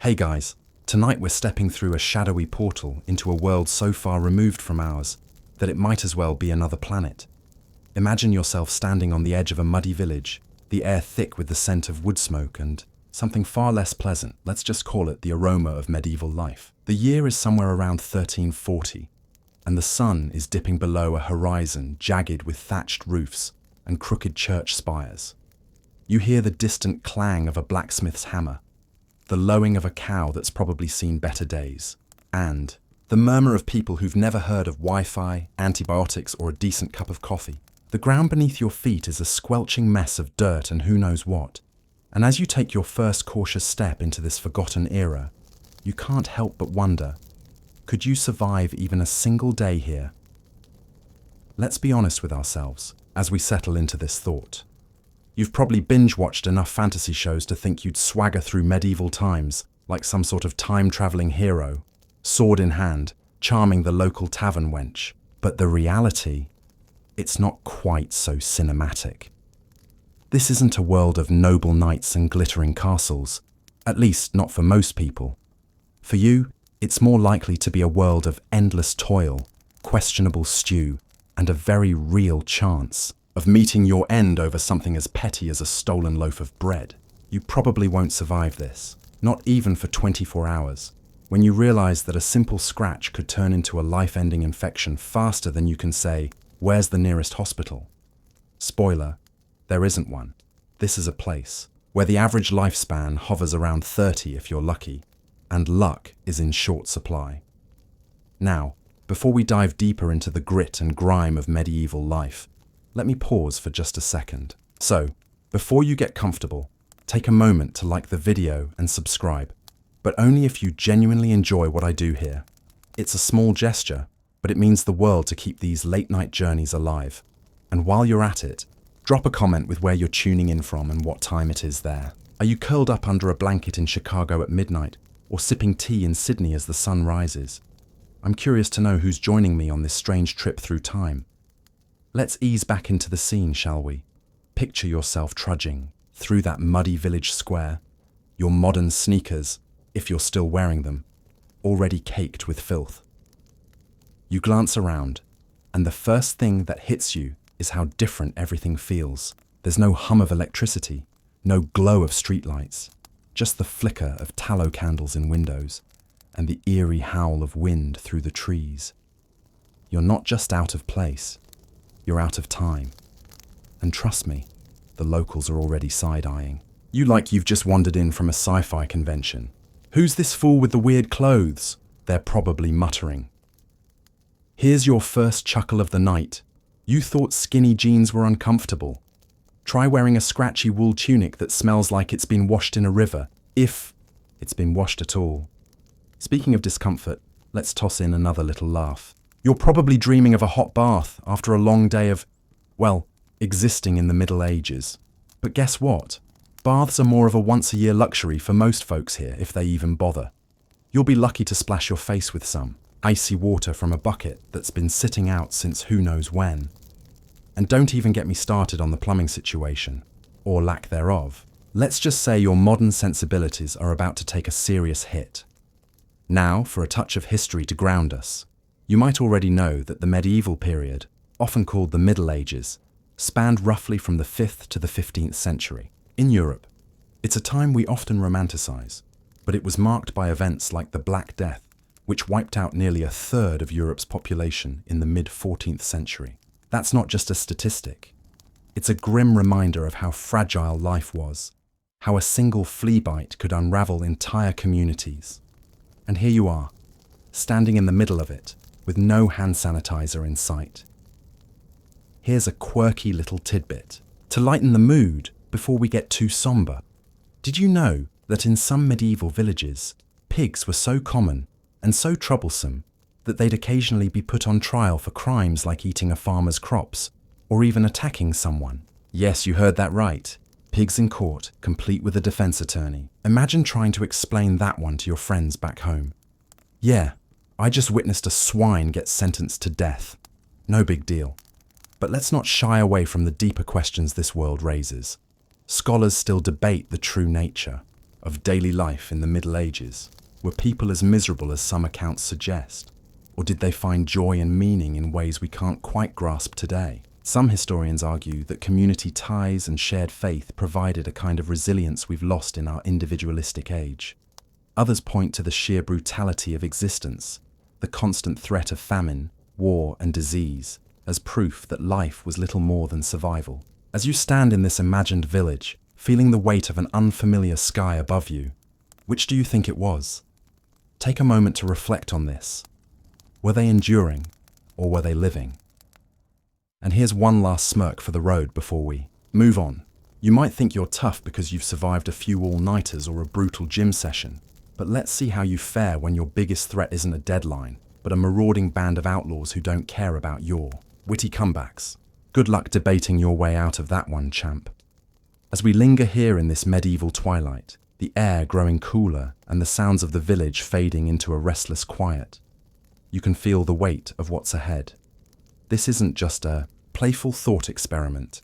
Hey guys, tonight we're stepping through a shadowy portal into a world so far removed from ours that it might as well be another planet. Imagine yourself standing on the edge of a muddy village, the air thick with the scent of woodsmoke and something far less pleasant, let's just call it the aroma of medieval life. The year is somewhere around 1340, and the sun is dipping below a horizon jagged with thatched roofs and crooked church spires. You hear the distant clang of a blacksmith's hammer, the lowing of a cow that's probably seen better days, and the murmur of people who've never heard of Wi-Fi, antibiotics, or a decent cup of coffee. The ground beneath your feet is a squelching mess of dirt and who knows what. And as you take your first cautious step into this forgotten era, you can't help but wonder, could you survive even a single day here? Let's be honest with ourselves as we settle into this thought. You've probably binge-watched enough fantasy shows to think you'd swagger through medieval times like some sort of time-traveling hero, sword in hand, charming the local tavern wench. But the reality, it's not quite so cinematic. This isn't a world of noble knights and glittering castles, at least not for most people. For you, it's more likely to be a world of endless toil, questionable stew, and a very real chance of meeting your end over something as petty as a stolen loaf of bread. You probably won't survive this, not even for 24 hours, when you realize that a simple scratch could turn into a life-ending infection faster than you can say, "Where's the nearest hospital?" Spoiler, there isn't one. This is a place where the average lifespan hovers around 30 if you're lucky, and luck is in short supply. Now, before we dive deeper into the grit and grime of medieval life, let me pause for just a second. So, before you get comfortable, take a moment to like the video and subscribe, but only if you genuinely enjoy what I do here. It's a small gesture, but it means the world to keep these late-night journeys alive. And while you're at it, drop a comment with where you're tuning in from and what time it is there. Are you curled up under a blanket in Chicago at midnight, or sipping tea in Sydney as the sun rises? I'm curious to know who's joining me on this strange trip through time. Let's ease back into the scene, shall we? Picture yourself trudging through that muddy village square, your modern sneakers, if you're still wearing them, already caked with filth. You glance around, and the first thing that hits you is how different everything feels. There's no hum of electricity, no glow of streetlights, just the flicker of tallow candles in windows, and the eerie howl of wind through the trees. You're not just out of place, you're out of time. And trust me, the locals are already side-eyeing you like you've just wandered in from a sci-fi convention. "Who's this fool with the weird clothes?" they're probably muttering. Here's your first chuckle of the night. You thought skinny jeans were uncomfortable. Try wearing a scratchy wool tunic that smells like it's been washed in a river, if it's been washed at all. Speaking of discomfort, let's toss in another little laugh. You're probably dreaming of a hot bath after a long day of, well, existing in the Middle Ages. But guess what? Baths are more of a once-a-year luxury for most folks here, if they even bother. You'll be lucky to splash your face with some icy water from a bucket that's been sitting out since who knows when. And don't even get me started on the plumbing situation, or lack thereof. Let's just say your modern sensibilities are about to take a serious hit. Now, for a touch of history to ground us. You might already know that the medieval period, often called the Middle Ages, spanned roughly from the 5th to the 15th century. In Europe, it's a time we often romanticize, but it was marked by events like the Black Death, which wiped out nearly a third of Europe's population in the mid-14th century. That's not just a statistic. It's a grim reminder of how fragile life was, how a single flea bite could unravel entire communities. And here you are, standing in the middle of it, with no hand sanitizer in sight. Here's a quirky little tidbit to lighten the mood before we get too somber. Did you know that in some medieval villages, pigs were so common and so troublesome that they'd occasionally be put on trial for crimes like eating a farmer's crops or even attacking someone? Yes, you heard that right. Pigs in court, complete with a defense attorney. Imagine trying to explain that one to your friends back home. Yeah, I just witnessed a swine get sentenced to death. No big deal. But let's not shy away from the deeper questions this world raises. Scholars still debate the true nature. of daily life in the Middle Ages? Were people as miserable as some accounts suggest? Or did they find joy and meaning in ways we can't quite grasp today? Some historians argue that community ties and shared faith provided a kind of resilience we've lost in our individualistic age. Others point to the sheer brutality of existence, the constant threat of famine, war, and disease, as proof that life was little more than survival. As you stand in this imagined village, feeling the weight of an unfamiliar sky above you, which do you think it was? Take a moment to reflect on this. Were they enduring, or were they living? And here's one last smirk for the road before we move on. You might think you're tough because you've survived a few all-nighters or a brutal gym session, but let's see how you fare when your biggest threat isn't a deadline, but a marauding band of outlaws who don't care about your witty comebacks. Good luck debating your way out of that one, champ. As we linger here in this medieval twilight, the air growing cooler and the sounds of the village fading into a restless quiet, you can feel the weight of what's ahead. This isn't just a playful thought experiment.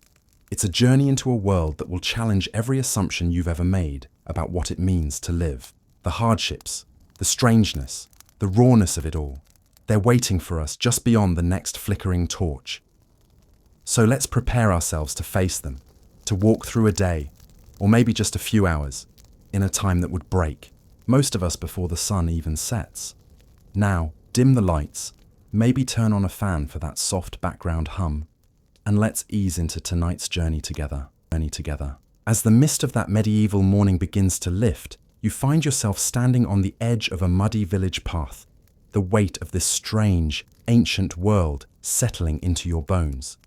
It's a journey into a world that will challenge every assumption you've ever made about what it means to live. The hardships, the strangeness, the rawness of it all. They're waiting for us just beyond the next flickering torch. So let's prepare ourselves to face them, to walk through a day, or maybe just a few hours, in a time that would break most of us before the sun even sets. Now, dim the lights, maybe turn on a fan for that soft background hum, and let's ease into tonight's journey together. As the mist of that medieval morning begins to lift, you find yourself standing on the edge of a muddy village path, the weight of this strange, ancient world settling into your bones.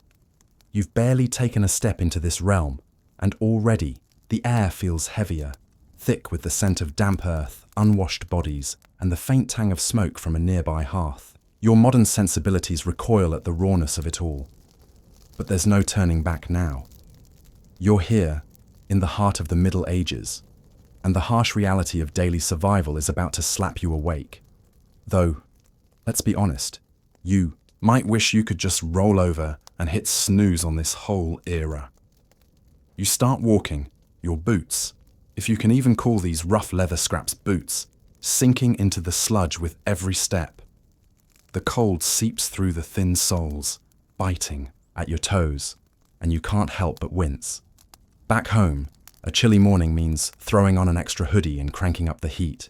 You've barely taken a step into this realm, and already the air feels heavier, thick with the scent of damp earth, unwashed bodies, and the faint tang of smoke from a nearby hearth. Your modern sensibilities recoil at the rawness of it all. But there's no turning back now. You're here, in the heart of the Middle Ages, and the harsh reality of daily survival is about to slap you awake. Though, let's be honest, you might wish you could just roll over and hit snooze on this whole era. You start walking, your boots, if you can even call these rough leather scraps boots, sinking into the sludge with every step. The cold seeps through the thin soles, biting at your toes, and you can't help but wince. Back home, a chilly morning means throwing on an extra hoodie and cranking up the heat.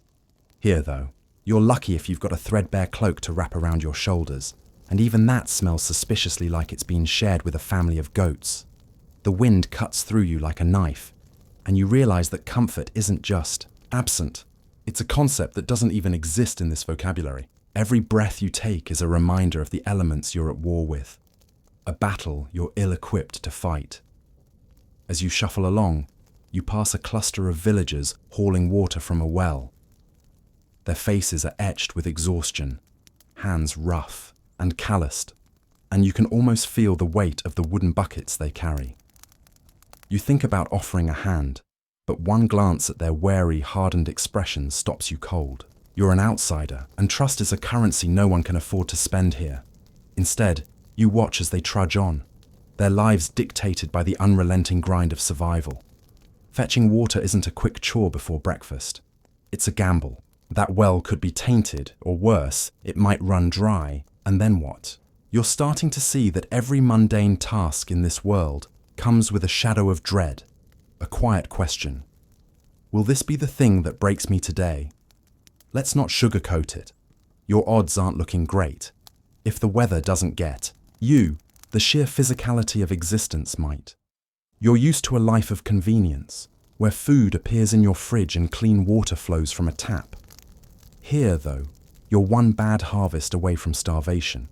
Here, though, you're lucky if you've got a threadbare cloak to wrap around your shoulders, and even that smells suspiciously like it's been shared with a family of goats. The wind cuts through you like a knife, and you realize that comfort isn't just absent. It's a concept that doesn't even exist in this vocabulary. Every breath you take is a reminder of the elements you're at war with, a battle you're ill-equipped to fight. As you shuffle along, you pass a cluster of villagers hauling water from a well. Their faces are etched with exhaustion, hands rough and calloused, and you can almost feel the weight of the wooden buckets they carry. You think about offering a hand, but one glance at their wary, hardened expressions stops you cold. You're an outsider, and trust is a currency no one can afford to spend here. Instead, you watch as they trudge on, their lives dictated by the unrelenting grind of survival. Fetching water isn't a quick chore before breakfast. It's a gamble. That well could be tainted, or worse, it might run dry, and then what? You're starting to see that every mundane task in this world comes with a shadow of dread, a quiet question. Will this be the thing that breaks me today? Let's not sugarcoat it. Your odds aren't looking great. If the weather doesn't get you, the sheer physicality of existence might. You're used to a life of convenience, where food appears in your fridge and clean water flows from a tap. Here, though, you're one bad harvest away from starvation,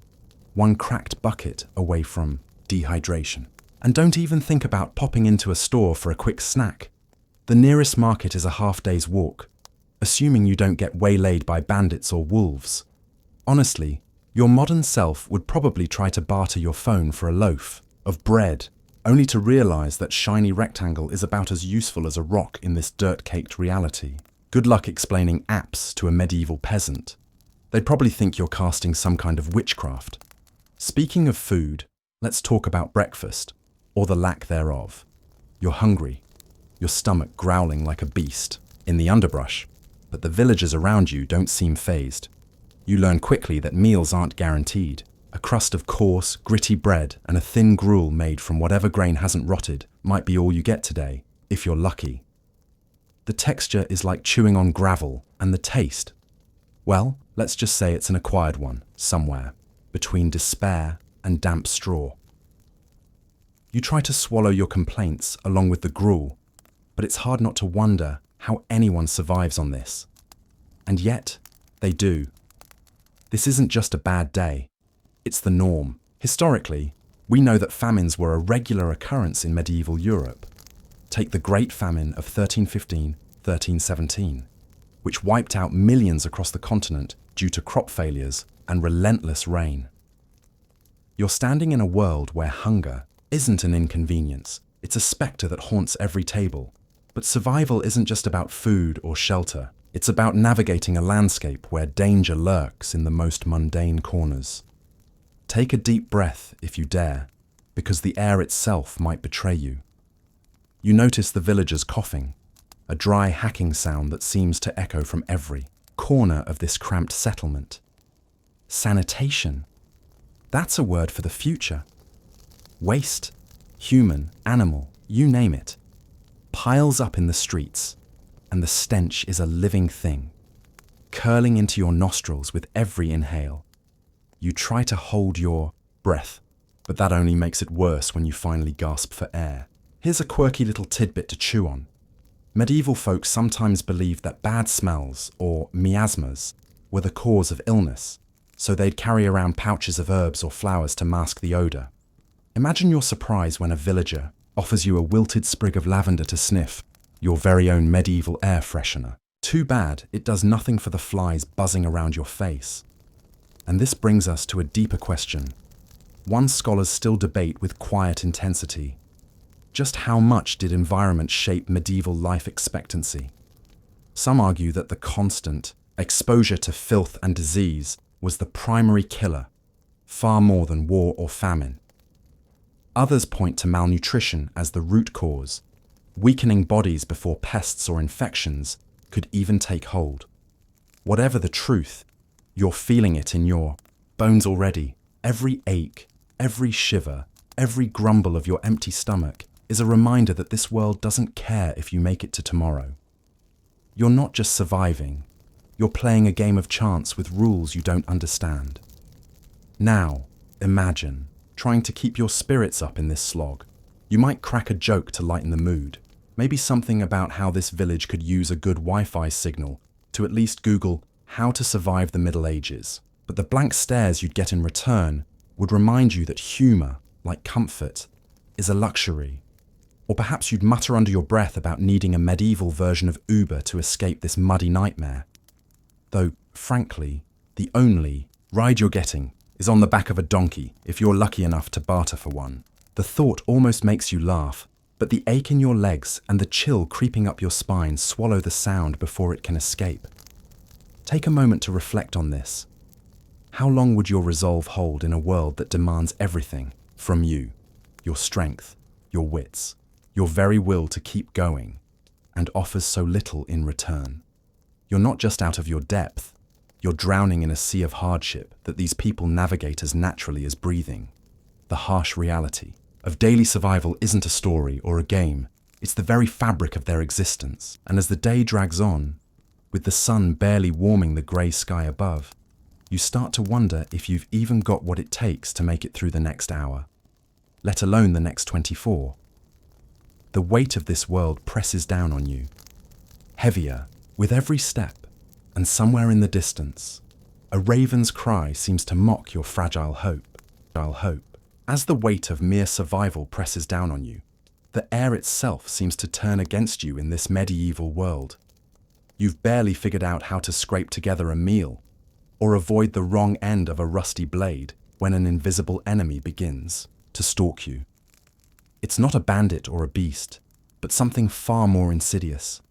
one cracked bucket away from dehydration. And don't even think about popping into a store for a quick snack. The nearest market is a half-day's walk, assuming you don't get waylaid by bandits or wolves. Honestly, your modern self would probably try to barter your phone for a loaf of bread, only to realize that shiny rectangle is about as useful as a rock in this dirt-caked reality. Good luck explaining apps to a medieval peasant. They'd probably think you're casting some kind of witchcraft. Speaking of food, let's talk about breakfast, or the lack thereof. You're hungry, your stomach growling like a beast. in the underbrush, but the villagers around you don't seem fazed. You learn quickly that meals aren't guaranteed. A crust of coarse, gritty bread and a thin gruel made from whatever grain hasn't rotted might be all you get today, if you're lucky. The texture is like chewing on gravel, and the taste, well, let's just say it's an acquired one, somewhere, between despair and damp straw. You try to swallow your complaints along with the gruel, but it's hard not to wonder how anyone survives on this. And yet, they do. This isn't just a bad day. It's the norm. Historically, we know that famines were a regular occurrence in medieval Europe. Take the Great Famine of 1315-1317, which wiped out millions across the continent due to crop failures and relentless rain. You're standing in a world where hunger isn't an inconvenience, it's a spectre that haunts every table. But survival isn't just about food or shelter, it's about navigating a landscape where danger lurks in the most mundane corners. Take a deep breath if you dare, because the air itself might betray you. You notice the villagers coughing, a dry hacking sound that seems to echo from every corner of this cramped settlement. Sanitation. That's a word for the future. Waste, human, animal, you name it, piles up in the streets, and the stench is a living thing, curling into your nostrils with every inhale. You try to hold your breath, but that only makes it worse when you finally gasp for air. Here's a quirky little tidbit to chew on. Medieval folk sometimes believed that bad smells, or miasmas, were the cause of illness, so they'd carry around pouches of herbs or flowers to mask the odour. Imagine your surprise when a villager offers you a wilted sprig of lavender to sniff, your very own medieval air freshener. Too bad it does nothing for the flies buzzing around your face. And this brings us to a deeper question. One scholars still debate with quiet intensity. Just how much did environment shape medieval life expectancy? Some argue that the constant exposure to filth and disease was the primary killer, far more than war or famine. Others point to malnutrition as the root cause, weakening bodies before pests or infections could even take hold. Whatever the truth, you're feeling it in your bones already. Every ache, every shiver, every grumble of your empty stomach is a reminder that this world doesn't care if you make it to tomorrow. You're not just surviving, you're playing a game of chance with rules you don't understand. Now, imagine trying to keep your spirits up in this slog. You might crack a joke to lighten the mood, maybe something about how this village could use a good Wi-Fi signal to at least Google how to survive the Middle Ages. But the blank stares you'd get in return would remind you that humour, like comfort, is a luxury. Or perhaps you'd mutter under your breath about needing a medieval version of Uber to escape this muddy nightmare. Though, frankly, the only ride you're getting is on the back of a donkey if you're lucky enough to barter for one. The thought almost makes you laugh, but the ache in your legs and the chill creeping up your spine swallow the sound before it can escape. Take a moment to reflect on this. How long would your resolve hold in a world that demands everything from you? Your strength, your wits, your very will to keep going, and offers so little in return. You're not just out of your depth, you're drowning in a sea of hardship that these people navigate as naturally as breathing. The harsh reality of daily survival isn't a story or a game, it's the very fabric of their existence. And as the day drags on, with the sun barely warming the grey sky above, you start to wonder if you've even got what it takes to make it through the next hour, let alone the next 24. The weight of this world presses down on you, heavier with every step, and somewhere in the distance, a raven's cry seems to mock your fragile hope. As the weight of mere survival presses down on you, the air itself seems to turn against you in this medieval world. You've barely figured out how to scrape together a meal, or avoid the wrong end of a rusty blade when an invisible enemy begins to stalk you. It's not a bandit or a beast, but something far more insidious,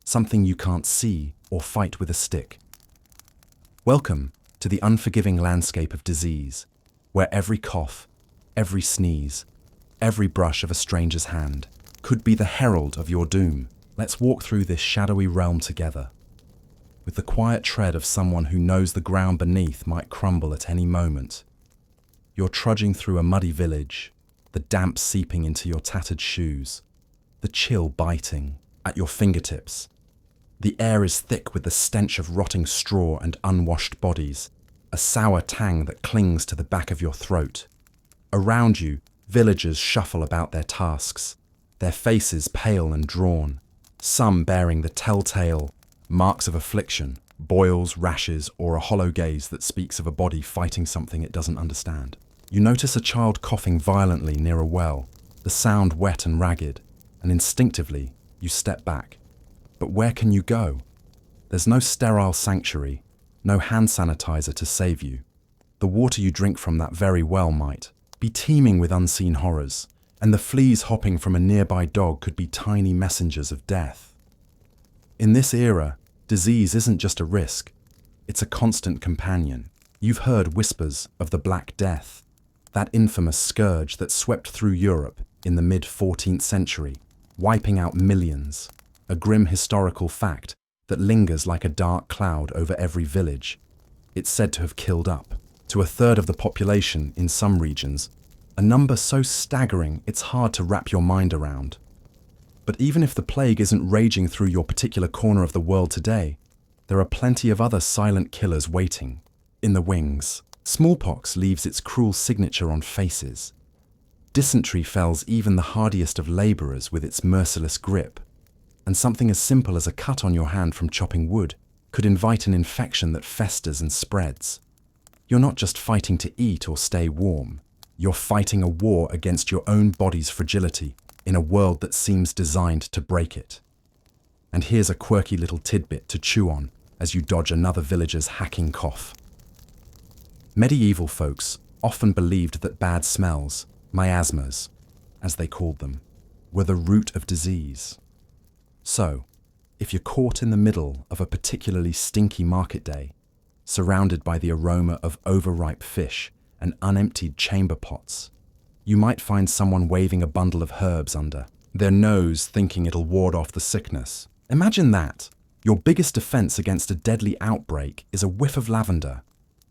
something you can't see or fight with a stick. Welcome to the unforgiving landscape of disease, where every cough, every sneeze, every brush of a stranger's hand could be the herald of your doom. Let's walk through this shadowy realm together, with the quiet tread of someone who knows the ground beneath might crumble at any moment. You're trudging through a muddy village, the damp seeping into your tattered shoes, the chill biting at your fingertips. The air is thick with the stench of rotting straw and unwashed bodies, a sour tang that clings to the back of your throat. Around you, villagers shuffle about their tasks, their faces pale and drawn, some bearing the telltale marks of affliction, boils, rashes, or a hollow gaze that speaks of a body fighting something it doesn't understand. You notice a child coughing violently near a well, the sound wet and ragged, and instinctively you step back. But where can you go? There's no sterile sanctuary, no hand sanitizer to save you. The water you drink from that very well might be teeming with unseen horrors, and the fleas hopping from a nearby dog could be tiny messengers of death. In this era, disease isn't just a risk, it's a constant companion. You've heard whispers of the Black Death, that infamous scourge that swept through Europe in the mid-14th century, wiping out millions, a grim historical fact that lingers like a dark cloud over every village. It's said to have killed up to a third of the population in some regions, a number so staggering it's hard to wrap your mind around. But even if the plague isn't raging through your particular corner of the world today, there are plenty of other silent killers waiting in the wings. Smallpox leaves its cruel signature on faces. Dysentery fells even the hardiest of labourers with its merciless grip. And something as simple as a cut on your hand from chopping wood could invite an infection that festers and spreads. You're not just fighting to eat or stay warm. You're fighting a war against your own body's fragility in a world that seems designed to break it. And here's a quirky little tidbit to chew on as you dodge another villager's hacking cough. Medieval folks often believed that bad smells, miasmas, as they called them, were the root of disease. So, if you're caught in the middle of a particularly stinky market day, surrounded by the aroma of overripe fish and unemptied chamber pots, you might find someone waving a bundle of herbs under their nose thinking it'll ward off the sickness. Imagine that. Your biggest defense against a deadly outbreak is a whiff of lavender.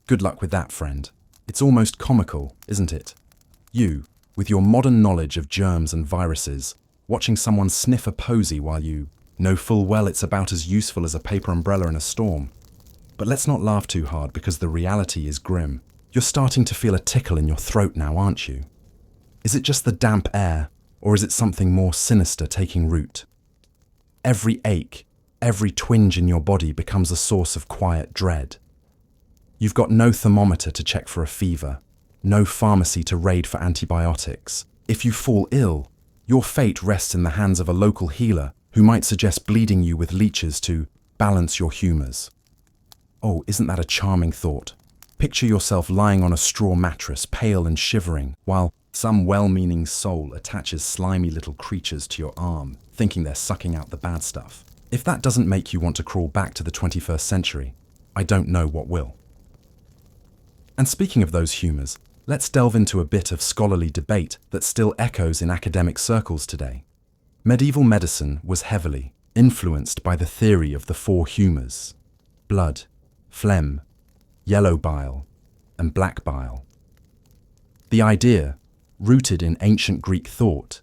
Good luck with that, friend. It's almost comical, isn't it? You, with your modern knowledge of germs and viruses, watching someone sniff a posy while you know full well it's about as useful as a paper umbrella in a storm. But let's not laugh too hard because the reality is grim. You're starting to feel a tickle in your throat now, aren't you? Is it just the damp air, or is it something more sinister taking root? Every ache, every twinge in your body becomes a source of quiet dread. You've got no thermometer to check for a fever, no pharmacy to raid for antibiotics. If you fall ill, your fate rests in the hands of a local healer who might suggest bleeding you with leeches to balance your humours. Oh, isn't that a charming thought? Picture yourself lying on a straw mattress, pale and shivering, while some well-meaning soul attaches slimy little creatures to your arm, thinking they're sucking out the bad stuff. If that doesn't make you want to crawl back to the 21st century, I don't know what will. And speaking of those humours, let's delve into a bit of scholarly debate that still echoes in academic circles today. Medieval medicine was heavily influenced by the theory of the four humours: blood, phlegm, yellow bile, and black bile. The idea, rooted in ancient Greek thought,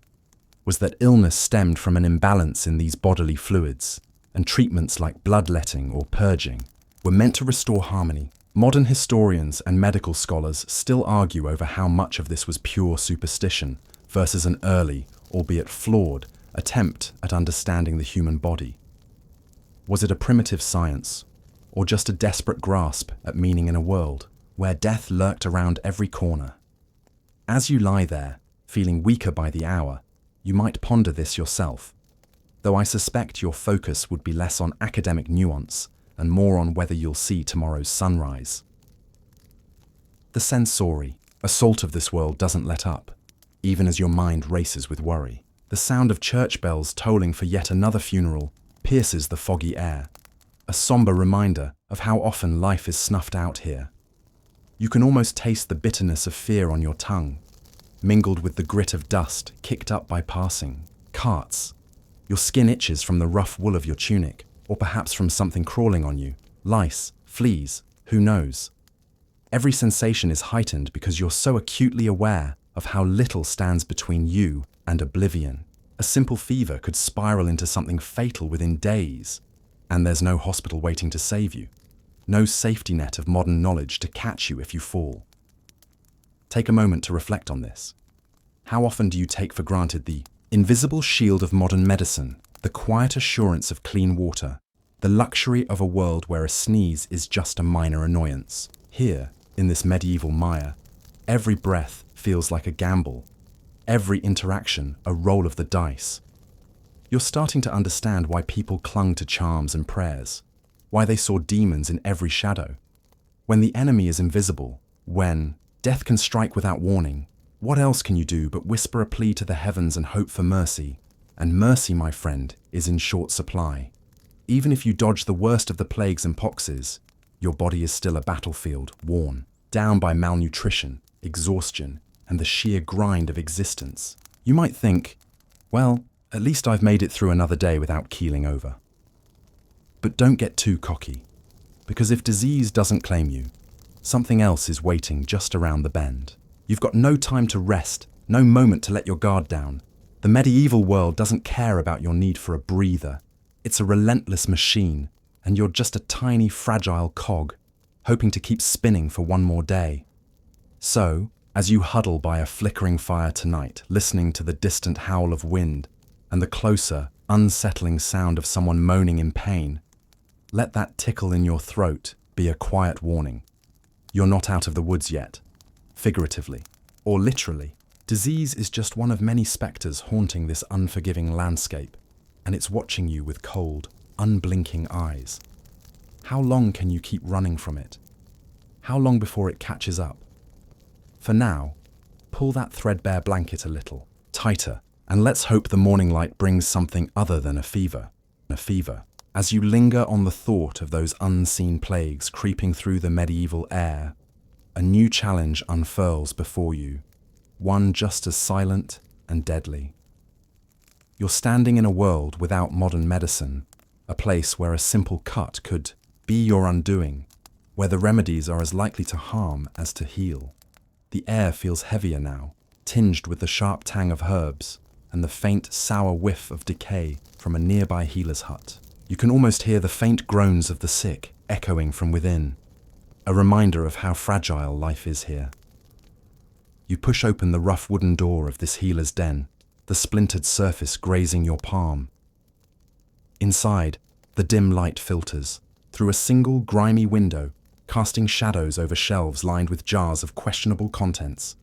was that illness stemmed from an imbalance in these bodily fluids, and treatments like bloodletting or purging were meant to restore harmony. Modern historians and medical scholars still argue over how much of this was pure superstition versus an early, albeit flawed, attempt at understanding the human body. Was it a primitive science, or just a desperate grasp at meaning in a world where death lurked around every corner? As you lie there, feeling weaker by the hour, you might ponder this yourself, though I suspect your focus would be less on academic nuance and more on whether you'll see tomorrow's sunrise. The sensory assault of this world doesn't let up, even as your mind races with worry. The sound of church bells tolling for yet another funeral pierces the foggy air, a somber reminder of how often life is snuffed out here. You can almost taste the bitterness of fear on your tongue, mingled with the grit of dust kicked up by passing carts. Your skin itches from the rough wool of your tunic, or perhaps from something crawling on you. Lice, fleas, who knows? Every sensation is heightened because you're so acutely aware of how little stands between you and oblivion. A simple fever could spiral into something fatal within days, and there's no hospital waiting to save you. No safety net of modern knowledge to catch you if you fall. Take a moment to reflect on this. How often do you take for granted the invisible shield of modern medicine, the quiet assurance of clean water, the luxury of a world where a sneeze is just a minor annoyance? Here, in this medieval mire, every breath feels like a gamble, every interaction a roll of the dice. You're starting to understand why people clung to charms and prayers, why they saw demons in every shadow. When the enemy is invisible, when death can strike without warning, what else can you do but whisper a plea to the heavens and hope for mercy? And mercy, my friend, is in short supply. Even if you dodge the worst of the plagues and poxes, your body is still a battlefield, worn down by malnutrition, exhaustion, and the sheer grind of existence. You might think, well, at least I've made it through another day without keeling over. But don't get too cocky, because if disease doesn't claim you, something else is waiting just around the bend. You've got no time to rest, no moment to let your guard down. The medieval world doesn't care about your need for a breather. It's a relentless machine, and you're just a tiny, fragile cog, hoping to keep spinning for one more day. So, as you huddle by a flickering fire tonight, listening to the distant howl of wind and the closer, unsettling sound of someone moaning in pain, let that tickle in your throat be a quiet warning. You're not out of the woods yet, figuratively or literally. Disease is just one of many specters haunting this unforgiving landscape, and it's watching you with cold, unblinking eyes. How long can you keep running from it? How long before it catches up? For now, pull that threadbare blanket a little tighter, and let's hope the morning light brings something other than a fever. As you linger on the thought of those unseen plagues creeping through the medieval air, a new challenge unfurls before you, one just as silent and deadly. You're standing in a world without modern medicine, a place where a simple cut could be your undoing, where the remedies are as likely to harm as to heal. The air feels heavier now, tinged with the sharp tang of herbs and the faint, sour whiff of decay from a nearby healer's hut. You can almost hear the faint groans of the sick echoing from within, a reminder of how fragile life is here. You push open the rough wooden door of this healer's den, the splintered surface grazing your palm. Inside, the dim light filters through a single grimy window, casting shadows over shelves lined with jars of questionable contents,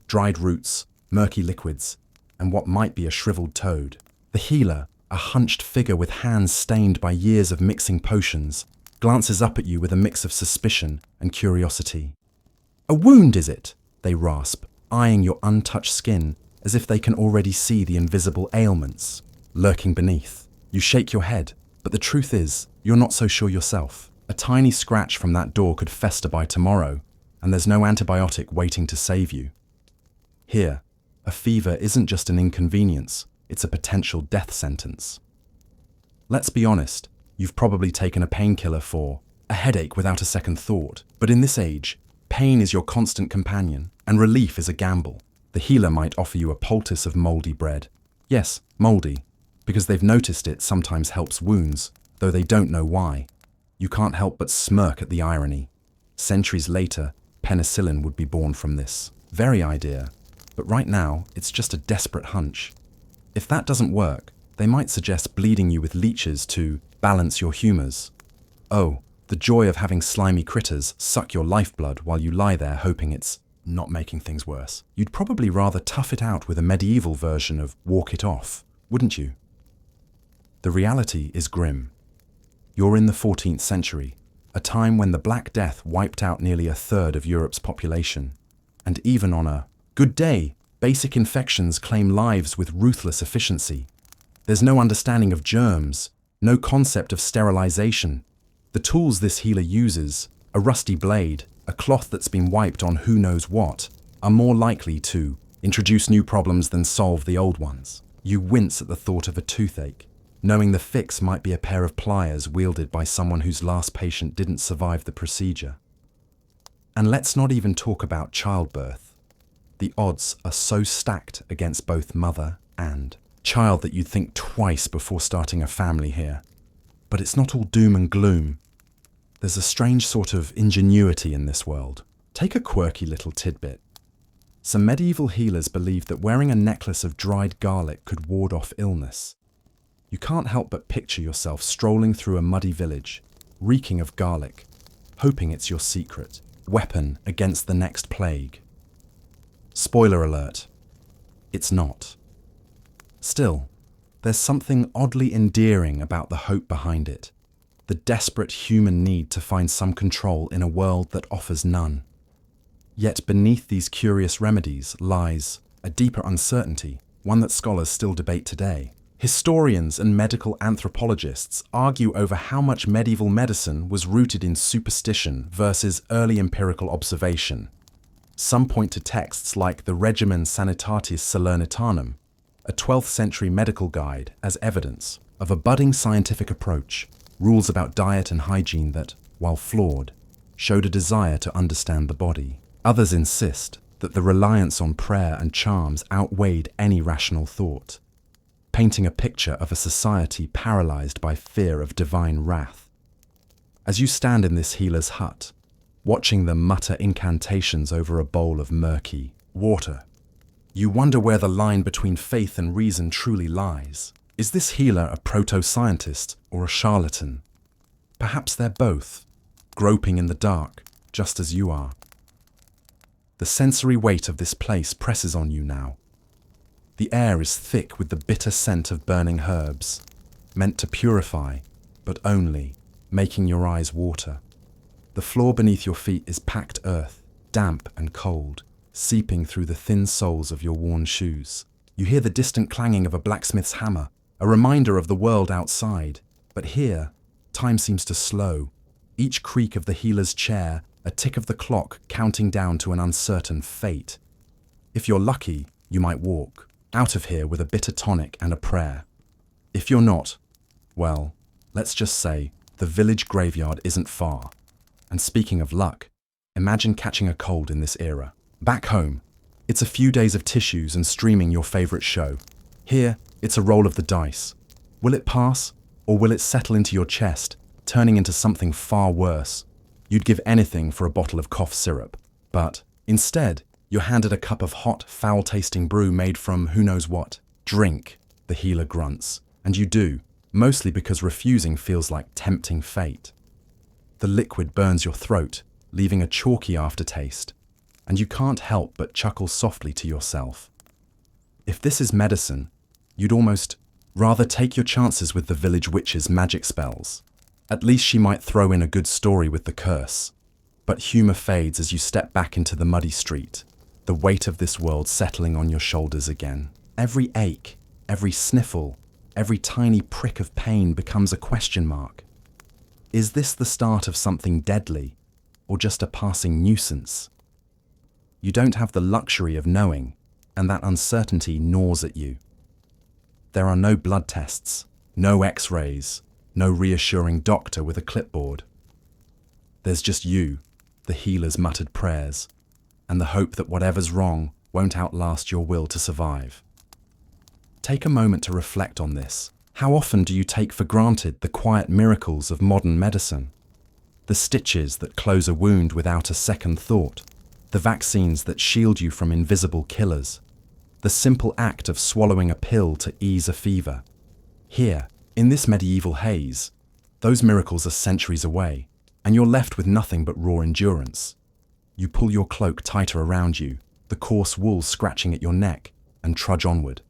dried roots, murky liquids, and what might be a shriveled toad. The healer, a hunched figure with hands stained by years of mixing potions, glances up at you with a mix of suspicion and curiosity. "A wound, is it?" they rasp, eyeing your untouched skin as if they can already see the invisible ailments lurking beneath. You shake your head, but the truth is, you're not so sure yourself. A tiny scratch from that door could fester by tomorrow, and there's no antibiotic waiting to save you. Here, a fever isn't just an inconvenience, it's a potential death sentence. Let's be honest, you've probably taken a painkiller for a headache without a second thought, but in this age, pain is your constant companion, and relief is a gamble. The healer might offer you a poultice of mouldy bread. Yes, mouldy, because they've noticed it sometimes helps wounds, though they don't know why. You can't help but smirk at the irony. Centuries later, penicillin would be born from this very idea, but right now, it's just a desperate hunch. If that doesn't work, they might suggest bleeding you with leeches to balance your humours. Oh, the joy of having slimy critters suck your lifeblood while you lie there hoping it's not making things worse. You'd probably rather tough it out with a medieval version of walk it off, wouldn't you? The reality is grim. You're in the 14th century, a time when the Black Death wiped out nearly a third of Europe's population. And even on a good day, basic infections claim lives with ruthless efficiency. There's no understanding of germs, no concept of sterilization. The tools this healer uses, a rusty blade, a cloth that's been wiped on who knows what, are more likely to introduce new problems than solve the old ones. You wince at the thought of a toothache, knowing the fix might be a pair of pliers wielded by someone whose last patient didn't survive the procedure. And let's not even talk about childbirth. The odds are so stacked against both mother and child that you'd think twice before starting a family here. But it's not all doom and gloom. There's a strange sort of ingenuity in this world. Take a quirky little tidbit. Some medieval healers believed that wearing a necklace of dried garlic could ward off illness. You can't help but picture yourself strolling through a muddy village, reeking of garlic, hoping it's your secret weapon against the next plague. Spoiler alert, it's not. Still, there's something oddly endearing about the hope behind it, the desperate human need to find some control in a world that offers none. Yet beneath these curious remedies lies a deeper uncertainty, one that scholars still debate today. Historians and medical anthropologists argue over how much medieval medicine was rooted in superstition versus early empirical observation. Some point to texts like the Regimen Sanitatis Salernitanum, a 12th century medical guide, as evidence of a budding scientific approach, rules about diet and hygiene that, while flawed, showed a desire to understand the body. Others insist that the reliance on prayer and charms outweighed any rational thought, painting a picture of a society paralyzed by fear of divine wrath. As you stand in this healer's hut, watching them mutter incantations over a bowl of murky water, you wonder where the line between faith and reason truly lies. Is this healer a proto-scientist or a charlatan? Perhaps they're both, groping in the dark, just as you are. The sensory weight of this place presses on you now. The air is thick with the bitter scent of burning herbs, meant to purify, but only making your eyes water. The floor beneath your feet is packed earth, damp and cold, seeping through the thin soles of your worn shoes. You hear the distant clanging of a blacksmith's hammer, a reminder of the world outside. But here, time seems to slow. Each creak of the healer's chair, a tick of the clock counting down to an uncertain fate. If you're lucky, you might walk out of here with a bitter tonic and a prayer. If you're not, well, let's just say the village graveyard isn't far. And speaking of luck, imagine catching a cold in this era. Back home, it's a few days of tissues and streaming your favorite show. Here, it's a roll of the dice. Will it pass, or will it settle into your chest, turning into something far worse? You'd give anything for a bottle of cough syrup, but instead, you're handed a cup of hot, foul-tasting brew made from who knows what. Drink, the healer grunts, and you do, mostly because refusing feels like tempting fate. The liquid burns your throat, leaving a chalky aftertaste, and you can't help but chuckle softly to yourself. If this is medicine, you'd almost rather take your chances with the village witch's magic spells. At least she might throw in a good story with the curse. But humour fades as you step back into the muddy street, the weight of this world settling on your shoulders again. Every ache, every sniffle, every tiny prick of pain becomes a question mark. Is this the start of something deadly, or just a passing nuisance? You don't have the luxury of knowing, and that uncertainty gnaws at you. There are no blood tests, no x-rays, no reassuring doctor with a clipboard. There's just you, the healer's muttered prayers, and the hope that whatever's wrong won't outlast your will to survive. Take a moment to reflect on this. How often do you take for granted the quiet miracles of modern medicine? The stitches that close a wound without a second thought, the vaccines that shield you from invisible killers, the simple act of swallowing a pill to ease a fever. Here, in this medieval haze, those miracles are centuries away, and you're left with nothing but raw endurance. You pull your cloak tighter around you, the coarse wool scratching at your neck, and trudge onward,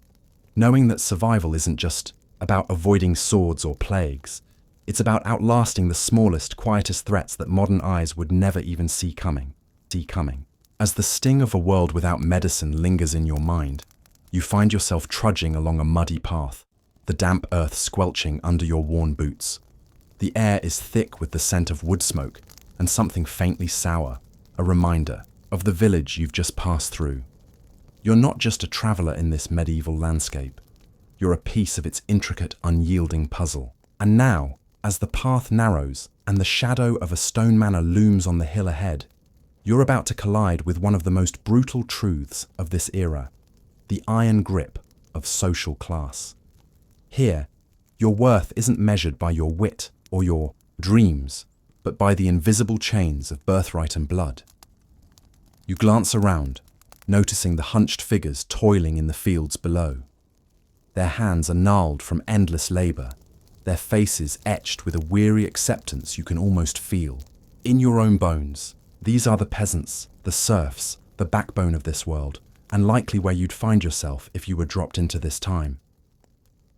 knowing that survival isn't just about avoiding swords or plagues. It's about outlasting the smallest, quietest threats that modern eyes would never even see coming. As the sting of a world without medicine lingers in your mind, you find yourself trudging along a muddy path, the damp earth squelching under your worn boots. The air is thick with the scent of wood smoke and something faintly sour, a reminder of the village you've just passed through. You're not just a traveller in this medieval landscape. You're a piece of its intricate, unyielding puzzle. And now, as the path narrows and the shadow of a stone manor looms on the hill ahead, you're about to collide with one of the most brutal truths of this era, the iron grip of social class. Here, your worth isn't measured by your wit or your dreams, but by the invisible chains of birthright and blood. You glance around, noticing the hunched figures toiling in the fields below. Their hands are gnarled from endless labor, their faces etched with a weary acceptance you can almost feel. In your own bones, these are the peasants, the serfs, the backbone of this world, and likely where you'd find yourself if you were dropped into this time.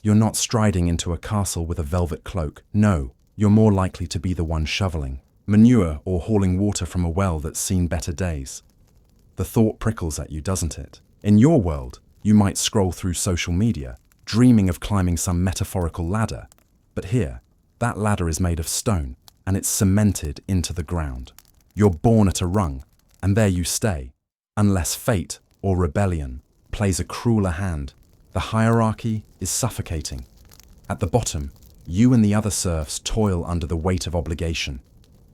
You're not striding into a castle with a velvet cloak. No, you're more likely to be the one shoveling manure or hauling water from a well that's seen better days. The thought prickles at you, doesn't it? In your world, you might scroll through social media, dreaming of climbing some metaphorical ladder. But here, that ladder is made of stone, and it's cemented into the ground. You're born at a rung, and there you stay, unless fate or rebellion plays a crueler hand. The hierarchy is suffocating. At the bottom, you and the other serfs toil under the weight of obligation.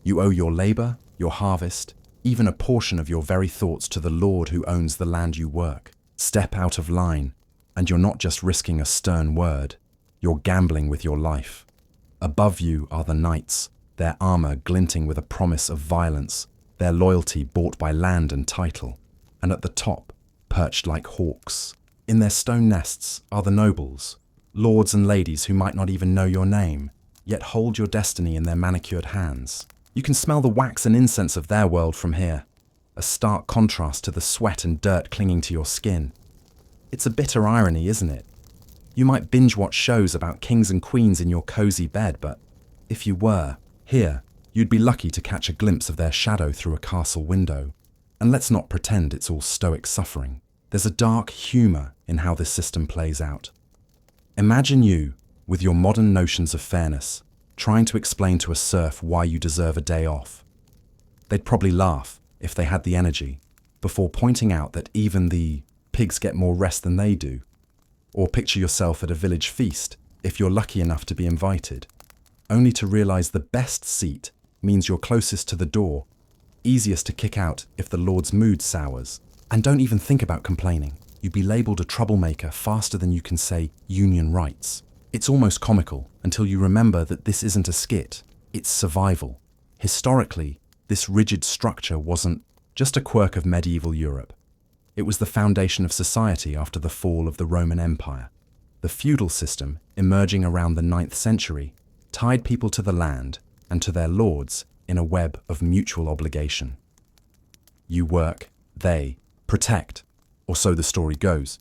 You owe your labor, your harvest, even a portion of your very thoughts to the Lord who owns the land you work. Step out of line, and you're not just risking a stern word, you're gambling with your life. Above you are the knights, their armor glinting with a promise of violence, their loyalty bought by land and title. And at the top, perched like hawks, in their stone nests are the nobles, lords and ladies who might not even know your name, yet hold your destiny in their manicured hands. You can smell the wax and incense of their world from here, a stark contrast to the sweat and dirt clinging to your skin. It's a bitter irony, isn't it? You might binge-watch shows about kings and queens in your cozy bed, but if you were here, you'd be lucky to catch a glimpse of their shadow through a castle window. And let's not pretend it's all stoic suffering. There's a dark humor in how this system plays out. Imagine you, with your modern notions of fairness, trying to explain to a serf why you deserve a day off. They'd probably laugh, if they had the energy, before pointing out that even the pigs get more rest than they do. Or picture yourself at a village feast, if you're lucky enough to be invited, only to realize the best seat means you're closest to the door, easiest to kick out if the Lord's mood sours. And don't even think about complaining. You'd be labeled a troublemaker faster than you can say union rights. It's almost comical until you remember that this isn't a skit, it's survival. Historically, this rigid structure wasn't just a quirk of medieval Europe. It was the foundation of society after the fall of the Roman Empire. The feudal system, emerging around the 9th century, tied people to the land and to their lords in a web of mutual obligation. You work, they protect, or so the story goes.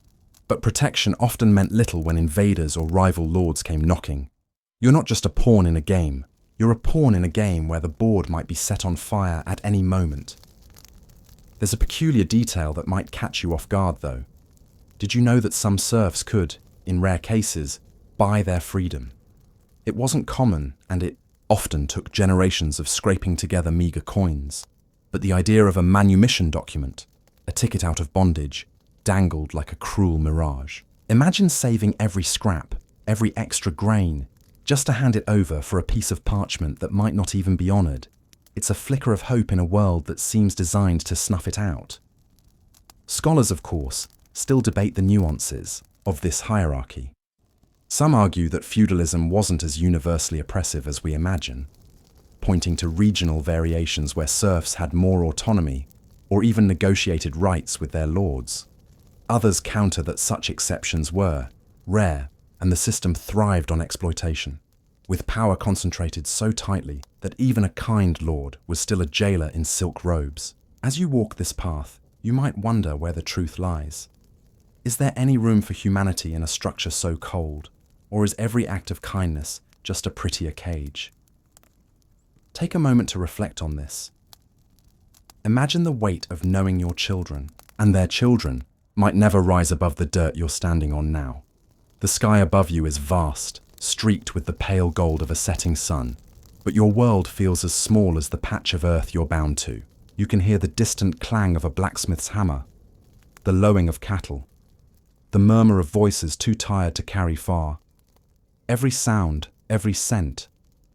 But protection often meant little when invaders or rival lords came knocking. You're not just a pawn in a game, you're a pawn in a game where the board might be set on fire at any moment. There's a peculiar detail that might catch you off guard, though. Did you know that some serfs could, in rare cases, buy their freedom? It wasn't common, and it often took generations of scraping together meager coins. But the idea of a manumission document, a ticket out of bondage, dangled like a cruel mirage. Imagine saving every scrap, every extra grain, just to hand it over for a piece of parchment that might not even be honoured. It's a flicker of hope in a world that seems designed to snuff it out. Scholars, of course, still debate the nuances of this hierarchy. Some argue that feudalism wasn't as universally oppressive as we imagine, pointing to regional variations where serfs had more autonomy or even negotiated rights with their lords. Others counter that such exceptions were rare and the system thrived on exploitation, with power concentrated so tightly that even a kind lord was still a jailer in silk robes. As you walk this path, you might wonder where the truth lies. Is there any room for humanity in a structure so cold, or is every act of kindness just a prettier cage? Take a moment to reflect on this. Imagine the weight of knowing your children, and their children, might never rise above the dirt you're standing on now. The sky above you is vast, streaked with the pale gold of a setting sun, but your world feels as small as the patch of earth you're bound to. You can hear the distant clang of a blacksmith's hammer, the lowing of cattle, the murmur of voices too tired to carry far. Every sound, every scent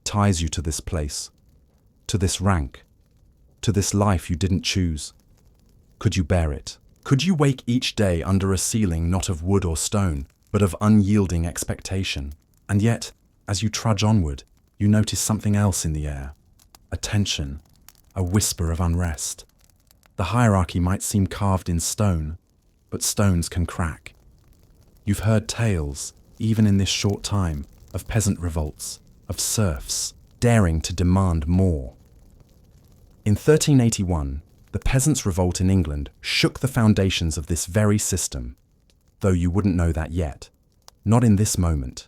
ties you to this place, to this rank, to this life you didn't choose. Could you bear it? Could you wake each day under a ceiling not of wood or stone, but of unyielding expectation? And yet, as you trudge onward, you notice something else in the air. A tension, a whisper of unrest. The hierarchy might seem carved in stone, but stones can crack. You've heard tales, even in this short time, of peasant revolts, of serfs daring to demand more. In 1381, the Peasants' Revolt in England shook the foundations of this very system, though you wouldn't know that yet, not in this moment.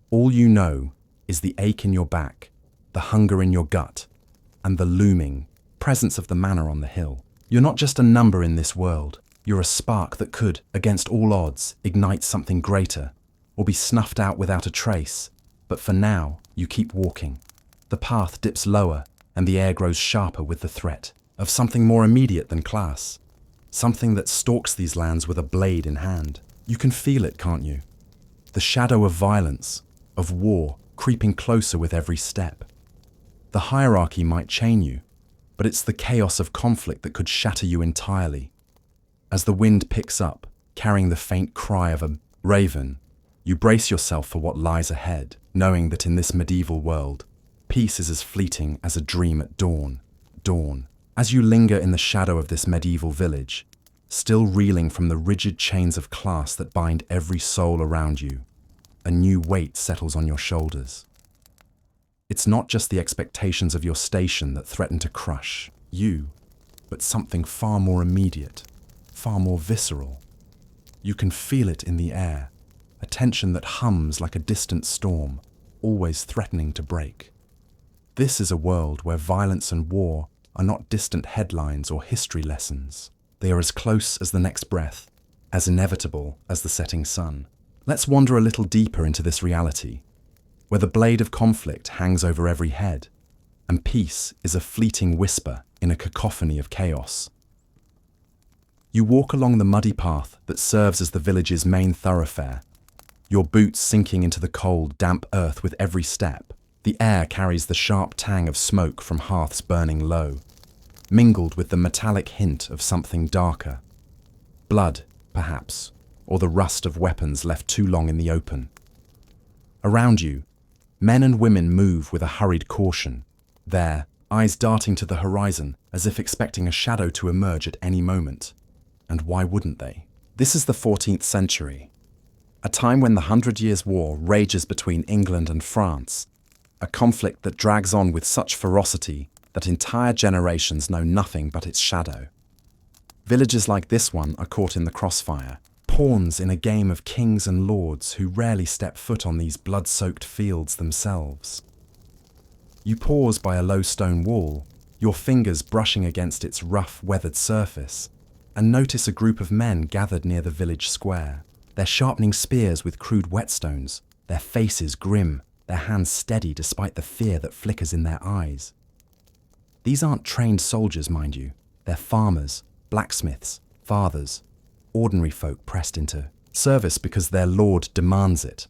All you know is the ache in your back, the hunger in your gut, and the looming presence of the manor on the hill. You're not just a number in this world, you're a spark that could, against all odds, ignite something greater, or be snuffed out without a trace. But for now, you keep walking. The path dips lower, and the air grows sharper with the threat of something more immediate than class. Something that stalks these lands with a blade in hand. You can feel it, can't you? The shadow of violence, of war, creeping closer with every step. The hierarchy might chain you, but it's the chaos of conflict that could shatter you entirely. As the wind picks up, carrying the faint cry of a raven, you brace yourself for what lies ahead, knowing that in this medieval world, peace is as fleeting as a dream at dawn. As you linger in the shadow of this medieval village, still reeling from the rigid chains of class that bind every soul around you, a new weight settles on your shoulders. It's not just the expectations of your station that threaten to crush you, but something far more immediate, far more visceral. You can feel it in the air, a tension that hums like a distant storm, always threatening to break. This is a world where violence and war are not distant headlines or history lessons. They are as close as the next breath, as inevitable as the setting sun. Let's wander a little deeper into this reality, where the blade of conflict hangs over every head, and peace is a fleeting whisper in a cacophony of chaos. You walk along the muddy path that serves as the village's main thoroughfare, your boots sinking into the cold, damp earth with every step. The air carries the sharp tang of smoke from hearths burning low, mingled with the metallic hint of something darker. Blood, perhaps, or the rust of weapons left too long in the open. Around you, men and women move with a hurried caution, their eyes darting to the horizon as if expecting a shadow to emerge at any moment. And why wouldn't they? This is the 14th century, a time when the 100 Years' War rages between England and France, a conflict that drags on with such ferocity that entire generations know nothing but its shadow. Villages like this one are caught in the crossfire, pawns in a game of kings and lords who rarely step foot on these blood-soaked fields themselves. You pause by a low stone wall, your fingers brushing against its rough, weathered surface, and notice a group of men gathered near the village square. They're sharpening spears with crude whetstones, their faces grim, their hands steady despite the fear that flickers in their eyes. These aren't trained soldiers, mind you. They're farmers, blacksmiths, fathers, ordinary folk pressed into service because their lord demands it.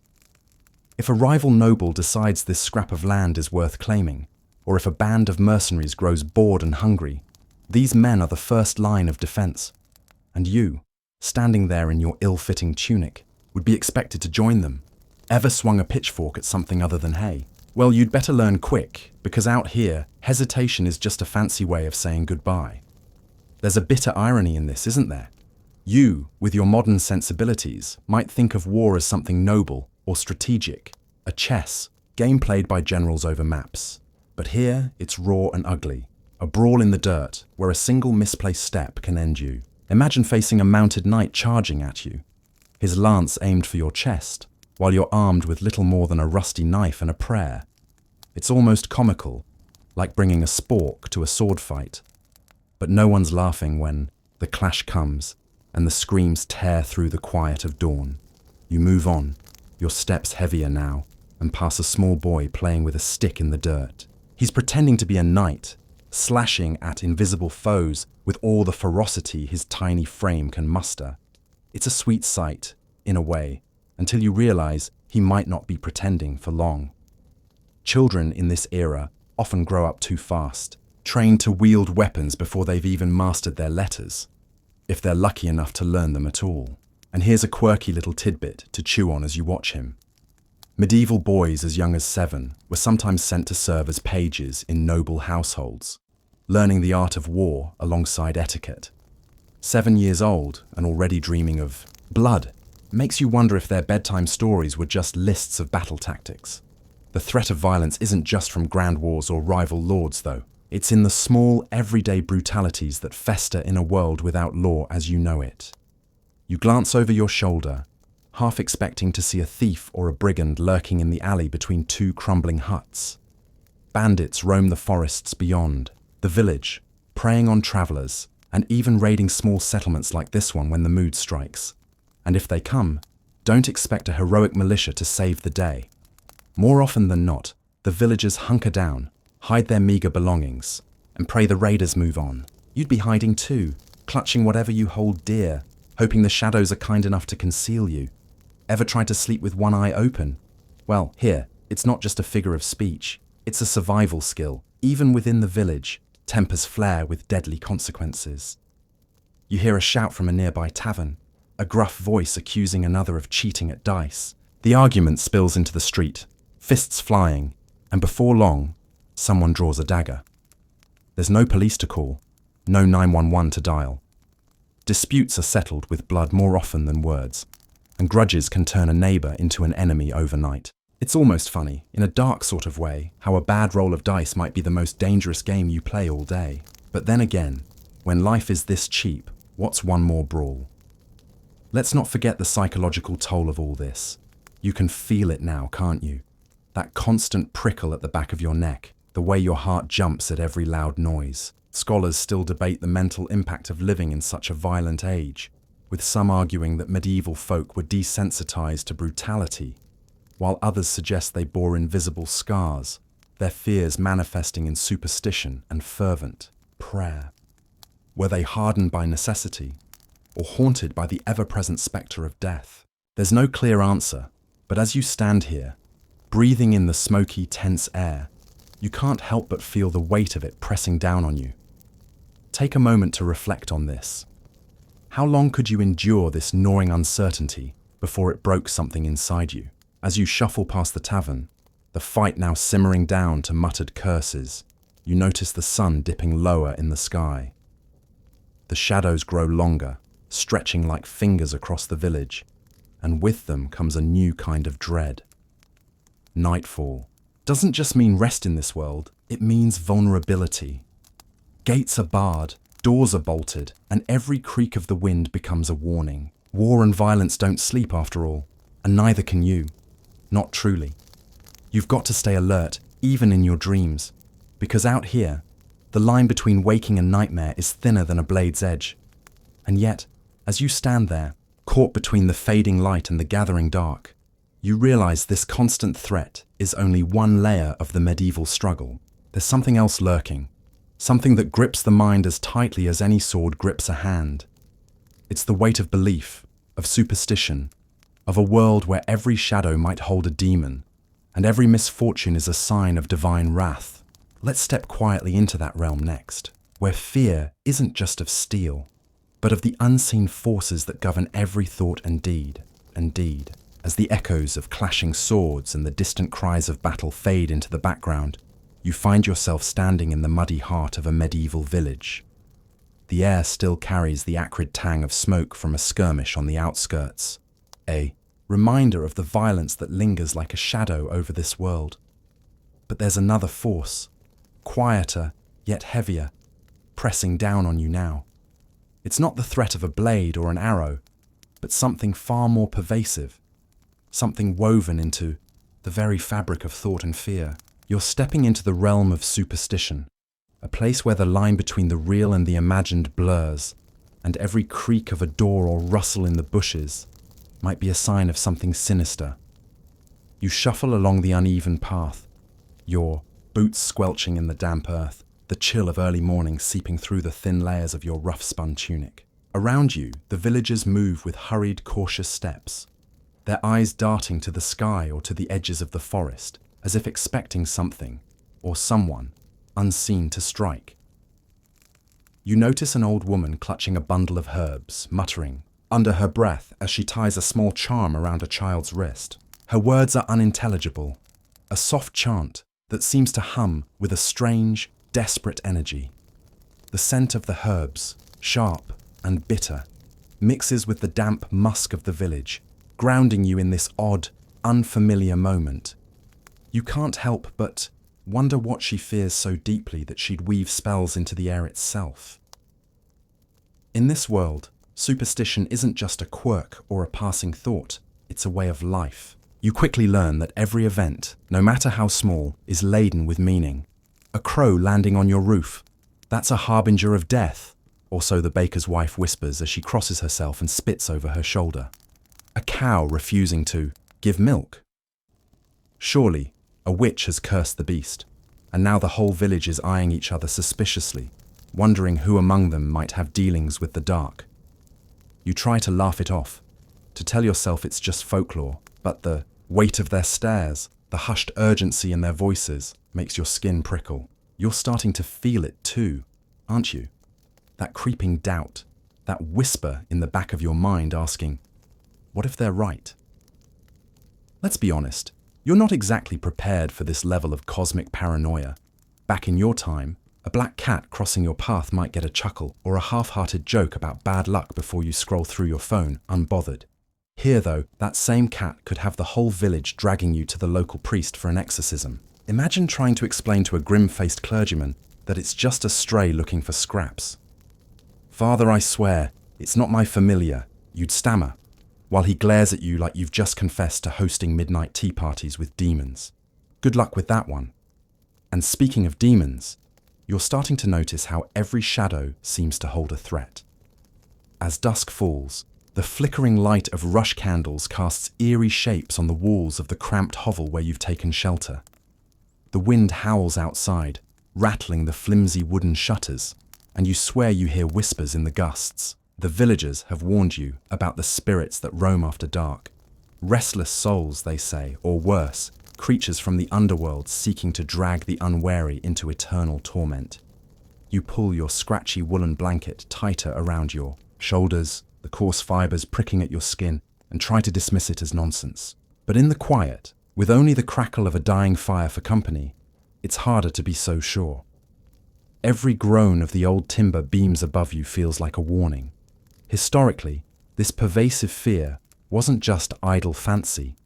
If a rival noble decides this scrap of land is worth claiming, or if a band of mercenaries grows bored and hungry, these men are the first line of defense. And you, standing there in your ill-fitting tunic, would be expected to join them. Ever swung a pitchfork at something other than hay? Well, you'd better learn quick, because out here, hesitation is just a fancy way of saying goodbye. There's a bitter irony in this, isn't there? You, with your modern sensibilities, might think of war as something noble or strategic, a chess, game played by generals over maps. But here, it's raw and ugly, a brawl in the dirt, where a single misplaced step can end you. Imagine facing a mounted knight charging at you, his lance aimed for your chest, while you're armed with little more than a rusty knife and a prayer. It's almost comical, like bringing a spork to a sword fight. But no one's laughing when the clash comes and the screams tear through the quiet of dawn. You move on, your steps heavier now, and pass a small boy playing with a stick in the dirt. He's pretending to be a knight, slashing at invisible foes with all the ferocity his tiny frame can muster. It's a sweet sight, in a way, until you realize he might not be pretending for long. Children in this era often grow up too fast, trained to wield weapons before they've even mastered their letters, if they're lucky enough to learn them at all. And here's a quirky little tidbit to chew on as you watch him. Medieval boys as young as 7 were sometimes sent to serve as pages in noble households, learning the art of war alongside etiquette. 7 years old and already dreaming of blood makes you wonder if their bedtime stories were just lists of battle tactics. The threat of violence isn't just from grand wars or rival lords, though. It's in the small, everyday brutalities that fester in a world without law as you know it. You glance over your shoulder, half expecting to see a thief or a brigand lurking in the alley between 2 crumbling huts. Bandits roam the forests beyond, the village, preying on travelers, and even raiding small settlements like this one when the mood strikes. And if they come, don't expect a heroic militia to save the day. More often than not, the villagers hunker down, hide their meager belongings, and pray the raiders move on. You'd be hiding too, clutching whatever you hold dear, hoping the shadows are kind enough to conceal you. Ever tried to sleep with one eye open? Well, here, it's not just a figure of speech, it's a survival skill. Even within the village, tempers flare with deadly consequences. You hear a shout from a nearby tavern, a gruff voice accusing another of cheating at dice. The argument spills into the street, fists flying, and before long, someone draws a dagger. There's no police to call, no 911 to dial. Disputes are settled with blood more often than words, and grudges can turn a neighbour into an enemy overnight. It's almost funny, in a dark sort of way, how a bad roll of dice might be the most dangerous game you play all day. But then again, when life is this cheap, what's one more brawl? Let's not forget the psychological toll of all this. You can feel it now, can't you? That constant prickle at the back of your neck, the way your heart jumps at every loud noise. Scholars still debate the mental impact of living in such a violent age, with some arguing that medieval folk were desensitized to brutality, while others suggest they bore invisible scars, their fears manifesting in superstition and fervent prayer. Were they hardened by necessity, or haunted by the ever-present spectre of death? There's no clear answer, but as you stand here, breathing in the smoky, tense air, you can't help but feel the weight of it pressing down on you. Take a moment to reflect on this. How long could you endure this gnawing uncertainty before it broke something inside you? As you shuffle past the tavern, the fight now simmering down to muttered curses, you notice the sun dipping lower in the sky. The shadows grow longer, stretching like fingers across the village, and with them comes a new kind of dread. Nightfall doesn't just mean rest in this world, it means vulnerability. Gates are barred, doors are bolted, and every creak of the wind becomes a warning. War and violence don't sleep after all, and neither can you. Not truly. You've got to stay alert, even in your dreams, because out here, the line between waking and nightmare is thinner than a blade's edge. And yet, as you stand there, caught between the fading light and the gathering dark, you realize this constant threat is only one layer of the medieval struggle. There's something else lurking, something that grips the mind as tightly as any sword grips a hand. It's the weight of belief, of superstition, of a world where every shadow might hold a demon, and every misfortune is a sign of divine wrath. Let's step quietly into that realm next, where fear isn't just of steel, but of the unseen forces that govern every thought and deed. As the echoes of clashing swords and the distant cries of battle fade into the background, you find yourself standing in the muddy heart of a medieval village. The air still carries the acrid tang of smoke from a skirmish on the outskirts, a reminder of the violence that lingers like a shadow over this world. But there's another force, quieter yet heavier, pressing down on you now. It's not the threat of a blade or an arrow, but something far more pervasive, something woven into the very fabric of thought and fear. You're stepping into the realm of superstition, a place where the line between the real and the imagined blurs, and every creak of a door or rustle in the bushes might be a sign of something sinister. You shuffle along the uneven path, your boots squelching in the damp earth, the chill of early morning seeping through the thin layers of your rough-spun tunic. Around you, the villagers move with hurried, cautious steps, their eyes darting to the sky or to the edges of the forest, as if expecting something, or someone, unseen to strike. You notice an old woman clutching a bundle of herbs, muttering under her breath as she ties a small charm around a child's wrist. Her words are unintelligible, a soft chant that seems to hum with a strange, desperate energy. The scent of the herbs, sharp and bitter, mixes with the damp musk of the village, grounding you in this odd, unfamiliar moment. You can't help but wonder what she fears so deeply that she'd weave spells into the air itself. In this world, superstition isn't just a quirk or a passing thought, it's a way of life. You quickly learn that every event, no matter how small, is laden with meaning. A crow landing on your roof, that's a harbinger of death, or so the baker's wife whispers as she crosses herself and spits over her shoulder. A cow refusing to give milk. Surely, a witch has cursed the beast, and now the whole village is eyeing each other suspiciously, wondering who among them might have dealings with the dark. You try to laugh it off, to tell yourself it's just folklore, but the weight of their stares, the hushed urgency in their voices, makes your skin prickle. You're starting to feel it too, aren't you? That creeping doubt, that whisper in the back of your mind asking, what if they're right? Let's be honest, you're not exactly prepared for this level of cosmic paranoia. Back in your time, a black cat crossing your path might get a chuckle or a half-hearted joke about bad luck before you scroll through your phone, unbothered. Here, though, that same cat could have the whole village dragging you to the local priest for an exorcism. Imagine trying to explain to a grim-faced clergyman that it's just a stray looking for scraps. "Father, I swear, it's not my familiar," you'd stammer, while he glares at you like you've just confessed to hosting midnight tea parties with demons. Good luck with that one. And speaking of demons, you're starting to notice how every shadow seems to hold a threat. As dusk falls, the flickering light of rush candles casts eerie shapes on the walls of the cramped hovel where you've taken shelter. The wind howls outside, rattling the flimsy wooden shutters, and you swear you hear whispers in the gusts. The villagers have warned you about the spirits that roam after dark. Restless souls, they say, or worse, creatures from the underworld seeking to drag the unwary into eternal torment. You pull your scratchy woolen blanket tighter around your shoulders, the coarse fibers pricking at your skin, and try to dismiss it as nonsense. But in the quiet, with only the crackle of a dying fire for company, it's harder to be so sure. Every groan of the old timber beams above you feels like a warning. Historically, this pervasive fear wasn't just idle fancy.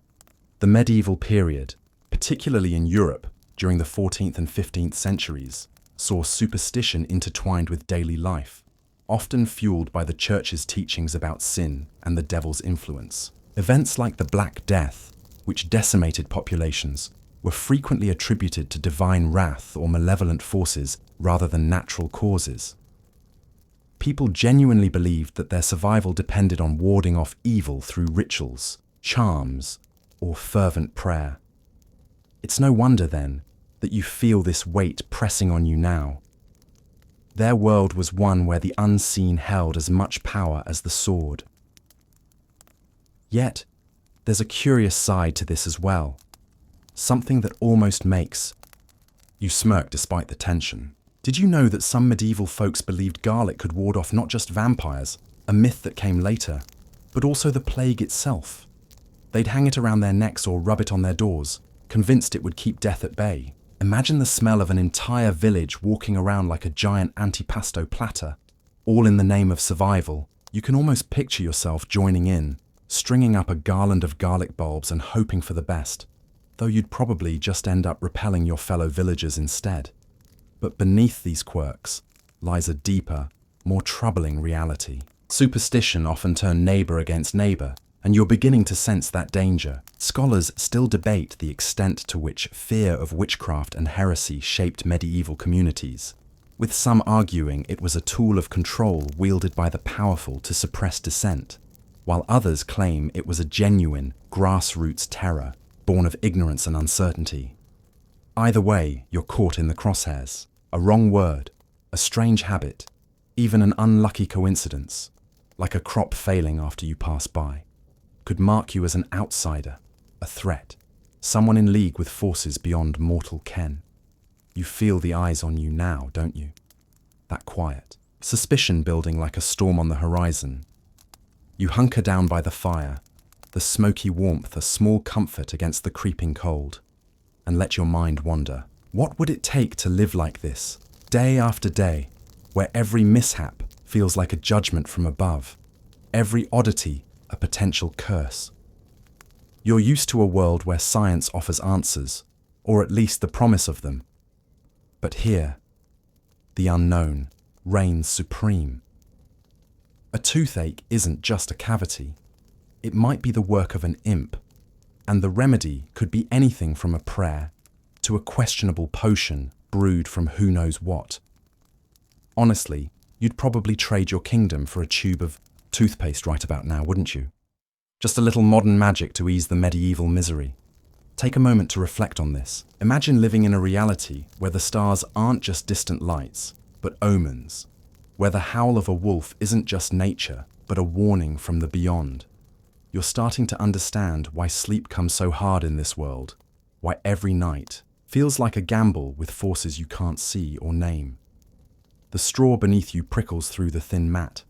The medieval period, particularly in Europe during the 14th and 15th centuries, saw superstition intertwined with daily life, often fueled by the church's teachings about sin and the devil's influence. Events like the Black Death, which decimated populations, were frequently attributed to divine wrath or malevolent forces rather than natural causes. People genuinely believed that their survival depended on warding off evil through rituals, charms, or fervent prayer. It's no wonder, then, that you feel this weight pressing on you now. Their world was one where the unseen held as much power as the sword. Yet, there's a curious side to this as well. Something that almost makes you smirk despite the tension. Did you know that some medieval folks believed garlic could ward off not just vampires, a myth that came later, but also the plague itself? They'd hang it around their necks or rub it on their doors, convinced it would keep death at bay. Imagine the smell of an entire village walking around like a giant antipasto platter, all in the name of survival. You can almost picture yourself joining in, stringing up a garland of garlic bulbs and hoping for the best, though you'd probably just end up repelling your fellow villagers instead. But beneath these quirks lies a deeper, more troubling reality. Superstition often turned neighbor against neighbor, and you're beginning to sense that danger. Scholars still debate the extent to which fear of witchcraft and heresy shaped medieval communities, with some arguing it was a tool of control wielded by the powerful to suppress dissent, while others claim it was a genuine, grassroots terror, born of ignorance and uncertainty. Either way, you're caught in the crosshairs. A wrong word, a strange habit, even an unlucky coincidence, like a crop failing after you pass by, could mark you as an outsider, a threat, someone in league with forces beyond mortal ken. You feel the eyes on you now, don't you? That quiet, suspicion building like a storm on the horizon. You hunker down by the fire, the smoky warmth a small comfort against the creeping cold, and let your mind wander. What would it take to live like this, day after day, where every mishap feels like a judgment from above, every oddity a potential curse? You're used to a world where science offers answers, or at least the promise of them. But here, the unknown reigns supreme. A toothache isn't just a cavity. It might be the work of an imp, and the remedy could be anything from a prayer to a questionable potion brewed from who knows what. Honestly, you'd probably trade your kingdom for a tube of toothpaste right about now, wouldn't you? Just a little modern magic to ease the medieval misery. Take a moment to reflect on this. Imagine living in a reality where the stars aren't just distant lights, but omens, where the howl of a wolf isn't just nature, but a warning from the beyond. You're starting to understand why sleep comes so hard in this world, why every night feels like a gamble with forces you can't see or name. The straw beneath you prickles through the thin mat,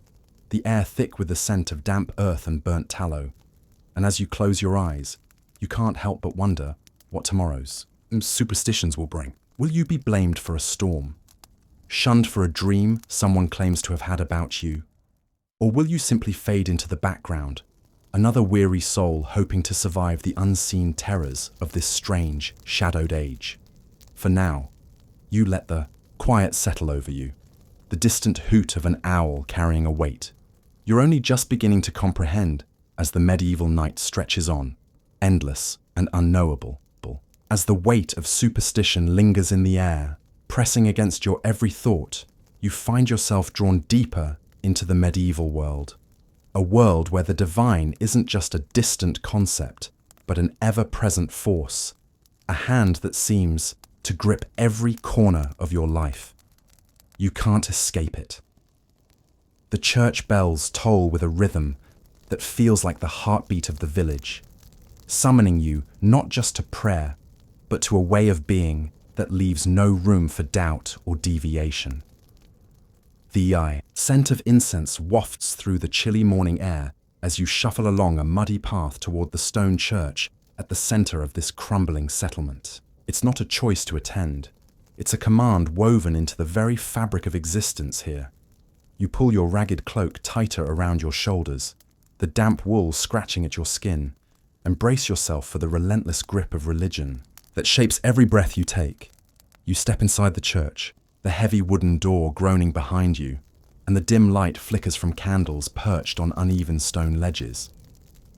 the air thick with the scent of damp earth and burnt tallow, and as you close your eyes, you can't help but wonder what tomorrow's superstitions will bring. Will you be blamed for a storm, shunned for a dream someone claims to have had about you? Or will you simply fade into the background, another weary soul hoping to survive the unseen terrors of this strange, shadowed age? For now, you let the quiet settle over you, the distant hoot of an owl carrying a weight. You're only just beginning to comprehend as the medieval night stretches on, endless and unknowable, as the weight of superstition lingers in the air, pressing against your every thought. You find yourself drawn deeper into the medieval world, a world where the divine isn't just a distant concept, but an ever-present force, a hand that seems to grip every corner of your life. You can't escape it. The church bells toll with a rhythm that feels like the heartbeat of the village, summoning you not just to prayer, but to a way of being that leaves no room for doubt or deviation. The scent of incense wafts through the chilly morning air as you shuffle along a muddy path toward the stone church at the center of this crumbling settlement. It's not a choice to attend. It's a command woven into the very fabric of existence here. You pull your ragged cloak tighter around your shoulders, the damp wool scratching at your skin, and brace yourself for the relentless grip of religion that shapes every breath you take. You step inside the church, the heavy wooden door groaning behind you, and the dim light flickers from candles perched on uneven stone ledges.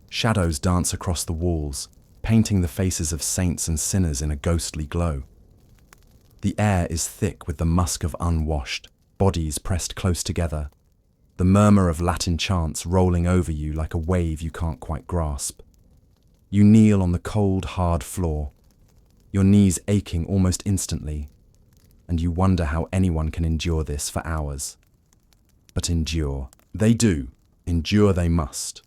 Shadows dance across the walls, painting the faces of saints and sinners in a ghostly glow. The air is thick with the musk of unwashed, bodies pressed close together, the murmur of Latin chants rolling over you like a wave you can't quite grasp. You kneel on the cold, hard floor, your knees aching almost instantly, and you wonder how anyone can endure this for hours. But endure. They do. Endure they must.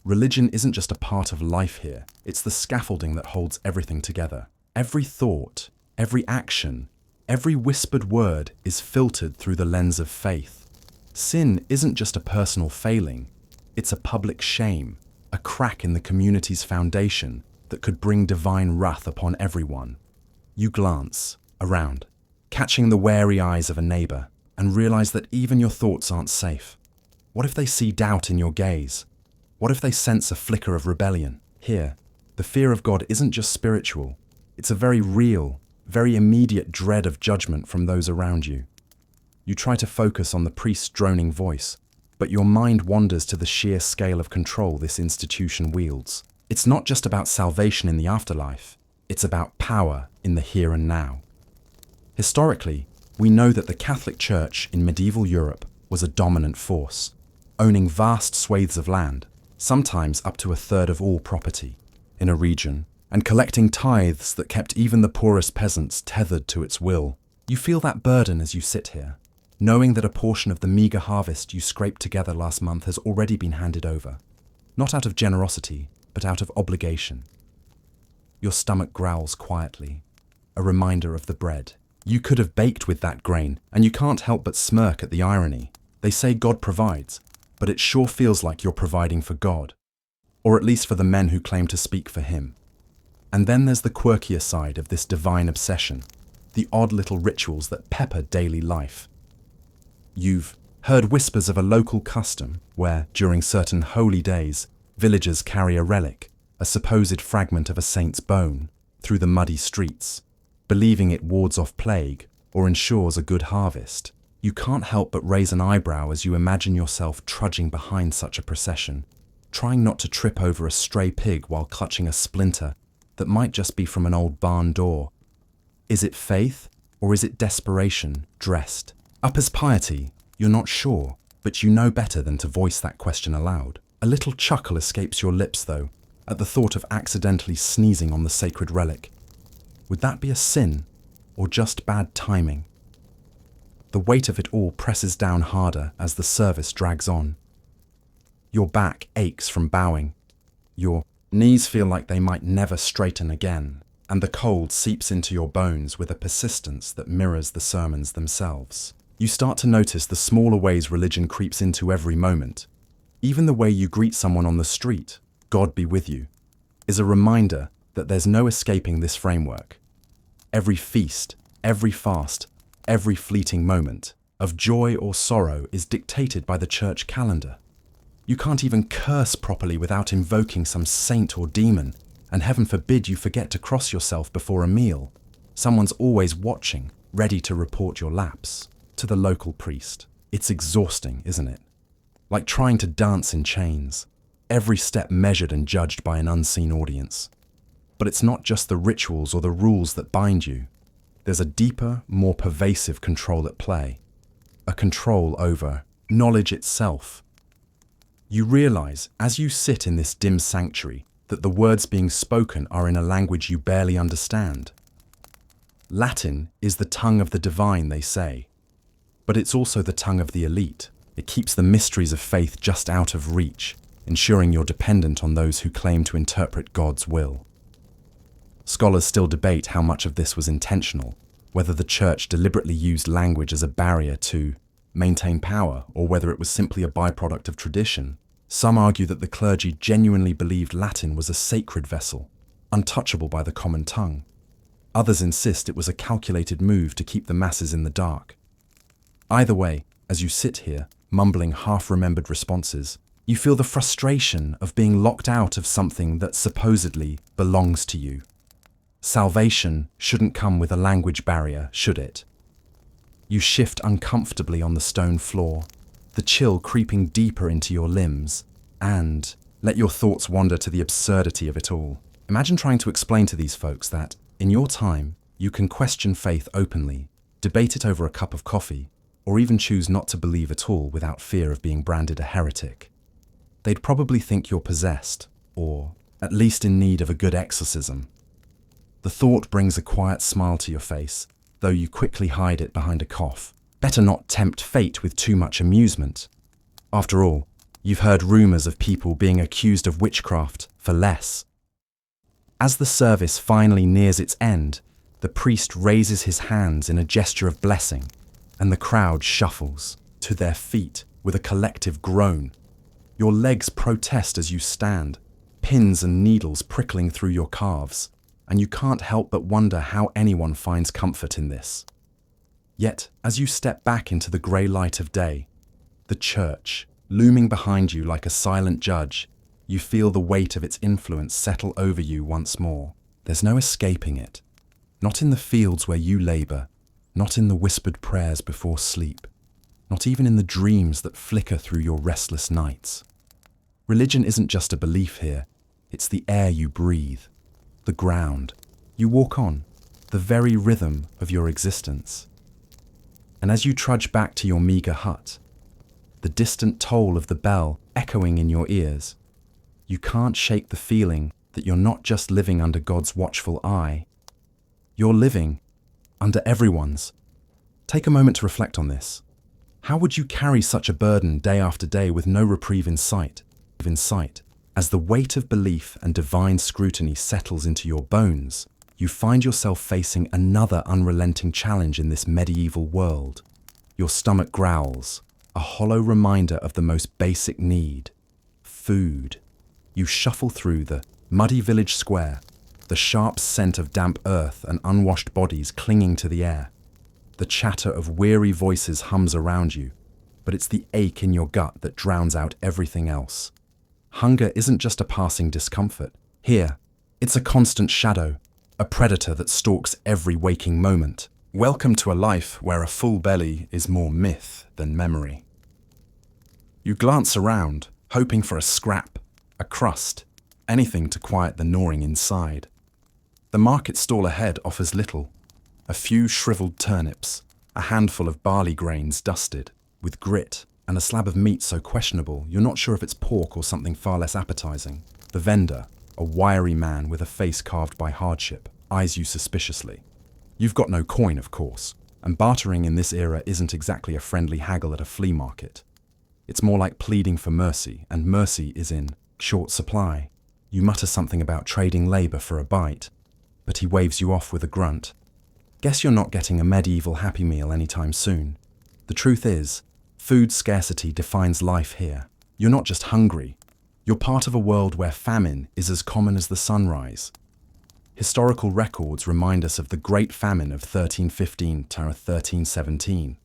Religion isn't just a part of life here, it's the scaffolding that holds everything together. Every thought, every action, every whispered word is filtered through the lens of faith. Sin isn't just a personal failing, it's a public shame, a crack in the community's foundation that could bring divine wrath upon everyone. You glance around, catching the wary eyes of a neighbor, and realize that even your thoughts aren't safe. What if they see doubt in your gaze? What if they sense a flicker of rebellion? Here, the fear of God isn't just spiritual, it's a very real, very immediate dread of judgment from those around you. You try to focus on the priest's droning voice, but your mind wanders to the sheer scale of control this institution wields. It's not just about salvation in the afterlife, it's about power in the here and now. Historically, we know that the Catholic Church in medieval Europe was a dominant force, owning vast swathes of land, sometimes up to a third of all property in a region, and collecting tithes that kept even the poorest peasants tethered to its will. You feel that burden as you sit here, knowing that a portion of the meager harvest you scraped together last month has already been handed over, not out of generosity, but out of obligation. Your stomach growls quietly, a reminder of the bread. You could have baked with that grain, and you can't help but smirk at the irony. They say God provides, but it sure feels like you're providing for God, or at least for the men who claim to speak for Him. And then there's the quirkier side of this divine obsession, the odd little rituals that pepper daily life. You've heard whispers of a local custom where, during certain holy days, villagers carry a relic, a supposed fragment of a saint's bone, through the muddy streets, believing it wards off plague or ensures a good harvest. You can't help but raise an eyebrow as you imagine yourself trudging behind such a procession, trying not to trip over a stray pig while clutching a splinter that might just be from an old barn door. Is it faith, or is it desperation dressed up as piety? You're not sure, but you know better than to voice that question aloud. A little chuckle escapes your lips, though, at the thought of accidentally sneezing on the sacred relic. Would that be a sin, or just bad timing? The weight of it all presses down harder as the service drags on. Your back aches from bowing. Your knees feel like they might never straighten again, and the cold seeps into your bones with a persistence that mirrors the sermons themselves. You start to notice the smaller ways religion creeps into every moment. Even the way you greet someone on the street, "God be with you," is a reminder that there's no escaping this framework. Every feast, every fast, every fleeting moment of joy or sorrow is dictated by the church calendar. You can't even curse properly without invoking some saint or demon, and heaven forbid you forget to cross yourself before a meal. Someone's always watching, ready to report your lapse to the local priest. It's exhausting, isn't it? Like trying to dance in chains, every step measured and judged by an unseen audience. But it's not just the rituals or the rules that bind you. There's a deeper, more pervasive control at play. A control over knowledge itself. You realize, as you sit in this dim sanctuary, that the words being spoken are in a language you barely understand. Latin is the tongue of the divine, they say. But it's also the tongue of the elite. It keeps the mysteries of faith just out of reach, ensuring you're dependent on those who claim to interpret God's will. Scholars still debate how much of this was intentional, whether the church deliberately used language as a barrier to maintain power, or whether it was simply a byproduct of tradition. Some argue that the clergy genuinely believed Latin was a sacred vessel, untouchable by the common tongue. Others insist it was a calculated move to keep the masses in the dark. Either way, as you sit here, mumbling half-remembered responses, you feel the frustration of being locked out of something that supposedly belongs to you. Salvation shouldn't come with a language barrier, should it? You shift uncomfortably on the stone floor, the chill creeping deeper into your limbs, and let your thoughts wander to the absurdity of it all. Imagine trying to explain to these folks that, in your time, you can question faith openly, debate it over a cup of coffee, or even choose not to believe at all without fear of being branded a heretic. They'd probably think you're possessed, or at least in need of a good exorcism. The thought brings a quiet smile to your face, though you quickly hide it behind a cough. Better not tempt fate with too much amusement. After all, you've heard rumors of people being accused of witchcraft for less. As the service finally nears its end, the priest raises his hands in a gesture of blessing, and the crowd shuffles to their feet with a collective groan. Your legs protest as you stand, pins and needles prickling through your calves, and you can't help but wonder how anyone finds comfort in this. Yet, as you step back into the grey light of day, the church, looming behind you like a silent judge, you feel the weight of its influence settle over you once more. There's no escaping it. Not in the fields where you labour, not in the whispered prayers before sleep, not even in the dreams that flicker through your restless nights. Religion isn't just a belief here, it's the air you breathe, the ground you walk on, the very rhythm of your existence. And as you trudge back to your meagre hut, the distant toll of the bell echoing in your ears, you can't shake the feeling that you're not just living under God's watchful eye, you're living under everyone's. Take a moment to reflect on this. How would you carry such a burden day after day with no reprieve in sight? As the weight of belief and divine scrutiny settles into your bones, you find yourself facing another unrelenting challenge in this medieval world. Your stomach growls, a hollow reminder of the most basic need: food. You shuffle through the muddy village square, the sharp scent of damp earth and unwashed bodies clinging to the air. The chatter of weary voices hums around you, but it's the ache in your gut that drowns out everything else. Hunger isn't just a passing discomfort. Here, it's a constant shadow, a predator that stalks every waking moment. Welcome to a life where a full belly is more myth than memory. You glance around, hoping for a scrap, a crust, anything to quiet the gnawing inside. The market stall ahead offers little: a few shriveled turnips, a handful of barley grains dusted, with grit, and a slab of meat so questionable you're not sure if it's pork or something far less appetizing. The vendor, a wiry man with a face carved by hardship, eyes you suspiciously. You've got no coin, of course, and bartering in this era isn't exactly a friendly haggle at a flea market. It's more like pleading for mercy, and mercy is in short supply. You mutter something about trading labor for a bite, but he waves you off with a grunt. Guess you're not getting a medieval Happy Meal anytime soon. The truth is, food scarcity defines life here. You're not just hungry, you're part of a world where famine is as common as the sunrise. Historical records remind us of the Great Famine of 1315 to 1317,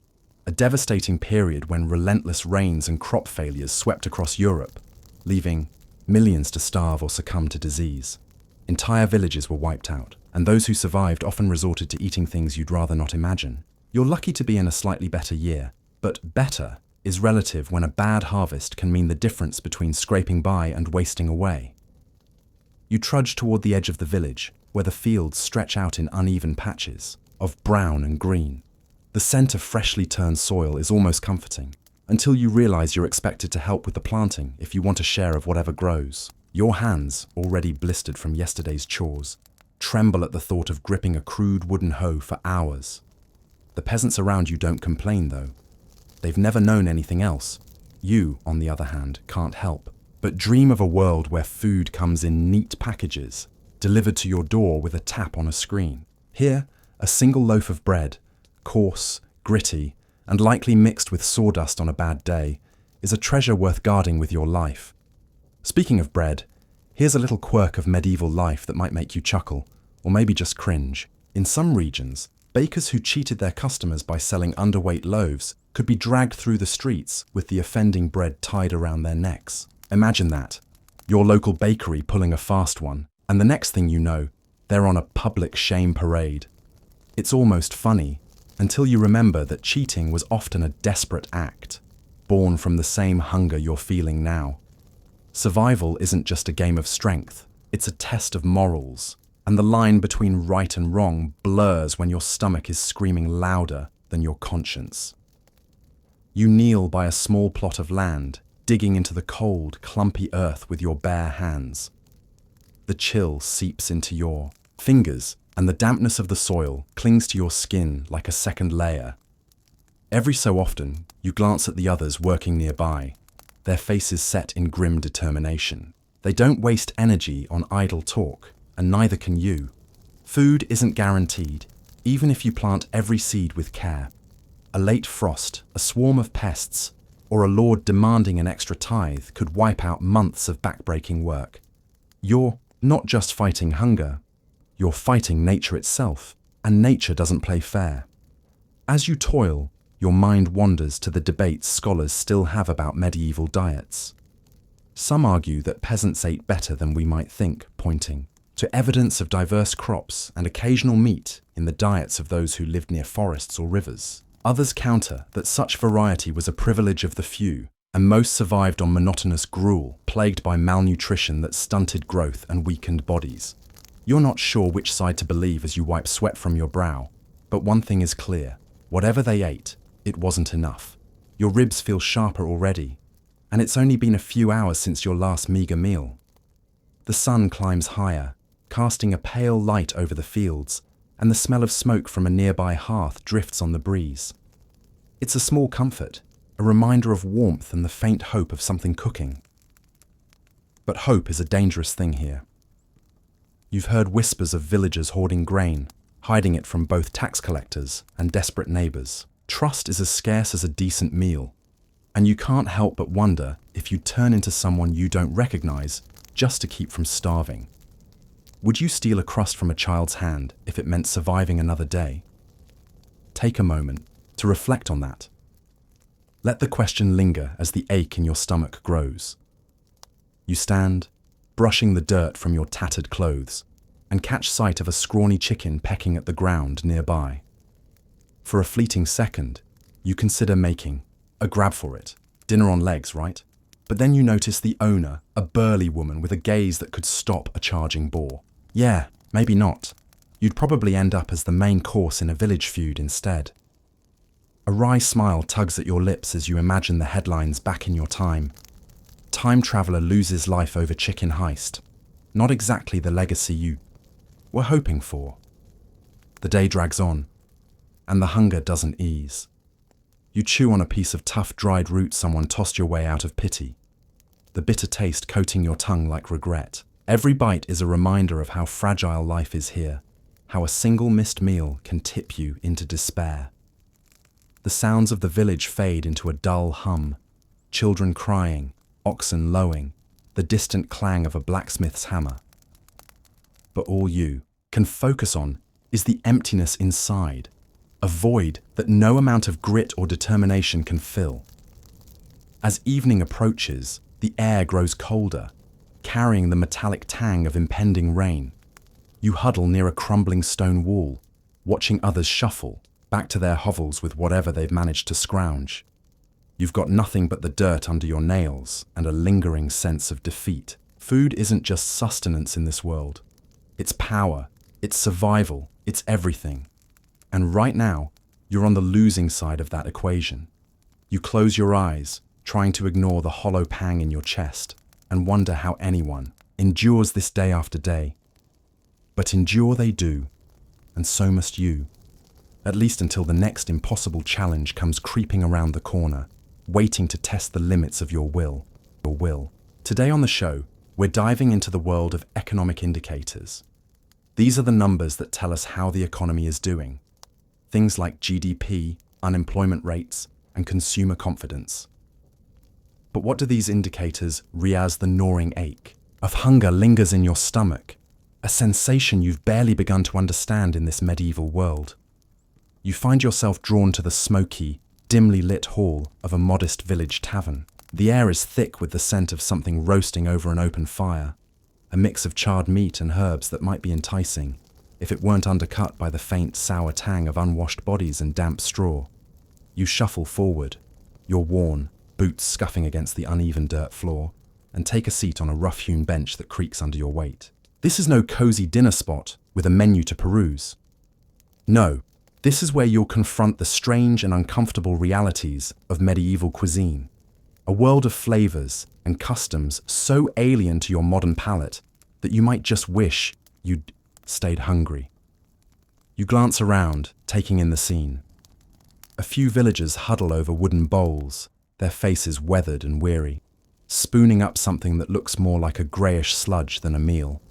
a devastating period when relentless rains and crop failures swept across Europe, leaving millions to starve or succumb to disease. Entire villages were wiped out, and those who survived often resorted to eating things you'd rather not imagine. You're lucky to be in a slightly better year, but better is relative when a bad harvest can mean the difference between scraping by and wasting away. You trudge toward the edge of the village, where the fields stretch out in uneven patches of brown and green. The scent of freshly turned soil is almost comforting, until you realize you're expected to help with the planting if you want a share of whatever grows. Your hands, already blistered from yesterday's chores, tremble at the thought of gripping a crude wooden hoe for hours. The peasants around you don't complain, though. They've never known anything else. You, on the other hand, can't help but dream of a world where food comes in neat packages, delivered to your door with a tap on a screen. Here, a single loaf of bread, coarse, gritty, and likely mixed with sawdust on a bad day, is a treasure worth guarding with your life. Speaking of bread, here's a little quirk of medieval life that might make you chuckle, or maybe just cringe. In some regions, bakers who cheated their customers by selling underweight loaves could be dragged through the streets with the offending bread tied around their necks. Imagine that, your local bakery pulling a fast one, and the next thing you know, they're on a public shame parade. It's almost funny, until you remember that cheating was often a desperate act, born from the same hunger you're feeling now. Survival isn't just a game of strength, it's a test of morals, and the line between right and wrong blurs when your stomach is screaming louder than your conscience. You kneel by a small plot of land, digging into the cold, clumpy earth with your bare hands. The chill seeps into your fingers, and the dampness of the soil clings to your skin like a second layer. Every so often, you glance at the others working nearby, their faces set in grim determination. They don't waste energy on idle talk, and neither can you. Food isn't guaranteed, even if you plant every seed with care. A late frost, a swarm of pests, or a lord demanding an extra tithe could wipe out months of backbreaking work. You're not just fighting hunger, you're fighting nature itself, and nature doesn't play fair. As you toil, your mind wanders to the debates scholars still have about medieval diets. Some argue that peasants ate better than we might think, pointing to evidence of diverse crops and occasional meat in the diets of those who lived near forests or rivers. Others counter that such variety was a privilege of the few, and most survived on monotonous gruel, plagued by malnutrition that stunted growth and weakened bodies. You're not sure which side to believe as you wipe sweat from your brow, but one thing is clear: whatever they ate, it wasn't enough. Your ribs feel sharper already, and it's only been a few hours since your last meager meal. The sun climbs higher, casting a pale light over the fields, and the smell of smoke from a nearby hearth drifts on the breeze. It's a small comfort, a reminder of warmth and the faint hope of something cooking. But hope is a dangerous thing here. You've heard whispers of villagers hoarding grain, hiding it from both tax collectors and desperate neighbors. Trust is as scarce as a decent meal, and you can't help but wonder if you'd turn into someone you don't recognize just to keep from starving. Would you steal a crust from a child's hand if it meant surviving another day? Take a moment to reflect on that. Let the question linger as the ache in your stomach grows. You stand, brushing the dirt from your tattered clothes, and catch sight of a scrawny chicken pecking at the ground nearby. For a fleeting second, you consider making a grab for it. Dinner on legs, right? But then you notice the owner, a burly woman with a gaze that could stop a charging boar. Yeah, maybe not. You'd probably end up as the main course in a village feud instead. A wry smile tugs at your lips as you imagine the headlines back in your time. Time traveler loses life over chicken heist. Not exactly the legacy you were hoping for. The day drags on, and the hunger doesn't ease. You chew on a piece of tough dried root someone tossed your way out of pity, the bitter taste coating your tongue like regret. Every bite is a reminder of how fragile life is here, how a single missed meal can tip you into despair. The sounds of the village fade into a dull hum, children crying, oxen lowing, the distant clang of a blacksmith's hammer. But all you can focus on is the emptiness inside, a void that no amount of grit or determination can fill. As evening approaches, the air grows colder, carrying the metallic tang of impending rain. You huddle near a crumbling stone wall, watching others shuffle back to their hovels with whatever they've managed to scrounge. You've got nothing but the dirt under your nails and a lingering sense of defeat. Food isn't just sustenance in this world. It's power, it's survival, it's everything. And right now, you're on the losing side of that equation. You close your eyes, trying to ignore the hollow pang in your chest, and wonder how anyone endures this day after day. But endure they do, and so must you. At least until the next impossible challenge comes creeping around the corner, waiting to test the limits of your will. Today on the show, we're diving into the world of economic indicators. These are the numbers that tell us how the economy is doing. Things like GDP, unemployment rates, and consumer confidence. But what do these indicators as the gnawing ache of hunger lingers in your stomach, a sensation you've barely begun to understand in this medieval world? You find yourself drawn to the smoky, dimly lit hall of a modest village tavern. The air is thick with the scent of something roasting over an open fire, a mix of charred meat and herbs that might be enticing, if it weren't undercut by the faint, sour tang of unwashed bodies and damp straw. You shuffle forward, your worn, boots scuffing against the uneven dirt floor, and take a seat on a rough-hewn bench that creaks under your weight. This is no cozy dinner spot with a menu to peruse. No, this is where you'll confront the strange and uncomfortable realities of medieval cuisine, a world of flavors and customs so alien to your modern palate that you might just wish you'd stayed hungry. You glance around, taking in the scene. A few villagers huddle over wooden bowls, their faces weathered and weary, spooning up something that looks more like a greyish sludge than a meal.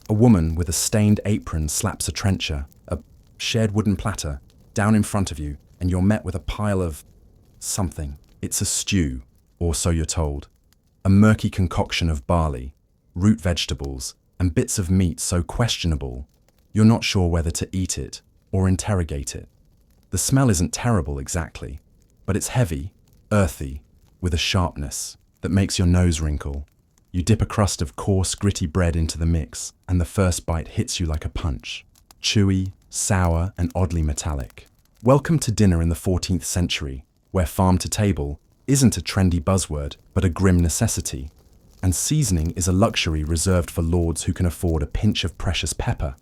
A woman with a stained apron slaps a trencher, a shared wooden platter, down in front of you, and you're met with a pile of something. It's a stew, or so you're told. A murky concoction of barley, root vegetables, and bits of meat so questionable, you're not sure whether to eat it or interrogate it. The smell isn't terrible exactly, but it's heavy, earthy, with a sharpness that makes your nose wrinkle. You dip a crust of coarse, gritty bread into the mix, and the first bite hits you like a punch. Chewy, sour, and oddly metallic. Welcome to dinner in the 14th century, where farm to table isn't a trendy buzzword, but a grim necessity. And seasoning is a luxury reserved for lords who can afford a pinch of precious pepper.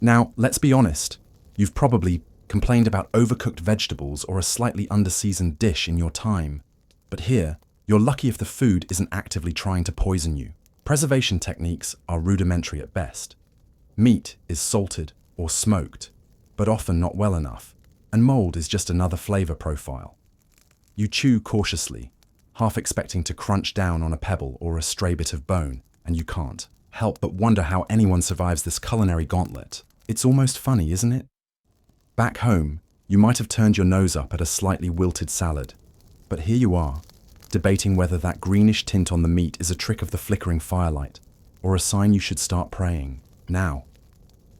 Now, let's be honest, you've probably complained about overcooked vegetables or a slightly underseasoned dish in your time. But here, you're lucky if the food isn't actively trying to poison you. Preservation techniques are rudimentary at best. Meat is salted or smoked, but often not well enough, and mold is just another flavor profile. You chew cautiously, half expecting to crunch down on a pebble or a stray bit of bone, and you can't help but wonder how anyone survives this culinary gauntlet. It's almost funny, isn't it? Back home, you might have turned your nose up at a slightly wilted salad, but here you are, debating whether that greenish tint on the meat is a trick of the flickering firelight, or a sign you should start praying now.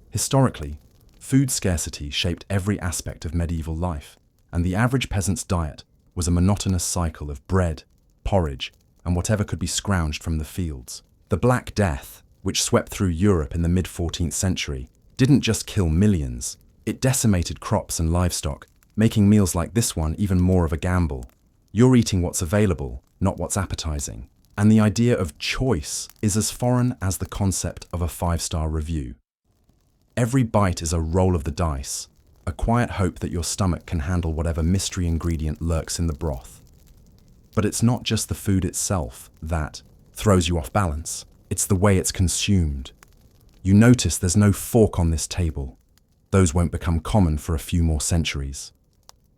Historically, food scarcity shaped every aspect of medieval life, and the average peasant's diet was a monotonous cycle of bread, porridge, and whatever could be scrounged from the fields. The Black Death, which swept through Europe in the mid-14th century, didn't just kill millions, it decimated crops and livestock, making meals like this one even more of a gamble. You're eating what's available, not what's appetizing. And the idea of choice is as foreign as the concept of a 5-star review. Every bite is a roll of the dice, a quiet hope that your stomach can handle whatever mystery ingredient lurks in the broth. But it's not just the food itself that throws you off balance. It's the way it's consumed. You notice there's no fork on this table. Those won't become common for a few more centuries.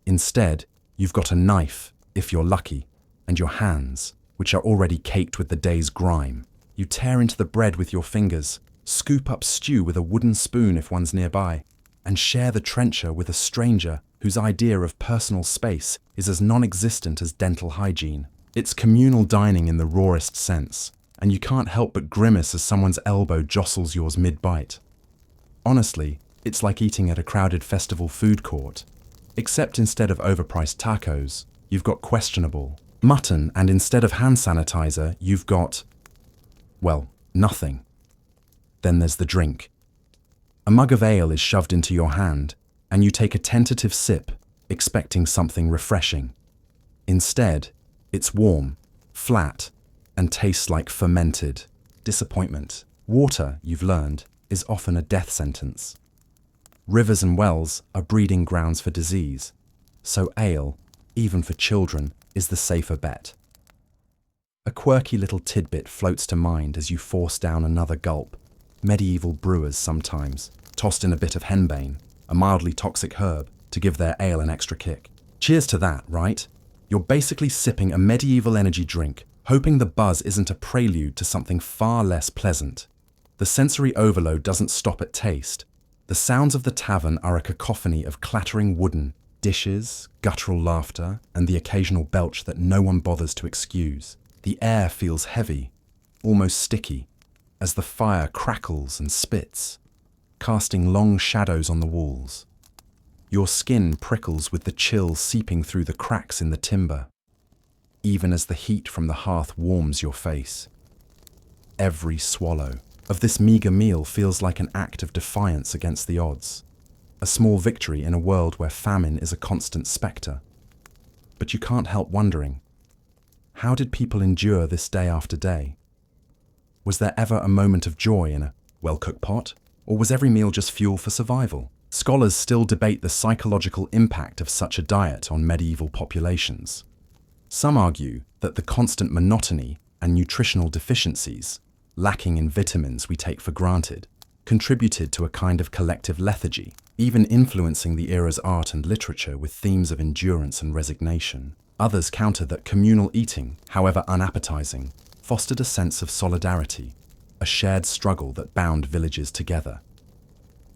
Instead, you've got a knife, if you're lucky, and your hands, which are already caked with the day's grime. You tear into the bread with your fingers, scoop up stew with a wooden spoon if one's nearby, and share the trencher with a stranger whose idea of personal space is as non-existent as dental hygiene. It's communal dining in the rawest sense, and you can't help but grimace as someone's elbow jostles yours mid-bite. Honestly, it's like eating at a crowded festival food court, except instead of overpriced tacos, you've got questionable mutton, and instead of hand sanitizer, you've got, well, nothing. Then there's the drink. A mug of ale is shoved into your hand, and you take a tentative sip, expecting something refreshing. Instead, it's warm, flat, and tastes like fermented disappointment. Water, you've learned, is often a death sentence. Rivers and wells are breeding grounds for disease, so ale, even for children, is the safer bet. A quirky little tidbit floats to mind as you force down another gulp. Medieval brewers sometimes tossed in a bit of henbane, a mildly toxic herb, to give their ale an extra kick. Cheers to that, right? You're basically sipping a medieval energy drink, hoping the buzz isn't a prelude to something far less pleasant. The sensory overload doesn't stop at taste. The sounds of the tavern are a cacophony of clattering wooden dishes, guttural laughter, and the occasional belch that no one bothers to excuse. The air feels heavy, almost sticky, as the fire crackles and spits, casting long shadows on the walls. Your skin prickles with the chill seeping through the cracks in the timber, even as the heat from the hearth warms your face. Every swallow of this meager meal feels like an act of defiance against the odds, a small victory in a world where famine is a constant spectre. But you can't help wondering, how did people endure this day after day? Was there ever a moment of joy in a well-cooked pot, or was every meal just fuel for survival? Scholars still debate the psychological impact of such a diet on medieval populations. Some argue that the constant monotony and nutritional deficiencies, lacking in vitamins we take for granted, contributed to a kind of collective lethargy, even influencing the era's art and literature with themes of endurance and resignation. Others counter that communal eating, however unappetizing, fostered a sense of solidarity, a shared struggle that bound villages together.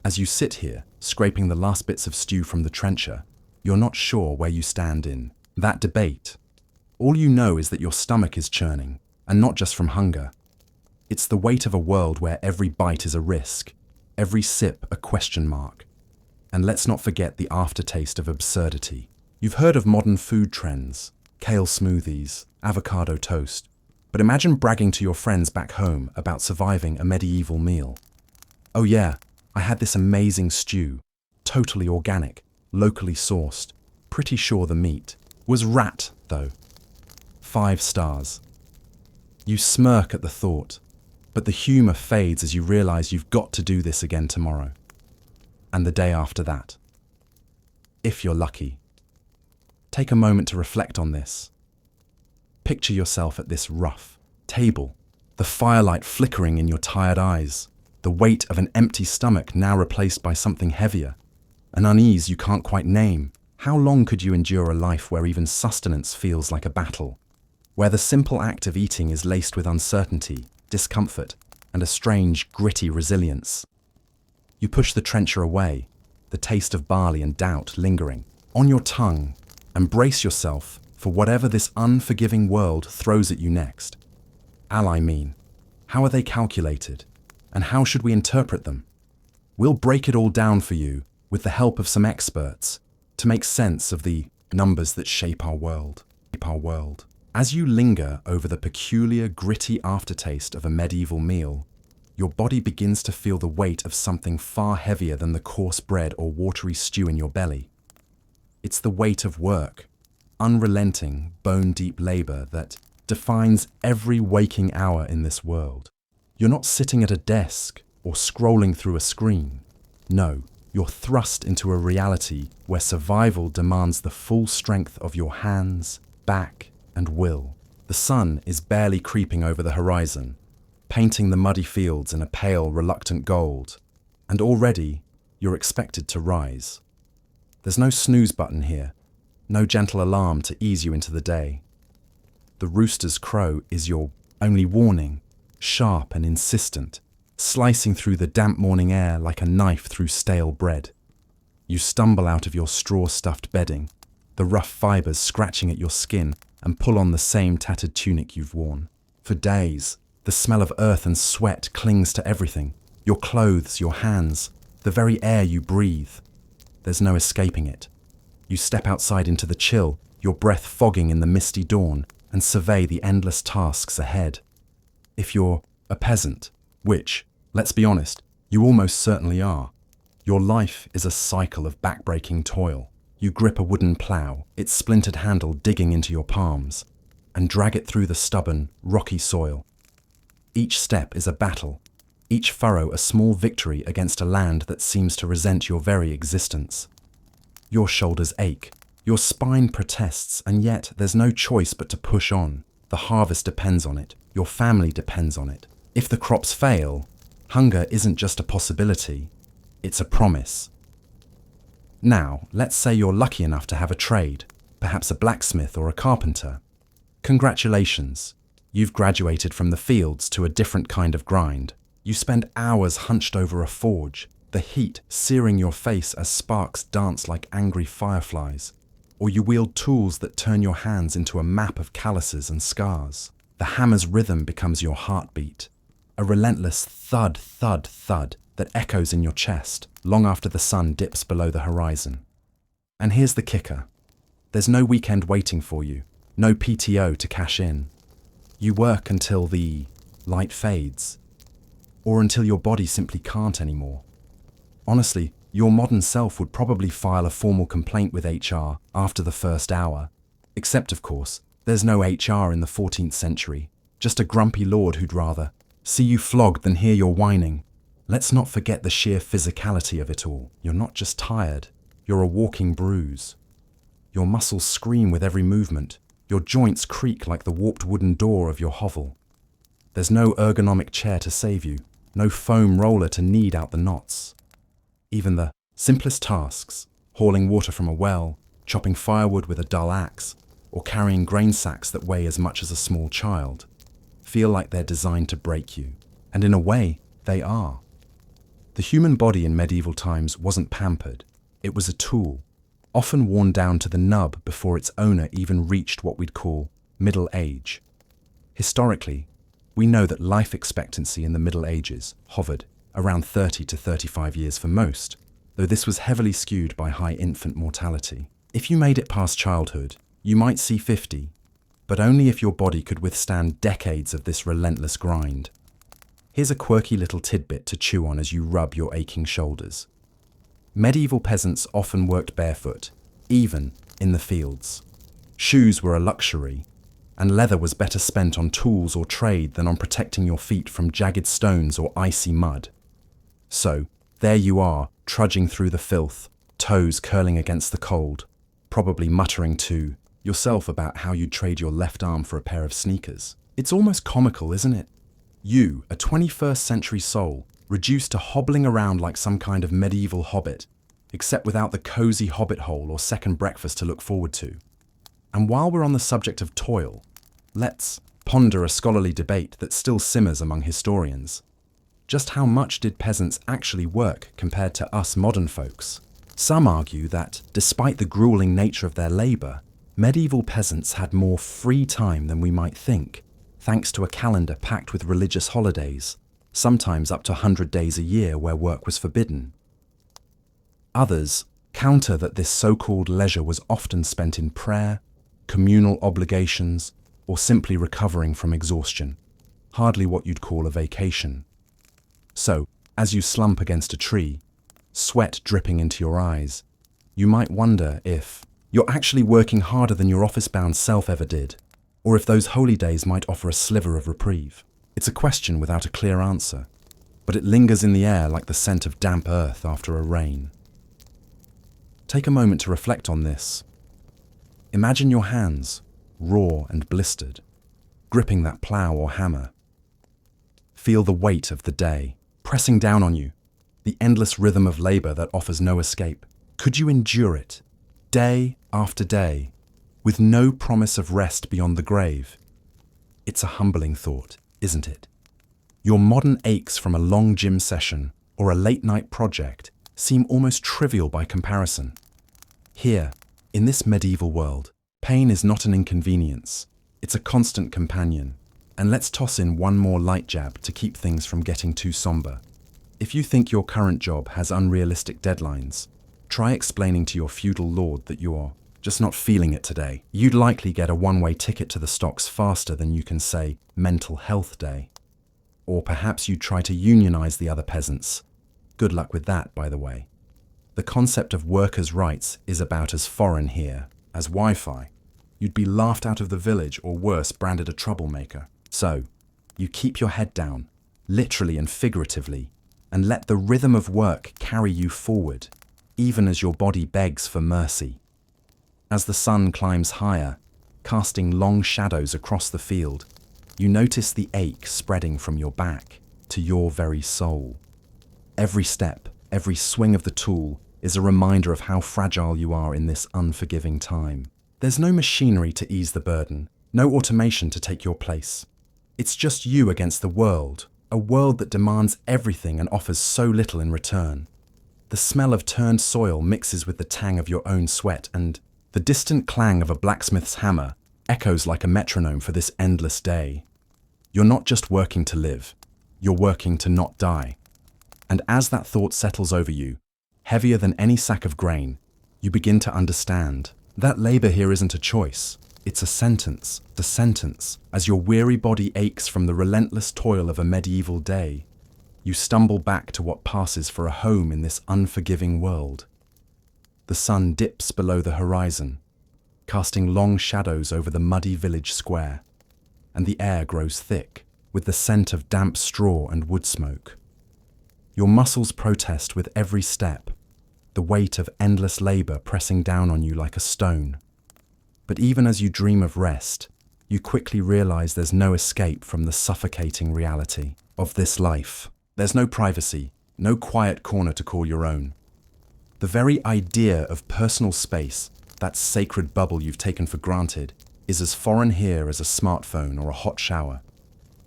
As you sit here, scraping the last bits of stew from the trencher, you're not sure where you stand in that debate. All you know is that your stomach is churning, and not just from hunger. It's the weight of a world where every bite is a risk, every sip a question mark. And let's not forget the aftertaste of absurdity. You've heard of modern food trends, kale smoothies, avocado toast, but imagine bragging to your friends back home about surviving a medieval meal. Oh yeah, I had this amazing stew, totally organic, locally sourced. Pretty sure the meat was rat, though. 5 stars. You smirk at the thought, but the humour fades as you realise you've got to do this again tomorrow. And the day after that. If you're lucky. Take a moment to reflect on this. Picture yourself at this rough table, the firelight flickering in your tired eyes, the weight of an empty stomach now replaced by something heavier, an unease you can't quite name. How long could you endure a life where even sustenance feels like a battle? Where the simple act of eating is laced with uncertainty, discomfort, and a strange, gritty resilience? You push the trencher away, the taste of barley and doubt lingering on your tongue, and brace yourself for whatever this unforgiving world throws at you next. Ally mean, how are they calculated, and how should we interpret them? We'll break it all down for you with the help of some experts to make sense of the numbers that shape our world. As you linger over the peculiar, gritty aftertaste of a medieval meal, your body begins to feel the weight of something far heavier than the coarse bread or watery stew in your belly. It's the weight of work, unrelenting, bone-deep labor that defines every waking hour in this world. You're not sitting at a desk or scrolling through a screen. No, you're thrust into a reality where survival demands the full strength of your hands, back, and will. The sun is barely creeping over the horizon, painting the muddy fields in a pale, reluctant gold, and already you're expected to rise. There's no snooze button here, no gentle alarm to ease you into the day. The rooster's crow is your only warning, sharp and insistent, slicing through the damp morning air like a knife through stale bread. You stumble out of your straw-stuffed bedding, the rough fibers scratching at your skin, and pull on the same tattered tunic you've worn. For days, the smell of earth and sweat clings to everything, your clothes, your hands, the very air you breathe. There's no escaping it. You step outside into the chill, your breath fogging in the misty dawn, and survey the endless tasks ahead. If you're a peasant, which, let's be honest, you almost certainly are, your life is a cycle of backbreaking toil. You grip a wooden plough, its splintered handle digging into your palms, and drag it through the stubborn, rocky soil. Each step is a battle, each furrow a small victory against a land that seems to resent your very existence. Your shoulders ache, your spine protests, and yet there's no choice but to push on. The harvest depends on it, your family depends on it. If the crops fail, hunger isn't just a possibility, it's a promise. Now, let's say you're lucky enough to have a trade, perhaps a blacksmith or a carpenter. Congratulations, you've graduated from the fields to a different kind of grind. You spend hours hunched over a forge, the heat searing your face as sparks dance like angry fireflies. Or you wield tools that turn your hands into a map of calluses and scars. The hammer's rhythm becomes your heartbeat, a relentless thud, thud, thud that echoes in your chest long after the sun dips below the horizon. And here's the kicker. There's no weekend waiting for you, no PTO to cash in. You work until the light fades, or until your body simply can't anymore. Honestly, your modern self would probably file a formal complaint with HR after the first hour. Except, of course, there's no HR in the 14th century, just a grumpy lord who'd rather see you flogged than hear your whining. Let's not forget the sheer physicality of it all. You're not just tired, you're a walking bruise. Your muscles scream with every movement, your joints creak like the warped wooden door of your hovel. There's no ergonomic chair to save you, no foam roller to knead out the knots. Even the simplest tasks, hauling water from a well, chopping firewood with a dull axe, or carrying grain sacks that weigh as much as a small child, feel like they're designed to break you. And in a way, they are. The human body in medieval times wasn't pampered. It was a tool, often worn down to the nub before its owner even reached what we'd call middle age. Historically, we know that life expectancy in the Middle Ages hovered around 30 to 35 years for most, though this was heavily skewed by high infant mortality. If you made it past childhood, you might see 50, but only if your body could withstand decades of this relentless grind. Here's a quirky little tidbit to chew on as you rub your aching shoulders. Medieval peasants often worked barefoot, even in the fields. Shoes were a luxury, and leather was better spent on tools or trade than on protecting your feet from jagged stones or icy mud. So, there you are, trudging through the filth, toes curling against the cold, probably muttering to yourself about how you'd trade your left arm for a pair of sneakers. It's almost comical, isn't it? You, a 21st century soul, reduced to hobbling around like some kind of medieval hobbit, except without the cozy hobbit hole or second breakfast to look forward to. And while we're on the subject of toil, let's ponder a scholarly debate that still simmers among historians. Just how much did peasants actually work compared to us modern folks? Some argue that, despite the grueling nature of their labour, medieval peasants had more free time than we might think, thanks to a calendar packed with religious holidays, sometimes up to 100 days a year where work was forbidden. Others counter that this so-called leisure was often spent in prayer, communal obligations, or simply recovering from exhaustion. Hardly what you'd call a vacation. So, as you slump against a tree, sweat dripping into your eyes, you might wonder if you're actually working harder than your office-bound self ever did, or if those holy days might offer a sliver of reprieve. It's a question without a clear answer, but it lingers in the air like the scent of damp earth after a rain. Take a moment to reflect on this. Imagine your hands, raw and blistered, gripping that plough or hammer. Feel the weight of the day, pressing down on you, the endless rhythm of labour that offers no escape. Could you endure it, day after day, with no promise of rest beyond the grave? It's a humbling thought, isn't it? Your modern aches from a long gym session or a late-night project seem almost trivial by comparison. Here, in this medieval world, pain is not an inconvenience, it's a constant companion. And let's toss in one more light jab to keep things from getting too somber. If you think your current job has unrealistic deadlines, try explaining to your feudal lord that you're just not feeling it today. You'd likely get a one-way ticket to the stocks faster than you can say mental health day. Or perhaps you'd try to unionize the other peasants. Good luck with that, by the way. The concept of workers' rights is about as foreign here as Wi-Fi. You'd be laughed out of the village or worse, branded a troublemaker. So, you keep your head down, literally and figuratively, and let the rhythm of work carry you forward, even as your body begs for mercy. As the sun climbs higher, casting long shadows across the field, you notice the ache spreading from your back to your very soul. Every step, every swing of the tool is a reminder of how fragile you are in this unforgiving time. There's no machinery to ease the burden, no automation to take your place. It's just you against the world, a world that demands everything and offers so little in return. The smell of turned soil mixes with the tang of your own sweat, and the distant clang of a blacksmith's hammer echoes like a metronome for this endless day. You're not just working to live, you're working to not die. And as that thought settles over you, heavier than any sack of grain, you begin to understand that labor here isn't a choice. It's a sentence, the sentence, as your weary body aches from the relentless toil of a medieval day. You stumble back to what passes for a home in this unforgiving world. The sun dips below the horizon, casting long shadows over the muddy village square, and the air grows thick with the scent of damp straw and wood smoke. Your muscles protest with every step, the weight of endless labor pressing down on you like a stone. But even as you dream of rest, you quickly realize there's no escape from the suffocating reality of this life. There's no privacy, no quiet corner to call your own. The very idea of personal space, that sacred bubble you've taken for granted, is as foreign here as a smartphone or a hot shower.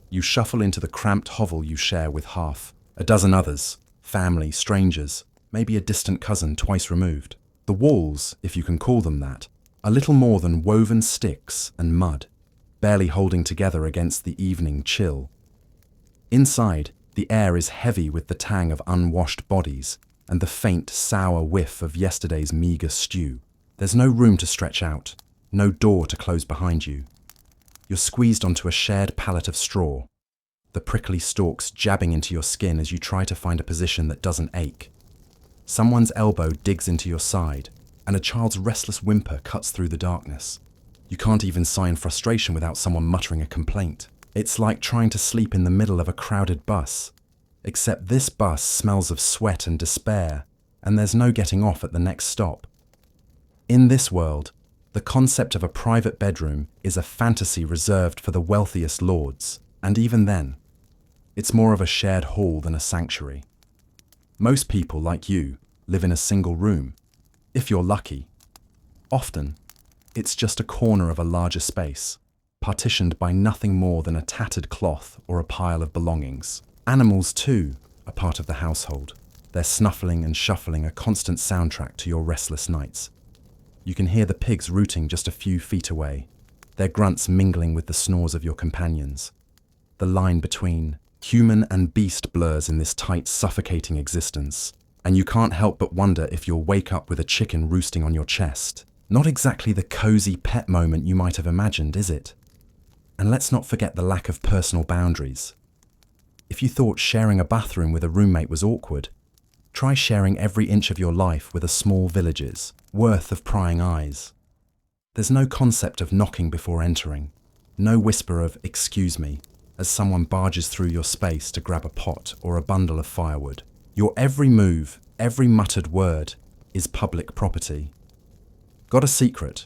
You shuffle into the cramped hovel you share with half a dozen others, family, strangers, maybe a distant cousin twice removed. The walls, if you can call them that, are little more than woven sticks and mud, barely holding together against the evening chill. Inside, the air is heavy with the tang of unwashed bodies and the faint, sour whiff of yesterday's meagre stew. There's no room to stretch out, no door to close behind you. You're squeezed onto a shared pallet of straw, the prickly stalks jabbing into your skin as you try to find a position that doesn't ache. Someone's elbow digs into your side, and a child's restless whimper cuts through the darkness. You can't even sigh in frustration without someone muttering a complaint. It's like trying to sleep in the middle of a crowded bus, except this bus smells of sweat and despair, and there's no getting off at the next stop. In this world, the concept of a private bedroom is a fantasy reserved for the wealthiest lords, and even then, it's more of a shared hall than a sanctuary. Most people, like you, live in a single room, if you're lucky. Often, it's just a corner of a larger space, partitioned by nothing more than a tattered cloth or a pile of belongings. Animals, too, are part of the household. Their snuffling and shuffling a constant soundtrack to your restless nights. You can hear the pigs rooting just a few feet away, their grunts mingling with the snores of your companions. The line between human and beast blurs in this tight, suffocating existence, and you can't help but wonder if you'll wake up with a chicken roosting on your chest. Not exactly the cozy pet moment you might have imagined, is it? And let's not forget the lack of personal boundaries. If you thought sharing a bathroom with a roommate was awkward, try sharing every inch of your life with a small village's worth of prying eyes. There's no concept of knocking before entering, no whisper of "excuse me" as someone barges through your space to grab a pot or a bundle of firewood. Your every move, every muttered word, is public property. Got a secret?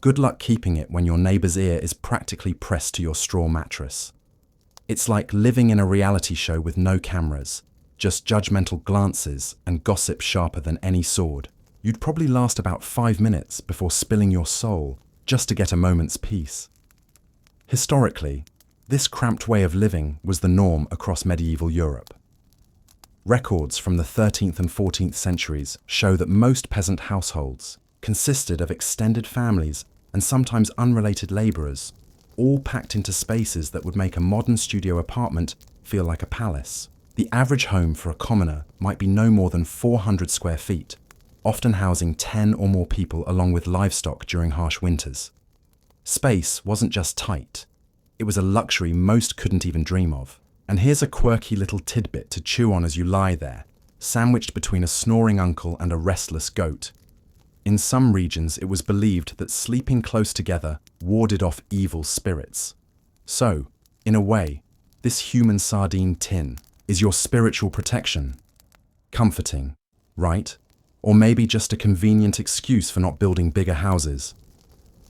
Good luck keeping it when your neighbor's ear is practically pressed to your straw mattress. It's like living in a reality show with no cameras, just judgmental glances and gossip sharper than any sword. You'd probably last about 5 minutes before spilling your soul just to get a moment's peace. Historically, this cramped way of living was the norm across medieval Europe. Records from the 13th and 14th centuries show that most peasant households consisted of extended families and sometimes unrelated labourers, all packed into spaces that would make a modern studio apartment feel like a palace. The average home for a commoner might be no more than 400 square feet, often housing 10 or more people along with livestock during harsh winters. Space wasn't just tight, it was a luxury most couldn't even dream of. And here's a quirky little tidbit to chew on as you lie there, sandwiched between a snoring uncle and a restless goat. In some regions, it was believed that sleeping close together warded off evil spirits. So, in a way, this human sardine tin is your spiritual protection. Comforting, right? Or maybe just a convenient excuse for not building bigger houses.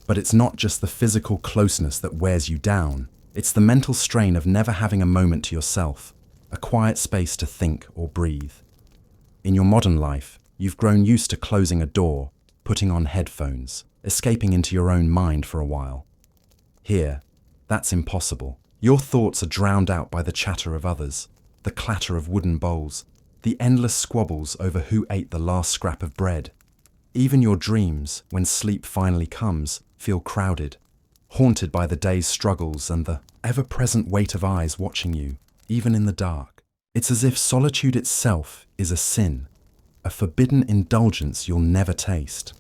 But it's not just the physical closeness that wears you down. It's the mental strain of never having a moment to yourself, a quiet space to think or breathe. In your modern life, you've grown used to closing a door, putting on headphones, escaping into your own mind for a while. Here, that's impossible. Your thoughts are drowned out by the chatter of others, the clatter of wooden bowls, the endless squabbles over who ate the last scrap of bread. Even your dreams, when sleep finally comes, feel crowded, haunted by the day's struggles and the ever-present weight of eyes watching you, even in the dark. It's as if solitude itself is a sin, a forbidden indulgence you'll never taste.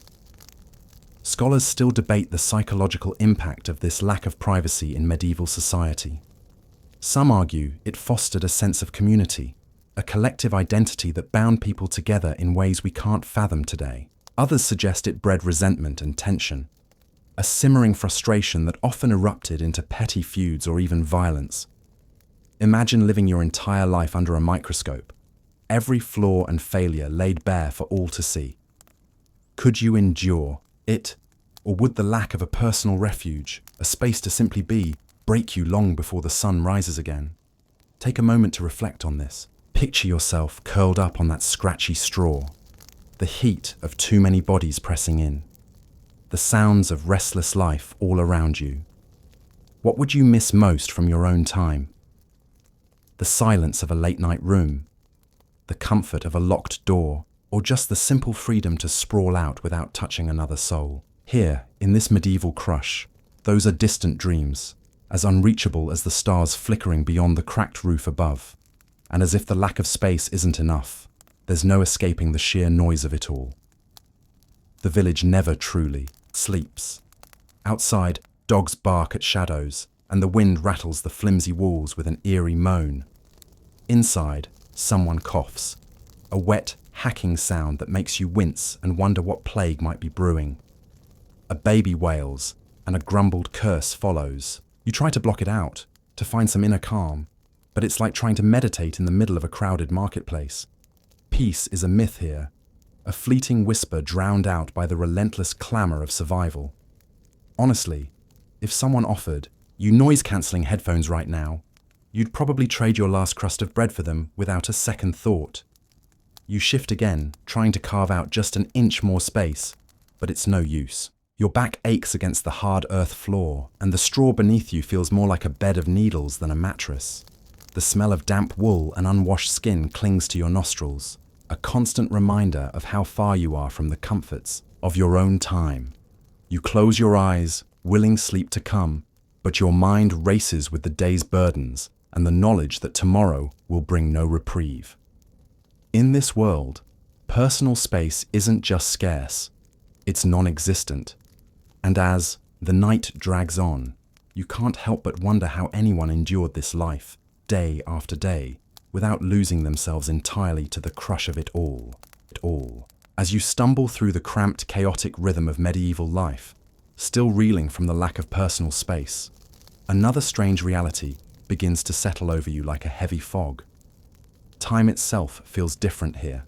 Scholars still debate the psychological impact of this lack of privacy in medieval society. Some argue it fostered a sense of community, a collective identity that bound people together in ways we can't fathom today. Others suggest it bred resentment and tension, a simmering frustration that often erupted into petty feuds or even violence. Imagine living your entire life under a microscope, every flaw and failure laid bare for all to see. Could you endure it, or would the lack of a personal refuge, a space to simply be, break you long before the sun rises again? Take a moment to reflect on this. Picture yourself curled up on that scratchy straw, the heat of too many bodies pressing in, the sounds of restless life all around you. What would you miss most from your own time? The silence of a late-night room, the comfort of a locked door, or just the simple freedom to sprawl out without touching another soul? Here, in this medieval crush, those are distant dreams, as unreachable as the stars flickering beyond the cracked roof above. And as if the lack of space isn't enough, there's no escaping the sheer noise of it all. The village never truly sleeps. Outside, dogs bark at shadows, and the wind rattles the flimsy walls with an eerie moan. Inside, someone coughs, a wet, hacking sound that makes you wince and wonder what plague might be brewing. A baby wails, and a grumbled curse follows. You try to block it out, to find some inner calm, but it's like trying to meditate in the middle of a crowded marketplace. Peace is a myth here, a fleeting whisper drowned out by the relentless clamour of survival. Honestly, if someone offered you noise-cancelling headphones right now, you'd probably trade your last crust of bread for them without a second thought. You shift again, trying to carve out just an inch more space, but it's no use. Your back aches against the hard earth floor, and the straw beneath you feels more like a bed of needles than a mattress. The smell of damp wool and unwashed skin clings to your nostrils, a constant reminder of how far you are from the comforts of your own time. You close your eyes, willing sleep to come, but your mind races with the day's burdens and the knowledge that tomorrow will bring no reprieve. In this world, personal space isn't just scarce, it's non-existent. And as the night drags on, you can't help but wonder how anyone endured this life, day after day, without losing themselves entirely to the crush of it all. As you stumble through the cramped, chaotic rhythm of medieval life, still reeling from the lack of personal space, another strange reality begins to settle over you like a heavy fog. Time itself feels different here.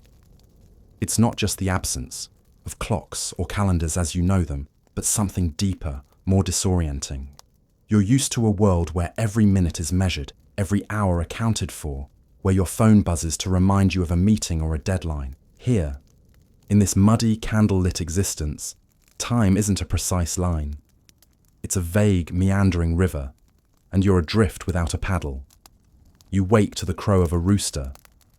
It's not just the absence of clocks or calendars as you know them, but something deeper, more disorienting. You're used to a world where every minute is measured, every hour accounted for, where your phone buzzes to remind you of a meeting or a deadline. Here, in this muddy, candle-lit existence, time isn't a precise line. It's a vague, meandering river, and you're adrift without a paddle. You wake to the crow of a rooster,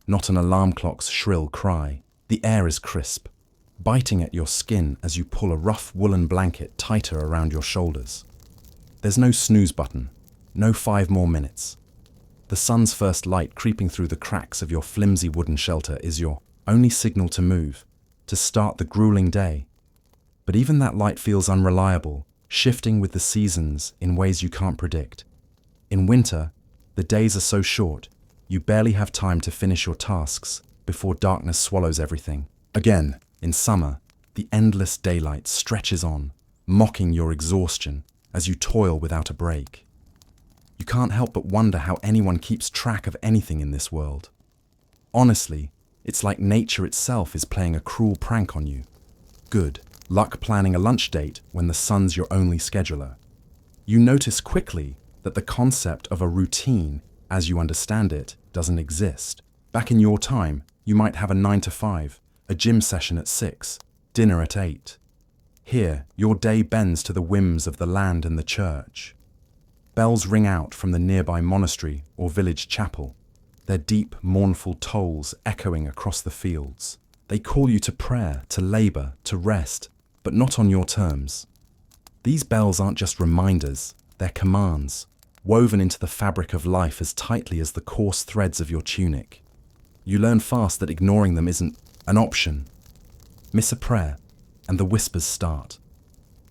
not an alarm clock's shrill cry. The air is crisp, biting at your skin as you pull a rough woolen blanket tighter around your shoulders. There's no snooze button, no 5 more minutes. The sun's first light creeping through the cracks of your flimsy wooden shelter is your only signal to move, to start the grueling day. But even that light feels unreliable, shifting with the seasons in ways you can't predict. In winter, the days are so short, you barely have time to finish your tasks before darkness swallows everything. Again, in summer, the endless daylight stretches on, mocking your exhaustion as you toil without a break. You can't help but wonder how anyone keeps track of anything in this world. Honestly, it's like nature itself is playing a cruel prank on you. Good luck planning a lunch date when the sun's your only scheduler. You notice quickly that the concept of a routine, as you understand it, doesn't exist. Back in your time, you might have a 9 to 5, a gym session at 6, dinner at 8. Here, your day bends to the whims of the land and the church. Bells ring out from the nearby monastery or village chapel, their deep, mournful tolls echoing across the fields. They call you to prayer, to labor, to rest, but not on your terms. These bells aren't just reminders, they're commands, woven into the fabric of life as tightly as the coarse threads of your tunic. You learn fast that ignoring them isn't an option. Miss a prayer, and the whispers start.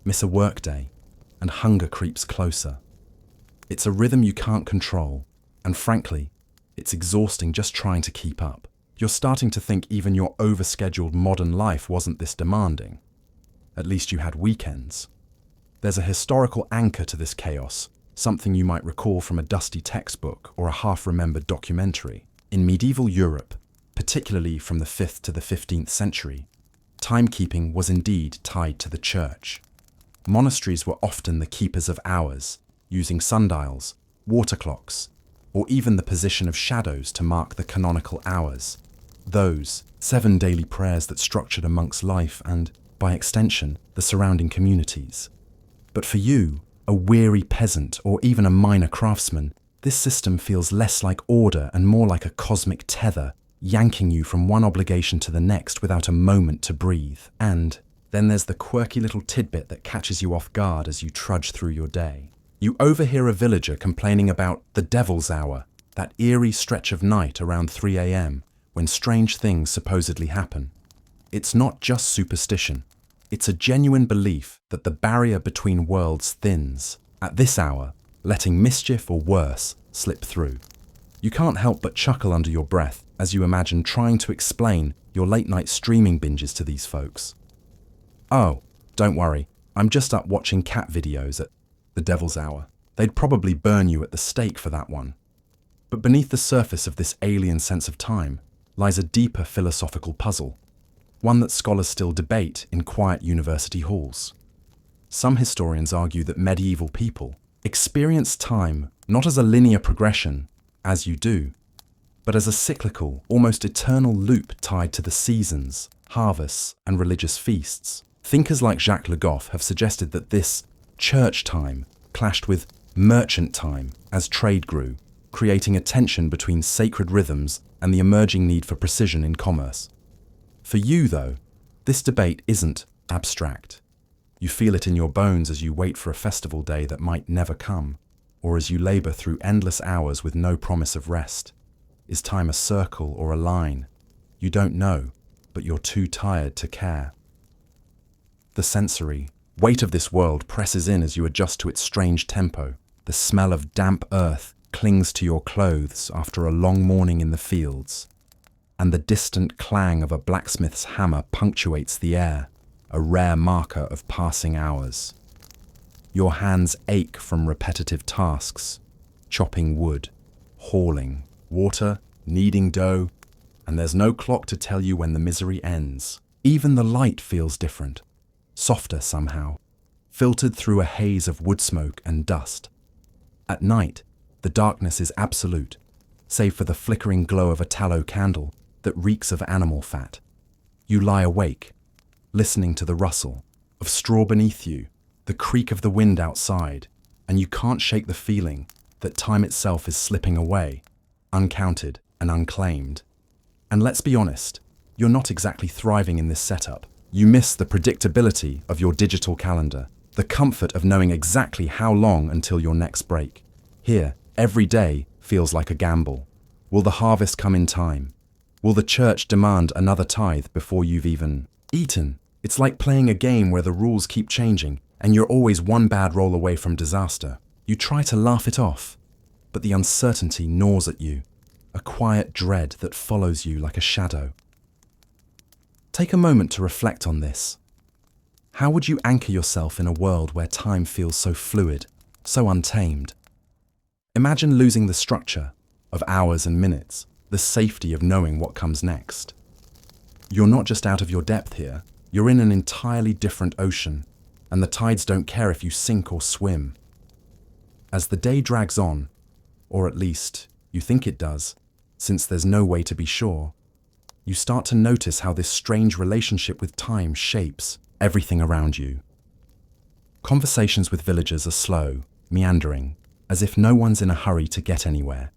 Miss a workday, and hunger creeps closer. It's a rhythm you can't control, and frankly, it's exhausting just trying to keep up. You're starting to think even your overscheduled modern life wasn't this demanding. At least you had weekends. There's a historical anchor to this chaos, something you might recall from a dusty textbook or a half-remembered documentary. In medieval Europe, particularly from the 5th to the 15th century, timekeeping was indeed tied to the church. Monasteries were often the keepers of hours, using sundials, water clocks, or even the position of shadows to mark the canonical hours. Those 7 daily prayers that structured a monk's life and, by extension, the surrounding communities. But for you, a weary peasant or even a minor craftsman, this system feels less like order and more like a cosmic tether, yanking you from one obligation to the next without a moment to breathe. And then there's the quirky little tidbit that catches you off guard as you trudge through your day. You overhear a villager complaining about the devil's hour, that eerie stretch of night around 3 a.m. when strange things supposedly happen. It's not just superstition. It's a genuine belief that the barrier between worlds thins, at this hour, letting mischief or worse slip through. You can't help but chuckle under your breath as you imagine trying to explain your late-night streaming binges to these folks. Oh, don't worry, I'm just up watching cat videos at the devil's hour. They'd probably burn you at the stake for that one. But beneath the surface of this alien sense of time lies a deeper philosophical puzzle, one that scholars still debate in quiet university halls. Some historians argue that medieval people experienced time not as a linear progression, as you do, but as a cyclical, almost eternal loop tied to the seasons, harvests, and religious feasts. Thinkers like Jacques Le Goff have suggested that this church time clashed with merchant time as trade grew, creating a tension between sacred rhythms and the emerging need for precision in commerce. For you, though, this debate isn't abstract. You feel it in your bones as you wait for a festival day that might never come, or as you labor through endless hours with no promise of rest. Is time a circle or a line? You don't know, but you're too tired to care. The sensory weight of this world presses in as you adjust to its strange tempo. The smell of damp earth clings to your clothes after a long morning in the fields, and the distant clang of a blacksmith's hammer punctuates the air, a rare marker of passing hours. Your hands ache from repetitive tasks, chopping wood, hauling, water, kneading dough, and there's no clock to tell you when the misery ends. Even the light feels different, softer somehow, filtered through a haze of wood smoke and dust. At night, the darkness is absolute, save for the flickering glow of a tallow candle that reeks of animal fat. You lie awake, listening to the rustle of straw beneath you, the creak of the wind outside, and you can't shake the feeling that time itself is slipping away, uncounted and unclaimed. And let's be honest, you're not exactly thriving in this setup. You miss the predictability of your digital calendar, the comfort of knowing exactly how long until your next break. Here, every day feels like a gamble. Will the harvest come in time? Will the church demand another tithe before you've even eaten? It's like playing a game where the rules keep changing and you're always one bad roll away from disaster. You try to laugh it off, but the uncertainty gnaws at you, a quiet dread that follows you like a shadow. Take a moment to reflect on this. How would you anchor yourself in a world where time feels so fluid, so untamed? Imagine losing the structure of hours and minutes, the safety of knowing what comes next. You're not just out of your depth here, you're in an entirely different ocean, and the tides don't care if you sink or swim. As the day drags on, or at least you think it does, since there's no way to be sure, you start to notice how this strange relationship with time shapes everything around you. Conversations with villagers are slow, meandering, as if no one's in a hurry to get anywhere.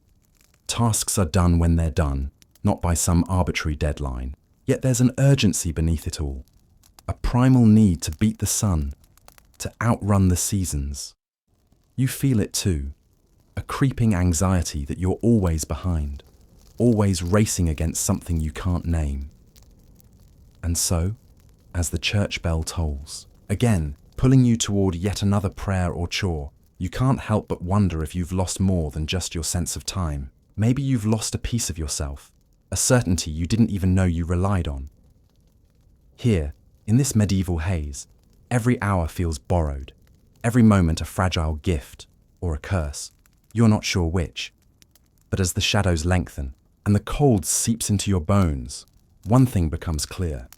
Tasks are done when they're done, not by some arbitrary deadline. Yet there's an urgency beneath it all, a primal need to beat the sun, to outrun the seasons. You feel it too, a creeping anxiety that you're always behind, always racing against something you can't name. And so, as the church bell tolls, again pulling you toward yet another prayer or chore, you can't help but wonder if you've lost more than just your sense of time. Maybe you've lost a piece of yourself, a certainty you didn't even know you relied on. Here, in this medieval haze, every hour feels borrowed, every moment a fragile gift or a curse. You're not sure which. But as the shadows lengthen and the cold seeps into your bones, one thing becomes clear.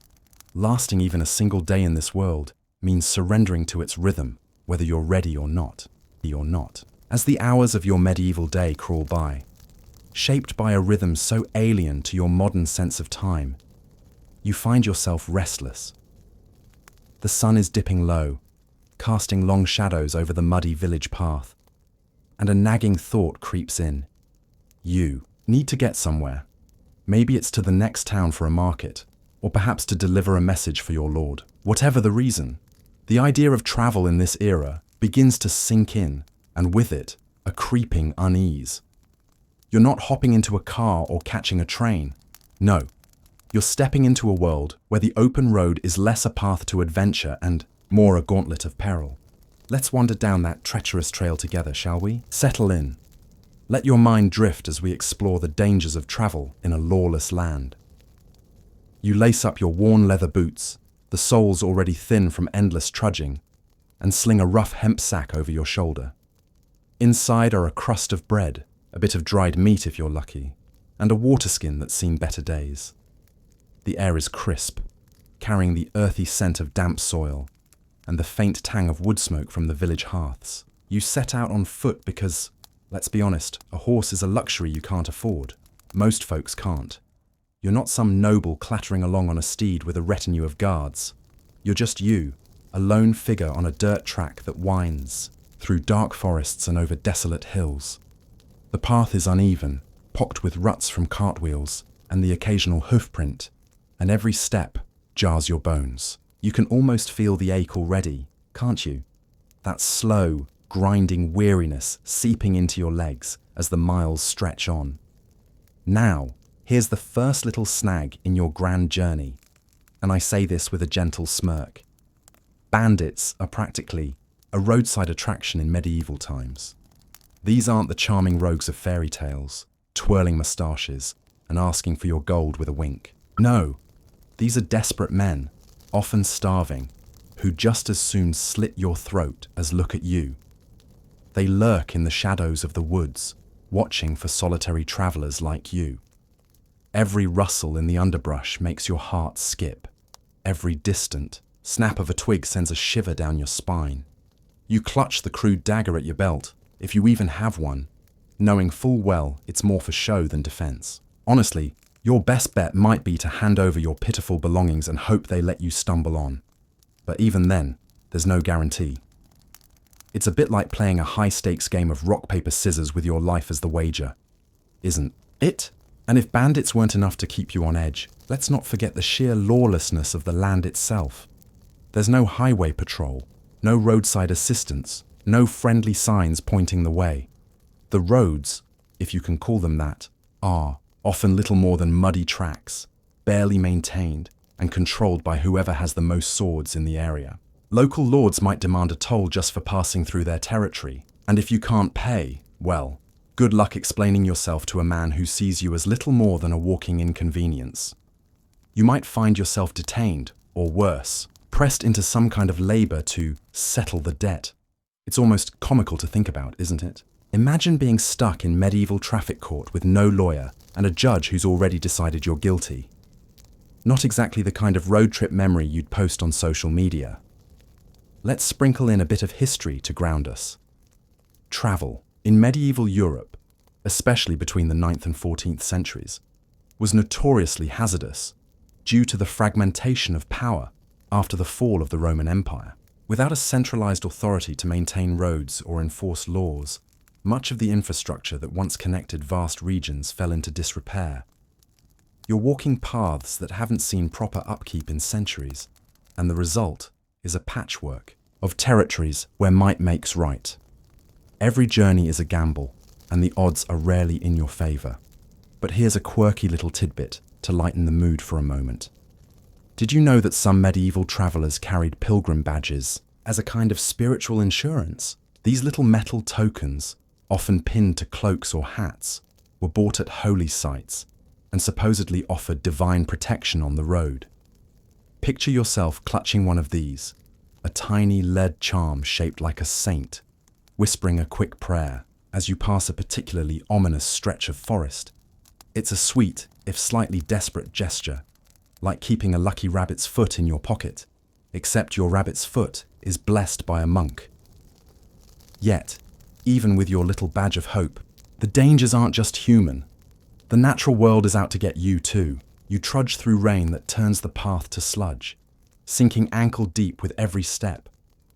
Lasting even a single day in this world means surrendering to its rhythm, whether you're ready or not. As the hours of your medieval day crawl by, shaped by a rhythm so alien to your modern sense of time, you find yourself restless. The sun is dipping low, casting long shadows over the muddy village path, and a nagging thought creeps in. You need to get somewhere. Maybe it's to the next town for a market, or perhaps to deliver a message for your lord. Whatever the reason, the idea of travel in this era begins to sink in, and with it, a creeping unease. You're not hopping into a car or catching a train. No, you're stepping into a world where the open road is less a path to adventure and more a gauntlet of peril. Let's wander down that treacherous trail together, shall we? Settle in. Let your mind drift as we explore the dangers of travel in a lawless land. You lace up your worn leather boots, the soles already thin from endless trudging, and sling a rough hemp sack over your shoulder. Inside are a crust of bread, a bit of dried meat if you're lucky, and a water skin that's seen better days. The air is crisp, carrying the earthy scent of damp soil, and the faint tang of wood smoke from the village hearths. You set out on foot because, let's be honest, a horse is a luxury you can't afford. Most folks can't. You're not some noble clattering along on a steed with a retinue of guards. You're just you, a lone figure on a dirt track that winds through dark forests and over desolate hills. The path is uneven, pocked with ruts from cartwheels and the occasional hoofprint, and every step jars your bones. You can almost feel the ache already, can't you? That slow, grinding weariness seeping into your legs as the miles stretch on. Now, here's the first little snag in your grand journey, and I say this with a gentle smirk. Bandits are practically a roadside attraction in medieval times. These aren't the charming rogues of fairy tales, twirling moustaches and asking for your gold with a wink. No, these are desperate men, often starving, who just as soon slit your throat as look at you. They lurk in the shadows of the woods, watching for solitary travelers like you. Every rustle in the underbrush makes your heart skip. Every distant snap of a twig sends a shiver down your spine. You clutch the crude dagger at your belt, if you even have one, knowing full well it's more for show than defense. Honestly, your best bet might be to hand over your pitiful belongings and hope they let you stumble on. But even then, there's no guarantee. It's a bit like playing a high-stakes game of rock, paper, scissors with your life as the wager, isn't it? And if bandits weren't enough to keep you on edge, let's not forget the sheer lawlessness of the land itself. There's no highway patrol, no roadside assistance, no friendly signs pointing the way. The roads, if you can call them that, are often little more than muddy tracks, barely maintained and controlled by whoever has the most swords in the area. Local lords might demand a toll just for passing through their territory, and if you can't pay, well, good luck explaining yourself to a man who sees you as little more than a walking inconvenience. You might find yourself detained, or worse, pressed into some kind of labor to settle the debt. It's almost comical to think about, isn't it? Imagine being stuck in medieval traffic court with no lawyer and a judge who's already decided you're guilty. Not exactly the kind of road trip memory you'd post on social media. Let's sprinkle in a bit of history to ground us. Travel, in medieval Europe, especially between the 9th and 14th centuries, was notoriously hazardous due to the fragmentation of power after the fall of the Roman Empire. Without a centralized authority to maintain roads or enforce laws, much of the infrastructure that once connected vast regions fell into disrepair. You're walking paths that haven't seen proper upkeep in centuries, and the result is a patchwork of territories where might makes right. Every journey is a gamble, and the odds are rarely in your favor. But here's a quirky little tidbit to lighten the mood for a moment. Did you know that some medieval travelers carried pilgrim badges as a kind of spiritual insurance? These little metal tokens, often pinned to cloaks or hats, were bought at holy sites and supposedly offered divine protection on the road. Picture yourself clutching one of these, a tiny lead charm shaped like a saint, whispering a quick prayer as you pass a particularly ominous stretch of forest. It's a sweet, if slightly desperate gesture, like keeping a lucky rabbit's foot in your pocket, except your rabbit's foot is blessed by a monk. Yet, even with your little badge of hope, the dangers aren't just human. The natural world is out to get you too. You trudge through rain that turns the path to sludge, sinking ankle deep with every step,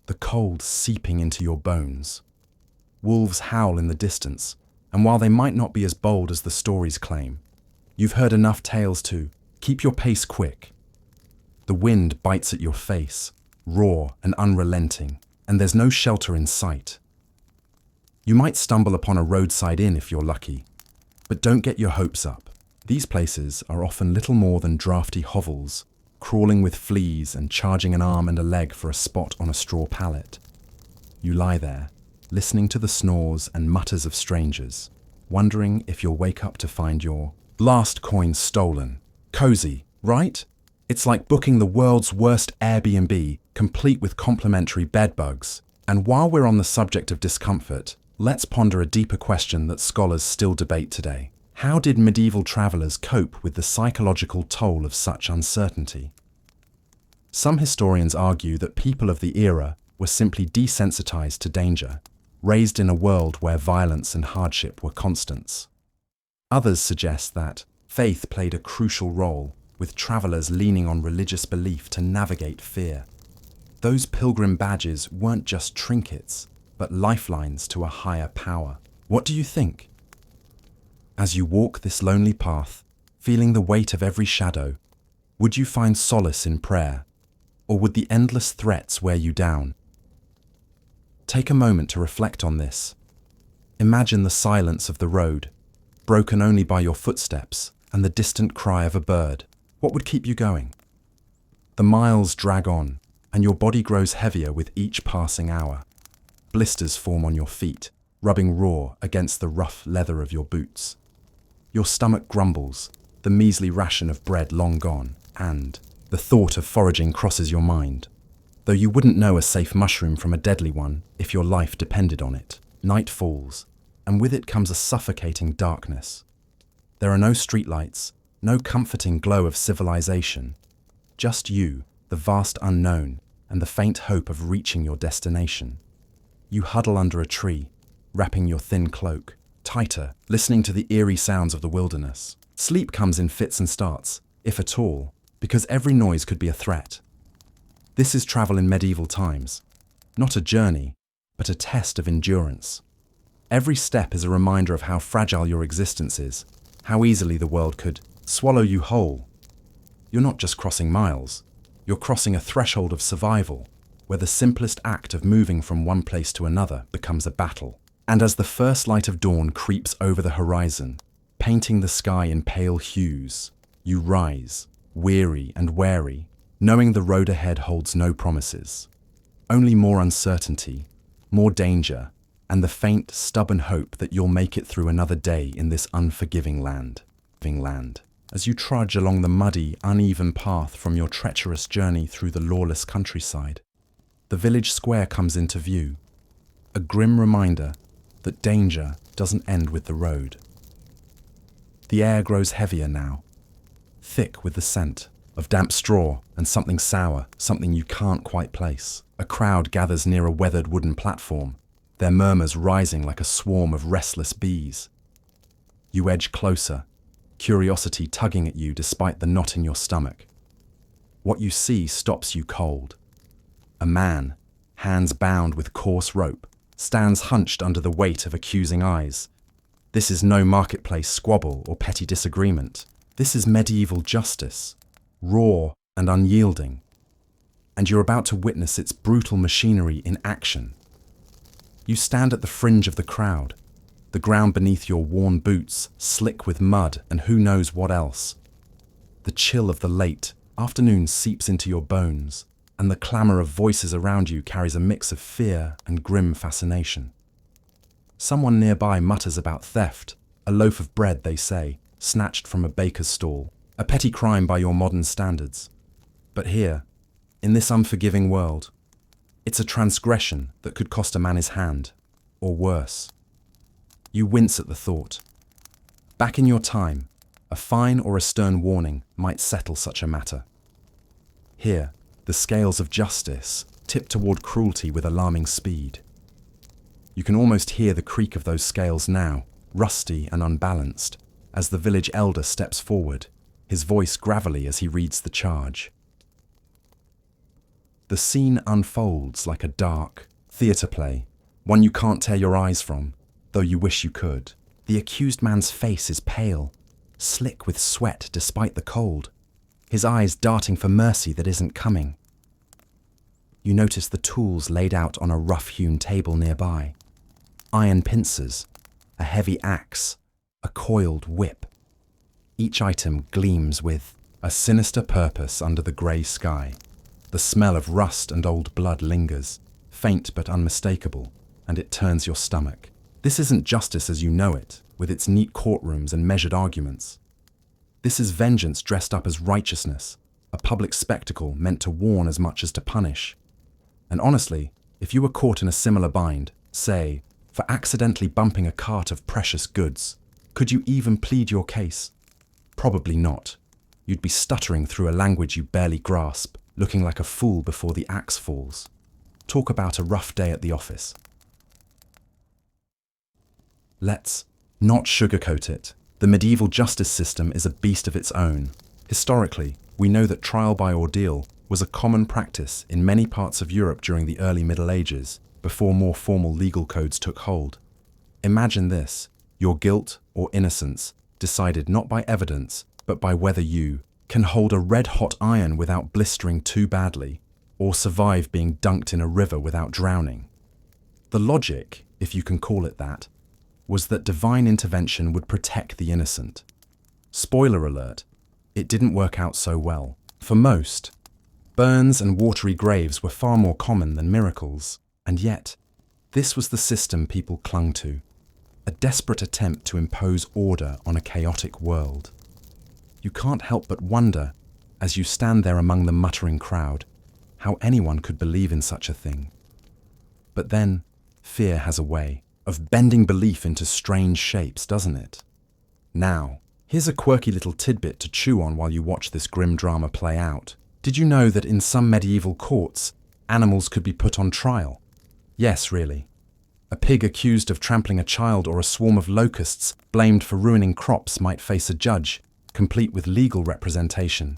the cold seeping into your bones. Wolves howl in the distance, and while they might not be as bold as the stories claim, you've heard enough tales to keep your pace quick. The wind bites at your face, raw and unrelenting, and there's no shelter in sight. You might stumble upon a roadside inn if you're lucky, but don't get your hopes up. These places are often little more than drafty hovels, crawling with fleas and charging an arm and a leg for a spot on a straw pallet. You lie there, listening to the snores and mutters of strangers, wondering if you'll wake up to find your last coin stolen. Cozy, right? It's like booking the world's worst Airbnb, complete with complimentary bed bugs. And while we're on the subject of discomfort, let's ponder a deeper question that scholars still debate today. How did medieval travelers cope with the psychological toll of such uncertainty? Some historians argue that people of the era were simply desensitized to danger, raised in a world where violence and hardship were constants. Others suggest that faith played a crucial role, with travelers leaning on religious belief to navigate fear. Those pilgrim badges weren't just trinkets, but lifelines to a higher power. What do you think? As you walk this lonely path, feeling the weight of every shadow, would you find solace in prayer, or would the endless threats wear you down? Take a moment to reflect on this. Imagine the silence of the road, broken only by your footsteps and the distant cry of a bird. What would keep you going? The miles drag on, and your body grows heavier with each passing hour. Blisters form on your feet, rubbing raw against the rough leather of your boots. Your stomach grumbles, the measly ration of bread long gone, and the thought of foraging crosses your mind. Though you wouldn't know a safe mushroom from a deadly one if your life depended on it. Night falls, and with it comes a suffocating darkness. There are no streetlights, no comforting glow of civilization. Just you, the vast unknown, and the faint hope of reaching your destination. You huddle under a tree, wrapping your thin cloak tighter, listening to the eerie sounds of the wilderness. Sleep comes in fits and starts, if at all, because every noise could be a threat. This is travel in medieval times, not a journey, but a test of endurance. Every step is a reminder of how fragile your existence is, how easily the world could swallow you whole. You're not just crossing miles, you're crossing a threshold of survival, where the simplest act of moving from one place to another becomes a battle. And as the first light of dawn creeps over the horizon, painting the sky in pale hues, you rise, weary and wary, knowing the road ahead holds no promises. Only more uncertainty, more danger, and the faint, stubborn hope that you'll make it through another day in this unforgiving land. As you trudge along the muddy, uneven path from your treacherous journey through the lawless countryside, the village square comes into view, a grim reminder that danger doesn't end with the road. The air grows heavier now, thick with the scent of damp straw and something sour, something you can't quite place. A crowd gathers near a weathered wooden platform, their murmurs rising like a swarm of restless bees. You edge closer, curiosity tugging at you despite the knot in your stomach. What you see stops you cold. A man, hands bound with coarse rope, stands hunched under the weight of accusing eyes. This is no marketplace squabble or petty disagreement. This is medieval justice, raw and unyielding. And you're about to witness its brutal machinery in action. You stand at the fringe of the crowd, the ground beneath your worn boots slick with mud and who knows what else. The chill of the late afternoon seeps into your bones, and the clamour of voices around you carries a mix of fear and grim fascination. Someone nearby mutters about theft, a loaf of bread, they say, snatched from a baker's stall, a petty crime by your modern standards. But here, in this unforgiving world, it's a transgression that could cost a man his hand, or worse. You wince at the thought. Back in your time, a fine or a stern warning might settle such a matter. Here, the scales of justice tip toward cruelty with alarming speed. You can almost hear the creak of those scales now, rusty and unbalanced, as the village elder steps forward, his voice gravelly as he reads the charge. The scene unfolds like a dark theatre play, one you can't tear your eyes from, though you wish you could. The accused man's face is pale, slick with sweat despite the cold, his eyes darting for mercy that isn't coming. You notice the tools laid out on a rough-hewn table nearby. Iron pincers, a heavy axe, a coiled whip. Each item gleams with a sinister purpose under the grey sky. The smell of rust and old blood lingers, faint but unmistakable, and it turns your stomach. This isn't justice as you know it, with its neat courtrooms and measured arguments. This is vengeance dressed up as righteousness, a public spectacle meant to warn as much as to punish. And honestly, if you were caught in a similar bind, say, for accidentally bumping a cart of precious goods, could you even plead your case? Probably not. You'd be stuttering through a language you barely grasp, looking like a fool before the axe falls. Talk about a rough day at the office. Let's not sugarcoat it. The medieval justice system is a beast of its own. Historically, we know that trial by ordeal was a common practice in many parts of Europe during the early Middle Ages, before more formal legal codes took hold. Imagine this: your guilt or innocence decided not by evidence, but by whether you can hold a red-hot iron without blistering too badly, or survive being dunked in a river without drowning. The logic, if you can call it that, was that divine intervention would protect the innocent. Spoiler alert, it didn't work out so well. For most, burns and watery graves were far more common than miracles, and yet, this was the system people clung to, a desperate attempt to impose order on a chaotic world. You can't help but wonder, as you stand there among the muttering crowd, how anyone could believe in such a thing. But then, fear has a way of bending belief into strange shapes, doesn't it? Now, here's a quirky little tidbit to chew on while you watch this grim drama play out. Did you know that in some medieval courts, animals could be put on trial? Yes, really. A pig accused of trampling a child or a swarm of locusts blamed for ruining crops might face a judge, complete with legal representation.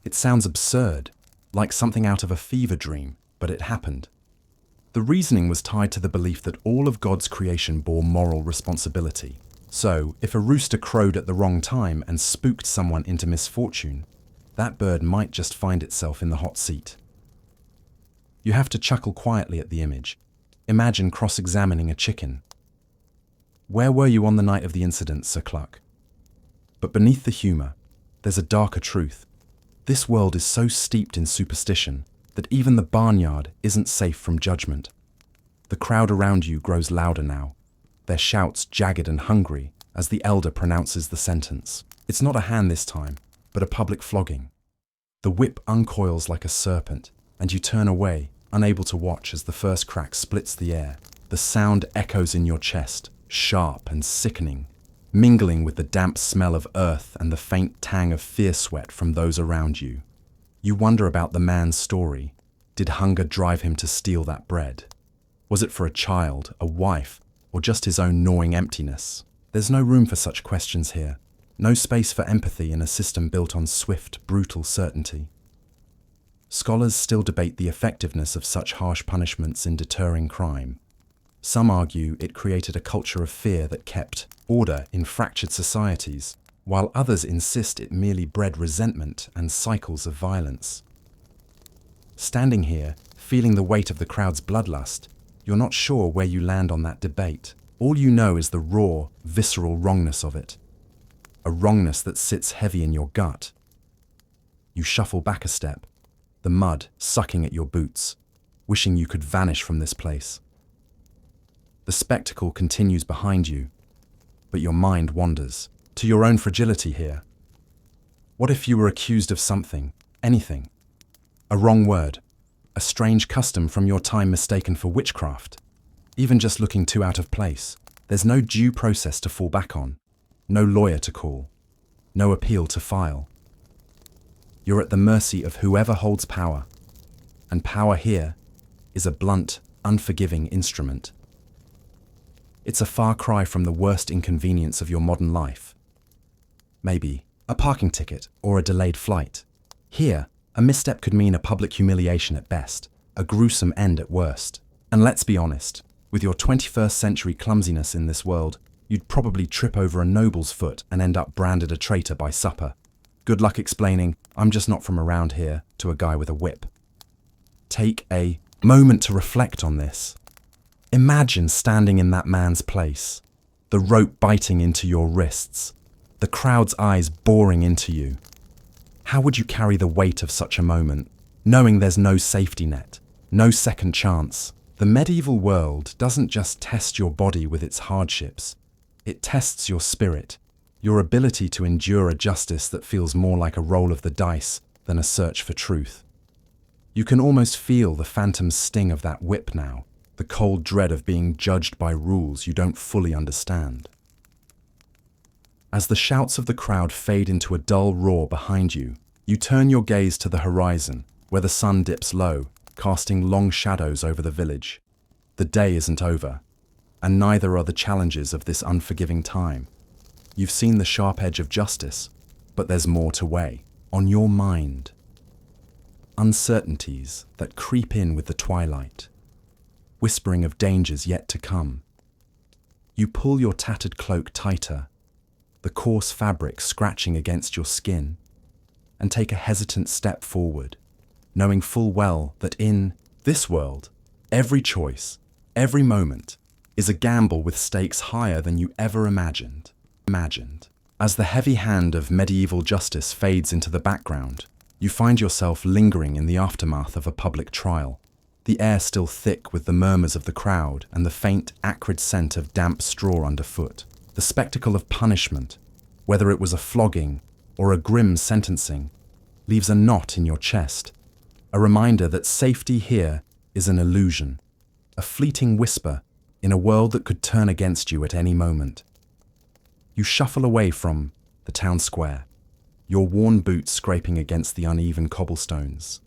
It sounds absurd, like something out of a fever dream, but it happened. The reasoning was tied to the belief that all of God's creation bore moral responsibility. So, if a rooster crowed at the wrong time and spooked someone into misfortune, that bird might just find itself in the hot seat. You have to chuckle quietly at the image. Imagine cross-examining a chicken. Where were you on the night of the incident, Sir Cluck? But beneath the humour, there's a darker truth. This world is so steeped in superstition that even the barnyard isn't safe from judgment. The crowd around you grows louder now, their shouts jagged and hungry as the elder pronounces the sentence. It's not a hand this time, but a public flogging. The whip uncoils like a serpent, and you turn away, unable to watch as the first crack splits the air. The sound echoes in your chest, sharp and sickening, mingling with the damp smell of earth and the faint tang of fear sweat from those around you. You wonder about the man's story. Did hunger drive him to steal that bread? Was it for a child, a wife, or just his own gnawing emptiness? There's no room for such questions here. No space for empathy in a system built on swift, brutal certainty. Scholars still debate the effectiveness of such harsh punishments in deterring crime. Some argue it created a culture of fear that kept order in fractured societies, while others insist it merely bred resentment and cycles of violence. Standing here, feeling the weight of the crowd's bloodlust, you're not sure where you land on that debate. All you know is the raw, visceral wrongness of it. A wrongness that sits heavy in your gut. You shuffle back a step, the mud sucking at your boots, wishing you could vanish from this place. The spectacle continues behind you, but your mind wanders to your own fragility here. What if you were accused of something, anything? A wrong word, a strange custom from your time mistaken for witchcraft, even just looking too out of place. There's no due process to fall back on, no lawyer to call, no appeal to file. You're at the mercy of whoever holds power, and power here is a blunt, unforgiving instrument. It's a far cry from the worst inconvenience of your modern life. Maybe a parking ticket or a delayed flight. Here, a misstep could mean a public humiliation at best, a gruesome end at worst. And let's be honest, with your 21st century clumsiness in this world, you'd probably trip over a noble's foot and end up branded a traitor by supper. Good luck explaining, "I'm just not from around here," to a guy with a whip. Take a moment to reflect on this. Imagine standing in that man's place, the rope biting into your wrists, the crowd's eyes boring into you. How would you carry the weight of such a moment, knowing there's no safety net, no second chance? The medieval world doesn't just test your body with its hardships, it tests your spirit, your ability to endure a justice that feels more like a roll of the dice than a search for truth. You can almost feel the phantom sting of that whip now, the cold dread of being judged by rules you don't fully understand. As the shouts of the crowd fade into a dull roar behind you, you turn your gaze to the horizon, where the sun dips low, casting long shadows over the village. The day isn't over, and neither are the challenges of this unforgiving time. You've seen the sharp edge of justice, but there's more to weigh. On your mind. Uncertainties that creep in with the twilight, whispering of dangers yet to come. You pull your tattered cloak tighter, the coarse fabric scratching against your skin, and take a hesitant step forward, knowing full well that in this world, every choice, every moment, is a gamble with stakes higher than you ever imagined. As the heavy hand of medieval justice fades into the background, you find yourself lingering in the aftermath of a public trial, the air still thick with the murmurs of the crowd and the faint, acrid scent of damp straw underfoot. The spectacle of punishment, whether it was a flogging or a grim sentencing, leaves a knot in your chest, a reminder that safety here is an illusion, a fleeting whisper in a world that could turn against you at any moment. You shuffle away from the town square, your worn boots scraping against the uneven cobblestones,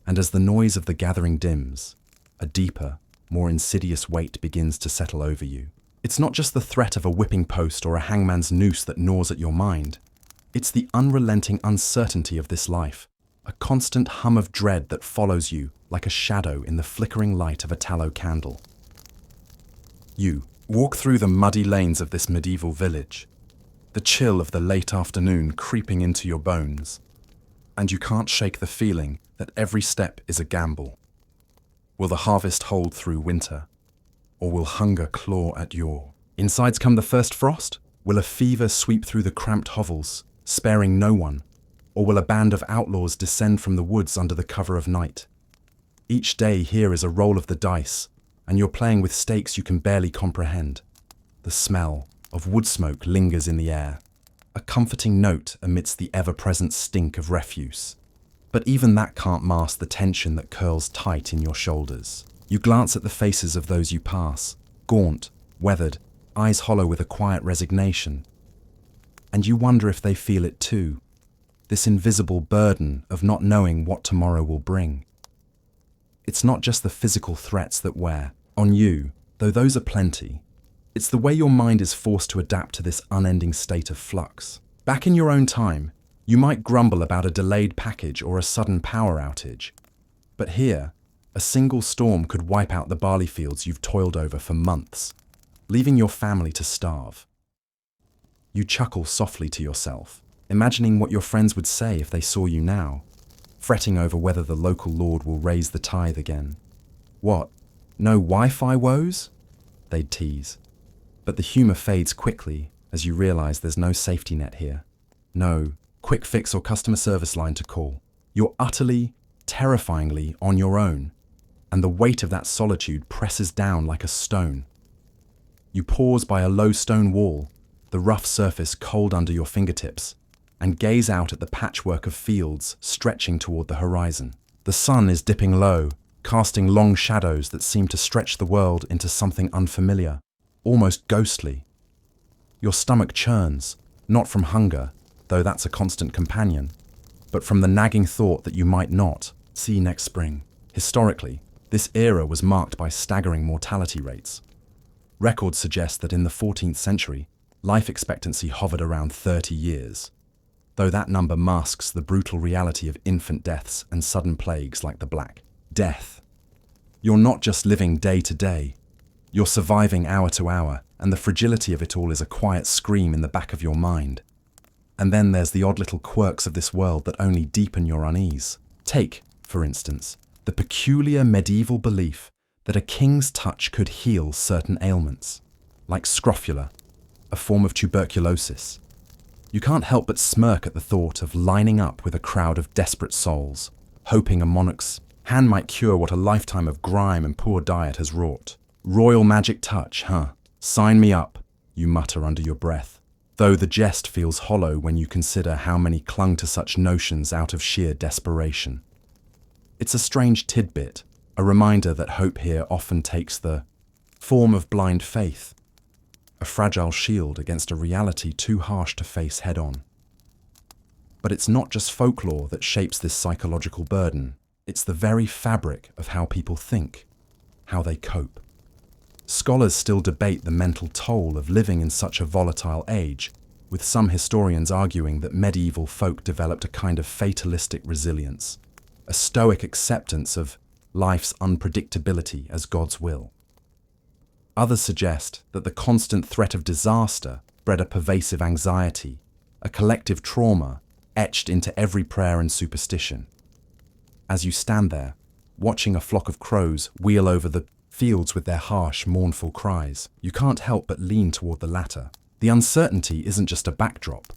and as the noise of the gathering dims, a deeper, more insidious weight begins to settle over you. It's not just the threat of a whipping post or a hangman's noose that gnaws at your mind. It's the unrelenting uncertainty of this life, a constant hum of dread that follows you like a shadow in the flickering light of a tallow candle. You walk through the muddy lanes of this medieval village, the chill of the late afternoon creeping into your bones, and you can't shake the feeling that every step is a gamble. Will the harvest hold through winter, or will hunger claw at your insides come the first frost? Will a fever sweep through the cramped hovels, sparing no one, or will a band of outlaws descend from the woods under the cover of night? Each day here is a roll of the dice, and you're playing with stakes you can barely comprehend. The smell of woodsmoke lingers in the air, a comforting note amidst the ever-present stink of refuse. But even that can't mask the tension that curls tight in your shoulders. You glance at the faces of those you pass, gaunt, weathered, eyes hollow with a quiet resignation. And you wonder if they feel it too, this invisible burden of not knowing what tomorrow will bring. It's not just the physical threats that wear on you, though those are plenty. It's the way your mind is forced to adapt to this unending state of flux. Back in your own time, you might grumble about a delayed package or a sudden power outage. But here, a single storm could wipe out the barley fields you've toiled over for months, leaving your family to starve. You chuckle softly to yourself, imagining what your friends would say if they saw you now, fretting over whether the local lord will raise the tithe again. What? No Wi-Fi woes? They'd tease. But the humour fades quickly as you realise there's no safety net here. No quick fix or customer service line to call. You're utterly, terrifyingly on your own, and the weight of that solitude presses down like a stone. You pause by a low stone wall, the rough surface cold under your fingertips, and gaze out at the patchwork of fields stretching toward the horizon. The sun is dipping low, casting long shadows that seem to stretch the world into something unfamiliar, almost ghostly. Your stomach churns, not from hunger, though that's a constant companion, but from the nagging thought that you might not see next spring. Historically, this era was marked by staggering mortality rates. Records suggest that in the 14th century, life expectancy hovered around 30 years, though that number masks the brutal reality of infant deaths and sudden plagues like the Black Death. You're not just living day to day, you're surviving hour to hour, and the fragility of it all is a quiet scream in the back of your mind. And then there's the odd little quirks of this world that only deepen your unease. Take, for instance, the peculiar medieval belief that a king's touch could heal certain ailments, like scrofula, a form of tuberculosis. You can't help but smirk at the thought of lining up with a crowd of desperate souls, hoping a monarch's hand might cure what a lifetime of grime and poor diet has wrought. Royal magic touch, huh? Sign me up, you mutter under your breath, though the jest feels hollow when you consider how many clung to such notions out of sheer desperation. It's a strange tidbit, a reminder that hope here often takes the form of blind faith, a fragile shield against a reality too harsh to face head-on. But it's not just folklore that shapes this psychological burden, it's the very fabric of how people think, how they cope. Scholars still debate the mental toll of living in such a volatile age, with some historians arguing that medieval folk developed a kind of fatalistic resilience, a stoic acceptance of life's unpredictability as God's will. Others suggest that the constant threat of disaster bred a pervasive anxiety, a collective trauma etched into every prayer and superstition. As you stand there, watching a flock of crows wheel over the fields with their harsh, mournful cries, you can't help but lean toward the latter. The uncertainty isn't just a backdrop.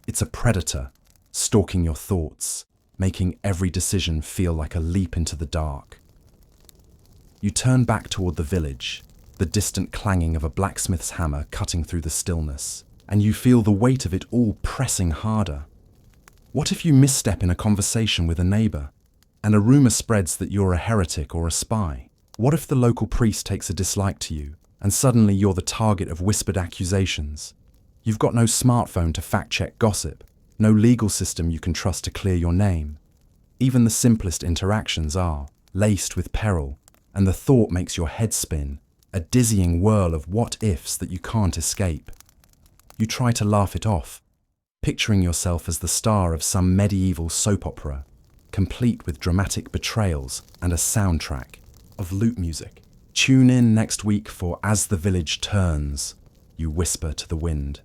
It's a predator, stalking your thoughts, making every decision feel like a leap into the dark. You turn back toward the village, the distant clanging of a blacksmith's hammer cutting through the stillness, and you feel the weight of it all pressing harder. What if you misstep in a conversation with a neighbor, and a rumor spreads that you're a heretic or a spy? What if the local priest takes a dislike to you, and suddenly you're the target of whispered accusations? You've got no smartphone to fact-check gossip, no legal system you can trust to clear your name. Even the simplest interactions are laced with peril, and the thought makes your head spin, a dizzying whirl of what-ifs that you can't escape. You try to laugh it off, picturing yourself as the star of some medieval soap opera, complete with dramatic betrayals and a soundtrack of lute music. Tune in next week for As the Village Turns, you whisper to the wind.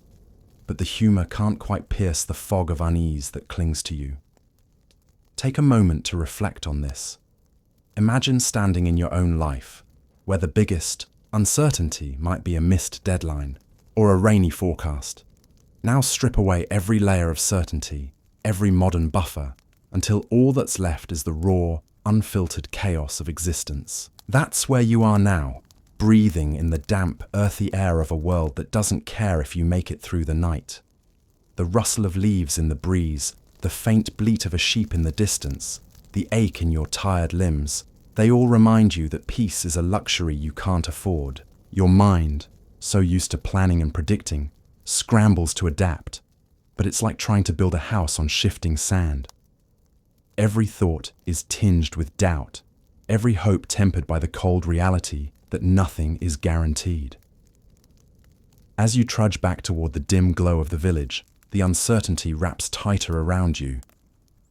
But the humour can't quite pierce the fog of unease that clings to you. Take a moment to reflect on this. Imagine standing in your own life, where the biggest uncertainty might be a missed deadline or a rainy forecast. Now strip away every layer of certainty, every modern buffer, until all that's left is the raw, unfiltered chaos of existence. That's where you are now, breathing in the damp, earthy air of a world that doesn't care if you make it through the night. The rustle of leaves in the breeze, the faint bleat of a sheep in the distance, the ache in your tired limbs, they all remind you that peace is a luxury you can't afford. Your mind, so used to planning and predicting, scrambles to adapt, but it's like trying to build a house on shifting sand. Every thought is tinged with doubt, every hope tempered by the cold reality that nothing is guaranteed. As you trudge back toward the dim glow of the village, the uncertainty wraps tighter around you,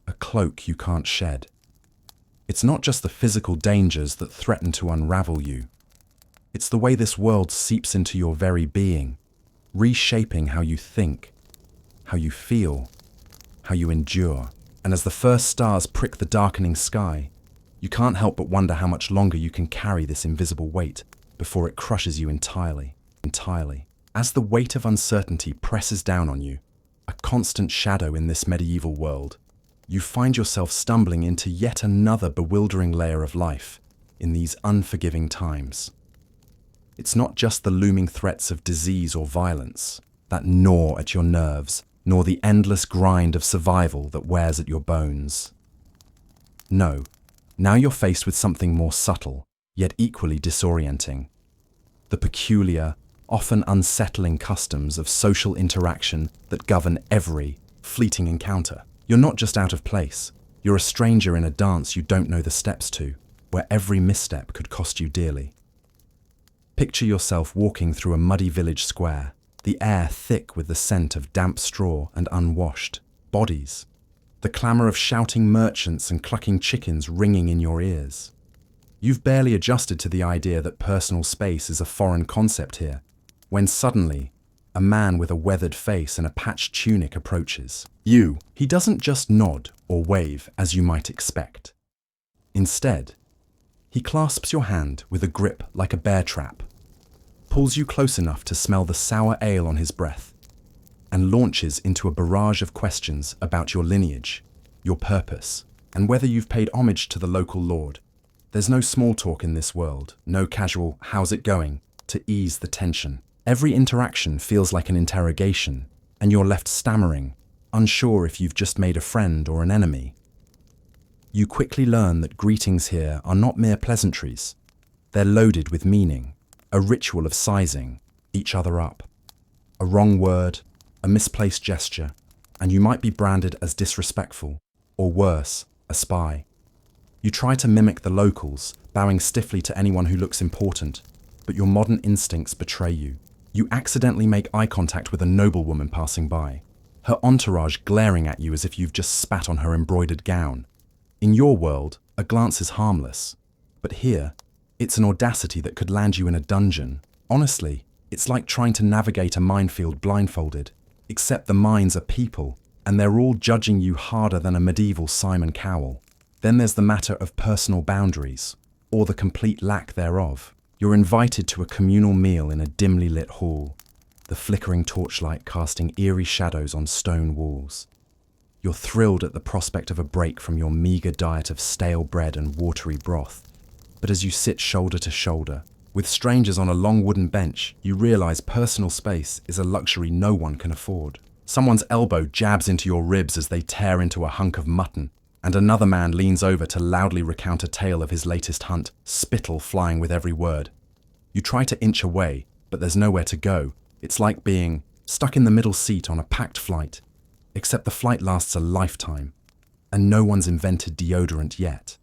a cloak you can't shed. It's not just the physical dangers that threaten to unravel you. It's the way this world seeps into your very being, reshaping how you think, how you feel, how you endure. And as the first stars prick the darkening sky, you can't help but wonder how much longer you can carry this invisible weight before it crushes you entirely. As the weight of uncertainty presses down on you, a constant shadow in this medieval world, you find yourself stumbling into yet another bewildering layer of life in these unforgiving times. It's not just the looming threats of disease or violence that gnaw at your nerves, nor the endless grind of survival that wears at your bones. No, now you're faced with something more subtle, yet equally disorienting. The peculiar, often unsettling customs of social interaction that govern every fleeting encounter. You're not just out of place, you're a stranger in a dance you don't know the steps to, where every misstep could cost you dearly. Picture yourself walking through a muddy village square, the air thick with the scent of damp straw and unwashed bodies, the clamour of shouting merchants and clucking chickens ringing in your ears. You've barely adjusted to the idea that personal space is a foreign concept here, when suddenly, a man with a weathered face and a patched tunic approaches you. He doesn't just nod or wave as you might expect. Instead, he clasps your hand with a grip like a bear trap, pulls you close enough to smell the sour ale on his breath, and launches into a barrage of questions about your lineage, your purpose, and whether you've paid homage to the local lord. There's no small talk in this world, no casual "how's it going?" to ease the tension. Every interaction feels like an interrogation, and you're left stammering, unsure if you've just made a friend or an enemy. You quickly learn that greetings here are not mere pleasantries. They're loaded with meaning, a ritual of sizing each other up. A wrong word, a misplaced gesture, and you might be branded as disrespectful, or worse, a spy. You try to mimic the locals, bowing stiffly to anyone who looks important, but your modern instincts betray you. You accidentally make eye contact with a noblewoman passing by, her entourage glaring at you as if you've just spat on her embroidered gown. In your world, a glance is harmless, but here, it's an audacity that could land you in a dungeon. Honestly, it's like trying to navigate a minefield blindfolded, except the mines are people, and they're all judging you harder than a medieval Simon Cowell. Then there's the matter of personal boundaries, or the complete lack thereof. You're invited to a communal meal in a dimly lit hall, the flickering torchlight casting eerie shadows on stone walls. You're thrilled at the prospect of a break from your meager diet of stale bread and watery broth. But as you sit shoulder to shoulder, with strangers on a long wooden bench, you realize personal space is a luxury no one can afford. Someone's elbow jabs into your ribs as they tear into a hunk of mutton, and another man leans over to loudly recount a tale of his latest hunt, spittle flying with every word. You try to inch away, but there's nowhere to go. It's like being stuck in the middle seat on a packed flight, except the flight lasts a lifetime, and no one's invented deodorant yet.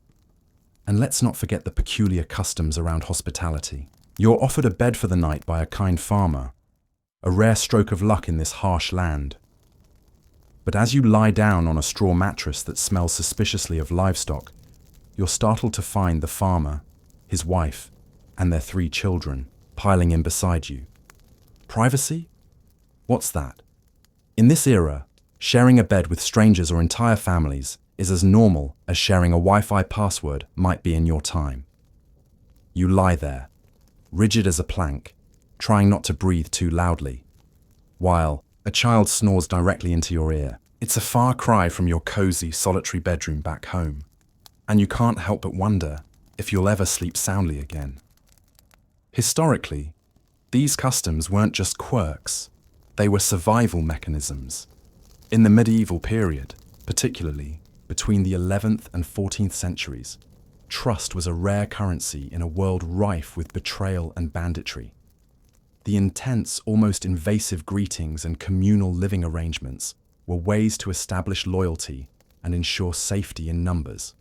And let's not forget the peculiar customs around hospitality. You're offered a bed for the night by a kind farmer, a rare stroke of luck in this harsh land. But as you lie down on a straw mattress that smells suspiciously of livestock, you're startled to find the farmer, his wife, and their 3 children piling in beside you. Privacy? What's that? In this era, sharing a bed with strangers or entire families is as normal as sharing a Wi-Fi password might be in your time. You lie there, rigid as a plank, trying not to breathe too loudly, while a child snores directly into your ear. It's a far cry from your cozy, solitary bedroom back home, and you can't help but wonder if you'll ever sleep soundly again. Historically, these customs weren't just quirks, they were survival mechanisms. In the medieval period, particularly between the 11th and 14th centuries, trust was a rare currency in a world rife with betrayal and banditry. The intense, almost invasive greetings and communal living arrangements were ways to establish loyalty and ensure safety in numbers.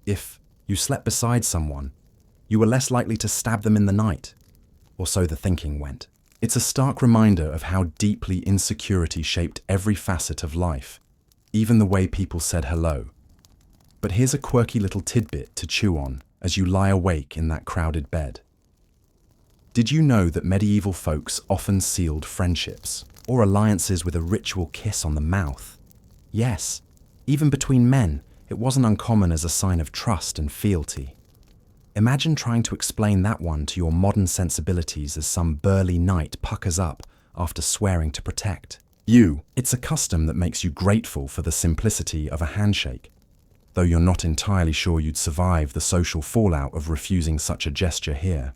If you slept beside someone, you were less likely to stab them in the night, or so the thinking went. It's a stark reminder of how deeply insecurity shaped every facet of life, even the way people said hello. But here's a quirky little tidbit to chew on as you lie awake in that crowded bed. Did you know that medieval folks often sealed friendships or alliances with a ritual kiss on the mouth? Yes, even between men, it wasn't uncommon as a sign of trust and fealty. Imagine trying to explain that one to your modern sensibilities as some burly knight puckers up after swearing to protect you. It's a custom that makes you grateful for the simplicity of a handshake, though you're not entirely sure you'd survive the social fallout of refusing such a gesture here.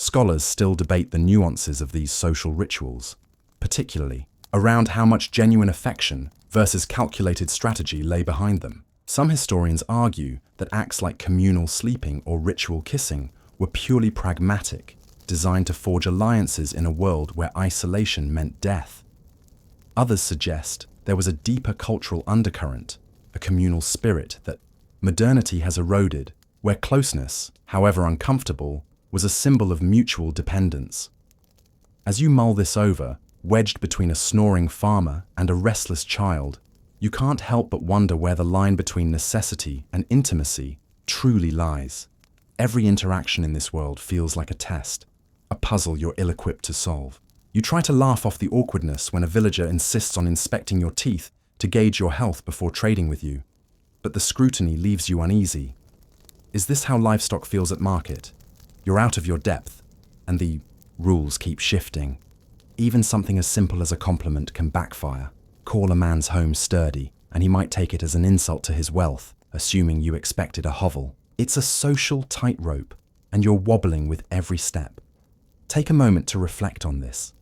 Scholars still debate the nuances of these social rituals, particularly around how much genuine affection versus calculated strategy lay behind them. Some historians argue that acts like communal sleeping or ritual kissing were purely pragmatic, designed to forge alliances in a world where isolation meant death. Others suggest there was a deeper cultural undercurrent, a communal spirit that modernity has eroded, where closeness, however uncomfortable, was a symbol of mutual dependence. As you mull this over, wedged between a snoring farmer and a restless child, you can't help but wonder where the line between necessity and intimacy truly lies. Every interaction in this world feels like a test, a puzzle you're ill-equipped to solve. You try to laugh off the awkwardness when a villager insists on inspecting your teeth to gauge your health before trading with you, but the scrutiny leaves you uneasy. Is this how livestock feels at market? You're out of your depth, and the rules keep shifting. Even something as simple as a compliment can backfire. Call a man's home sturdy, and he might take it as an insult to his wealth, assuming you expected a hovel. It's a social tightrope, and you're wobbling with every step. Take a moment to reflect on this.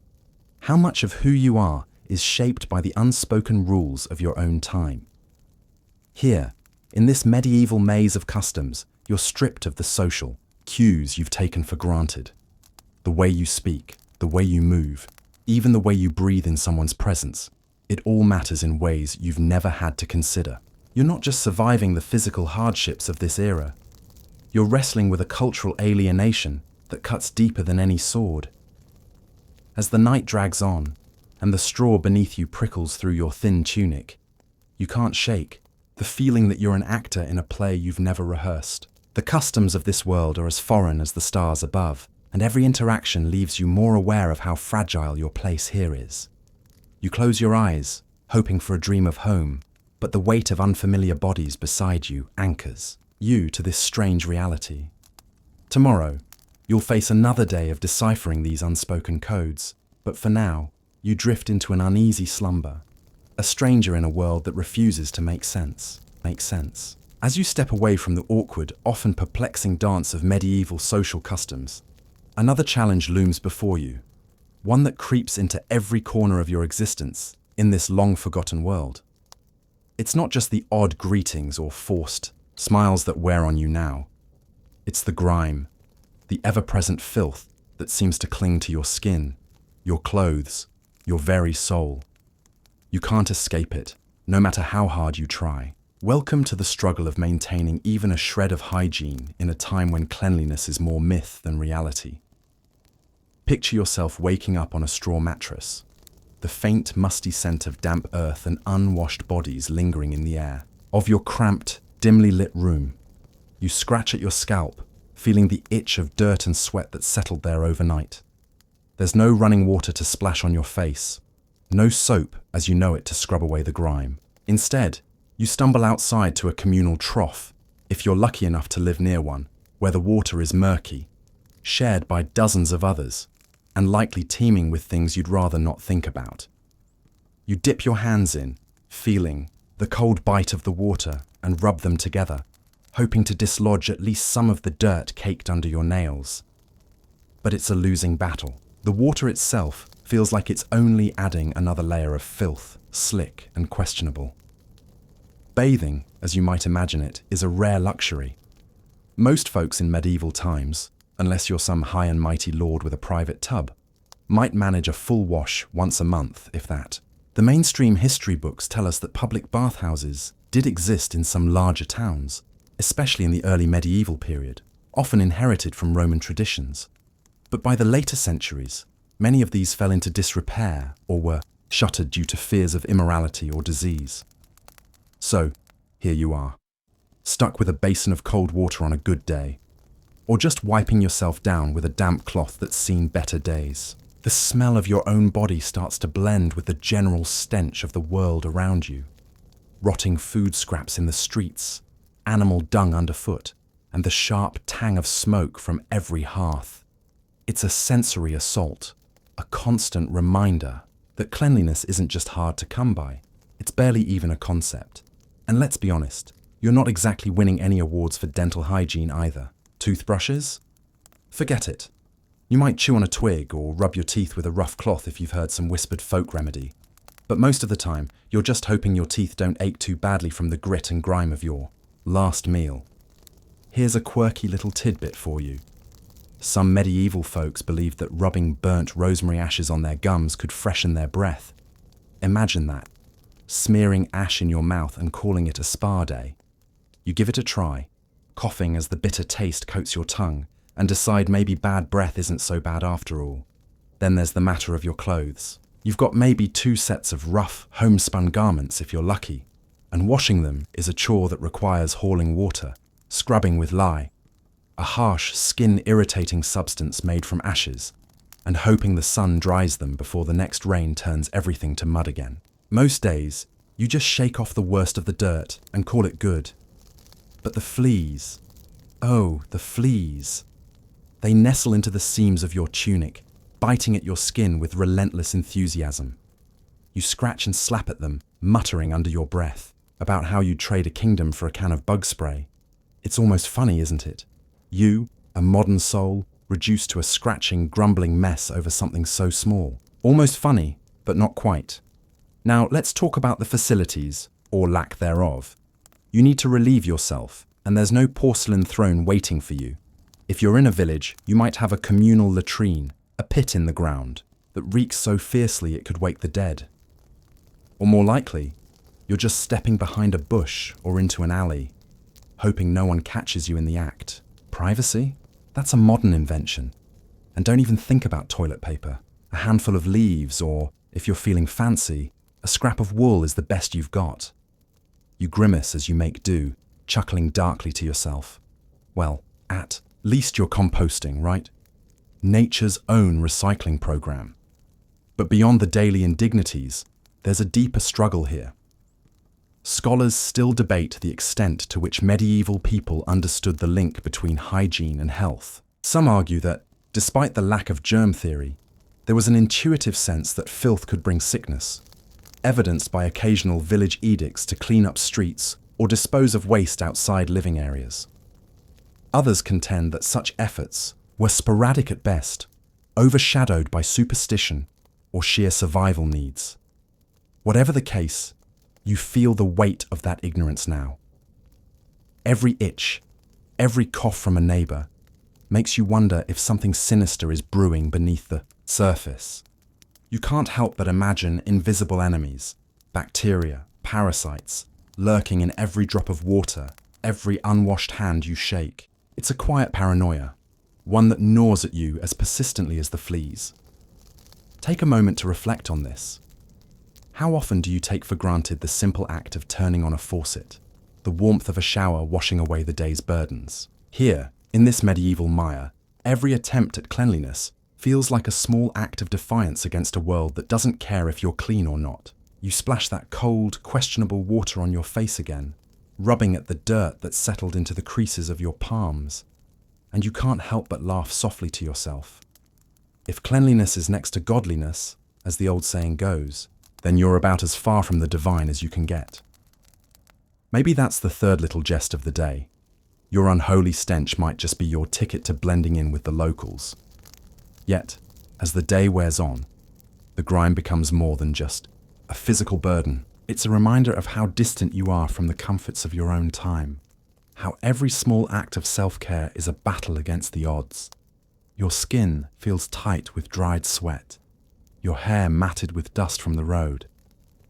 How much of who you are is shaped by the unspoken rules of your own time? Here, in this medieval maze of customs, you're stripped of the social cues you've taken for granted. The way you speak, the way you move, even the way you breathe in someone's presence. It all matters in ways you've never had to consider. You're not just surviving the physical hardships of this era. You're wrestling with a cultural alienation that cuts deeper than any sword. As the night drags on, and the straw beneath you prickles through your thin tunic, you can't shake the feeling that you're an actor in a play you've never rehearsed. The customs of this world are as foreign as the stars above, and every interaction leaves you more aware of how fragile your place here is. You close your eyes, hoping for a dream of home, but the weight of unfamiliar bodies beside you anchors you to this strange reality. Tomorrow, you'll face another day of deciphering these unspoken codes, but for now, you drift into an uneasy slumber, a stranger in a world that refuses to make sense. As you step away from the awkward, often perplexing dance of medieval social customs, another challenge looms before you, one that creeps into every corner of your existence in this long-forgotten world. It's not just the odd greetings or forced smiles that wear on you now. It's the grime, the ever-present filth that seems to cling to your skin, your clothes, your very soul. You can't escape it, no matter how hard you try. Welcome to the struggle of maintaining even a shred of hygiene in a time when cleanliness is more myth than reality. Picture yourself waking up on a straw mattress, the faint, musty scent of damp earth and unwashed bodies lingering in the air. Of your cramped, dimly lit room, you scratch at your scalp, feeling the itch of dirt and sweat that settled there overnight. There's no running water to splash on your face, no soap as you know it to scrub away the grime. Instead, you stumble outside to a communal trough, if you're lucky enough to live near one, where the water is murky, shared by dozens of others, and likely teeming with things you'd rather not think about. You dip your hands in, feeling the cold bite of the water, and rub them together, hoping to dislodge at least some of the dirt caked under your nails. But it's a losing battle. The water itself feels like it's only adding another layer of filth, slick and questionable. Bathing, as you might imagine it, is a rare luxury. Most folks in medieval times, unless you're some high and mighty lord with a private tub, might manage a full wash once a month, if that. The mainstream history books tell us that public bathhouses did exist in some larger towns, especially in the early medieval period, often inherited from Roman traditions. But by the later centuries, many of these fell into disrepair or were shuttered due to fears of immorality or disease. So, here you are, stuck with a basin of cold water on a good day, or just wiping yourself down with a damp cloth that's seen better days. The smell of your own body starts to blend with the general stench of the world around you. Rotting food scraps in the streets, animal dung underfoot, and the sharp tang of smoke from every hearth. It's a sensory assault, a constant reminder that cleanliness isn't just hard to come by, it's barely even a concept. And let's be honest, you're not exactly winning any awards for dental hygiene either. Toothbrushes? Forget it. You might chew on a twig or rub your teeth with a rough cloth if you've heard some whispered folk remedy. But most of the time, you're just hoping your teeth don't ache too badly from the grit and grime of your last meal. Here's a quirky little tidbit for you. Some medieval folks believed that rubbing burnt rosemary ashes on their gums could freshen their breath. Imagine that, smearing ash in your mouth and calling it a spa day. You give it a try, coughing as the bitter taste coats your tongue, and decide maybe bad breath isn't so bad after all. Then there's the matter of your clothes. You've got maybe 2 sets of rough, homespun garments if you're lucky, and washing them is a chore that requires hauling water, scrubbing with lye, a harsh, skin-irritating substance made from ashes, and hoping the sun dries them before the next rain turns everything to mud again. Most days, you just shake off the worst of the dirt and call it good. But the fleas, oh, the fleas. They nestle into the seams of your tunic, biting at your skin with relentless enthusiasm. You scratch and slap at them, muttering under your breath about how you'd trade a kingdom for a can of bug spray. It's almost funny, isn't it? You, a modern soul, reduced to a scratching, grumbling mess over something so small. Almost funny, but not quite. Now, let's talk about the facilities, or lack thereof. You need to relieve yourself, and there's no porcelain throne waiting for you. If you're in a village, you might have a communal latrine, a pit in the ground, that reeks so fiercely it could wake the dead. Or more likely, you're just stepping behind a bush or into an alley, hoping no one catches you in the act. Privacy? That's a modern invention. And don't even think about toilet paper. A handful of leaves, or, if you're feeling fancy, a scrap of wool is the best you've got. You grimace as you make do, chuckling darkly to yourself. Well, at least you're composting, right? Nature's own recycling program. But beyond the daily indignities, there's a deeper struggle here. Scholars still debate the extent to which medieval people understood the link between hygiene and health. Some argue that, despite the lack of germ theory, there was an intuitive sense that filth could bring sickness, evidenced by occasional village edicts to clean up streets or dispose of waste outside living areas. Others contend that such efforts were sporadic at best, overshadowed by superstition or sheer survival needs. Whatever the case, you feel the weight of that ignorance now. Every itch, every cough from a neighbour, makes you wonder if something sinister is brewing beneath the surface. You can't help but imagine invisible enemies, bacteria, parasites, lurking in every drop of water, every unwashed hand you shake. It's a quiet paranoia, one that gnaws at you as persistently as the fleas. Take a moment to reflect on this. How often do you take for granted the simple act of turning on a faucet, the warmth of a shower washing away the day's burdens? Here, in this medieval mire, every attempt at cleanliness feels like a small act of defiance against a world that doesn't care if you're clean or not. You splash that cold, questionable water on your face again, rubbing at the dirt that's settled into the creases of your palms, and you can't help but laugh softly to yourself. If cleanliness is next to godliness, as the old saying goes, then you're about as far from the divine as you can get. Maybe that's the third little jest of the day. Your unholy stench might just be your ticket to blending in with the locals. Yet, as the day wears on, the grime becomes more than just a physical burden. It's a reminder of how distant you are from the comforts of your own time, how every small act of self-care is a battle against the odds. Your skin feels tight with dried sweat, your hair matted with dust from the road,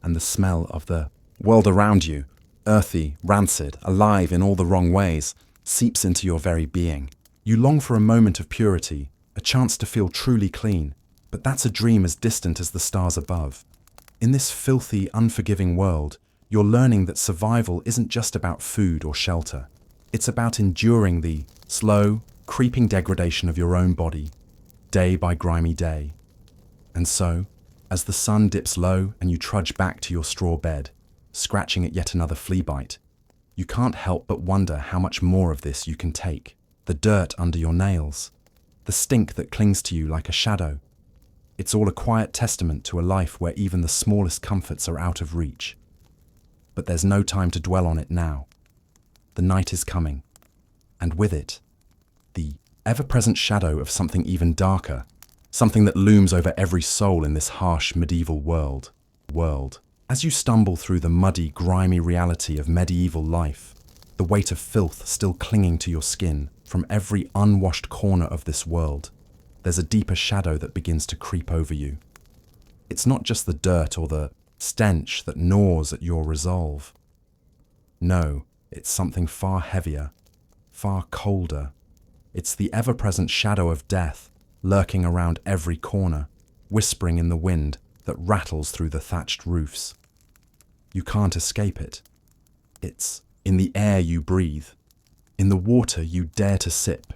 and the smell of the world around you, earthy, rancid, alive in all the wrong ways, seeps into your very being. You long for a moment of purity, a chance to feel truly clean, but that's a dream as distant as the stars above. In this filthy, unforgiving world, you're learning that survival isn't just about food or shelter. It's about enduring the slow, creeping degradation of your own body, day by grimy day. And so, as the sun dips low and you trudge back to your straw bed, scratching at yet another flea bite, you can't help but wonder how much more of this you can take. The dirt under your nails, the stink that clings to you like a shadow. It's all a quiet testament to a life where even the smallest comforts are out of reach. But there's no time to dwell on it now. The night is coming, and with it, the ever-present shadow of something even darker, something that looms over every soul in this harsh medieval world. As you stumble through the muddy, grimy reality of medieval life, the weight of filth still clinging to your skin from every unwashed corner of this world, there's a deeper shadow that begins to creep over you. It's not just the dirt or the stench that gnaws at your resolve. No, it's something far heavier, far colder. It's the ever-present shadow of death, lurking around every corner, whispering in the wind that rattles through the thatched roofs. You can't escape it. It's in the air you breathe, in the water you dare to sip,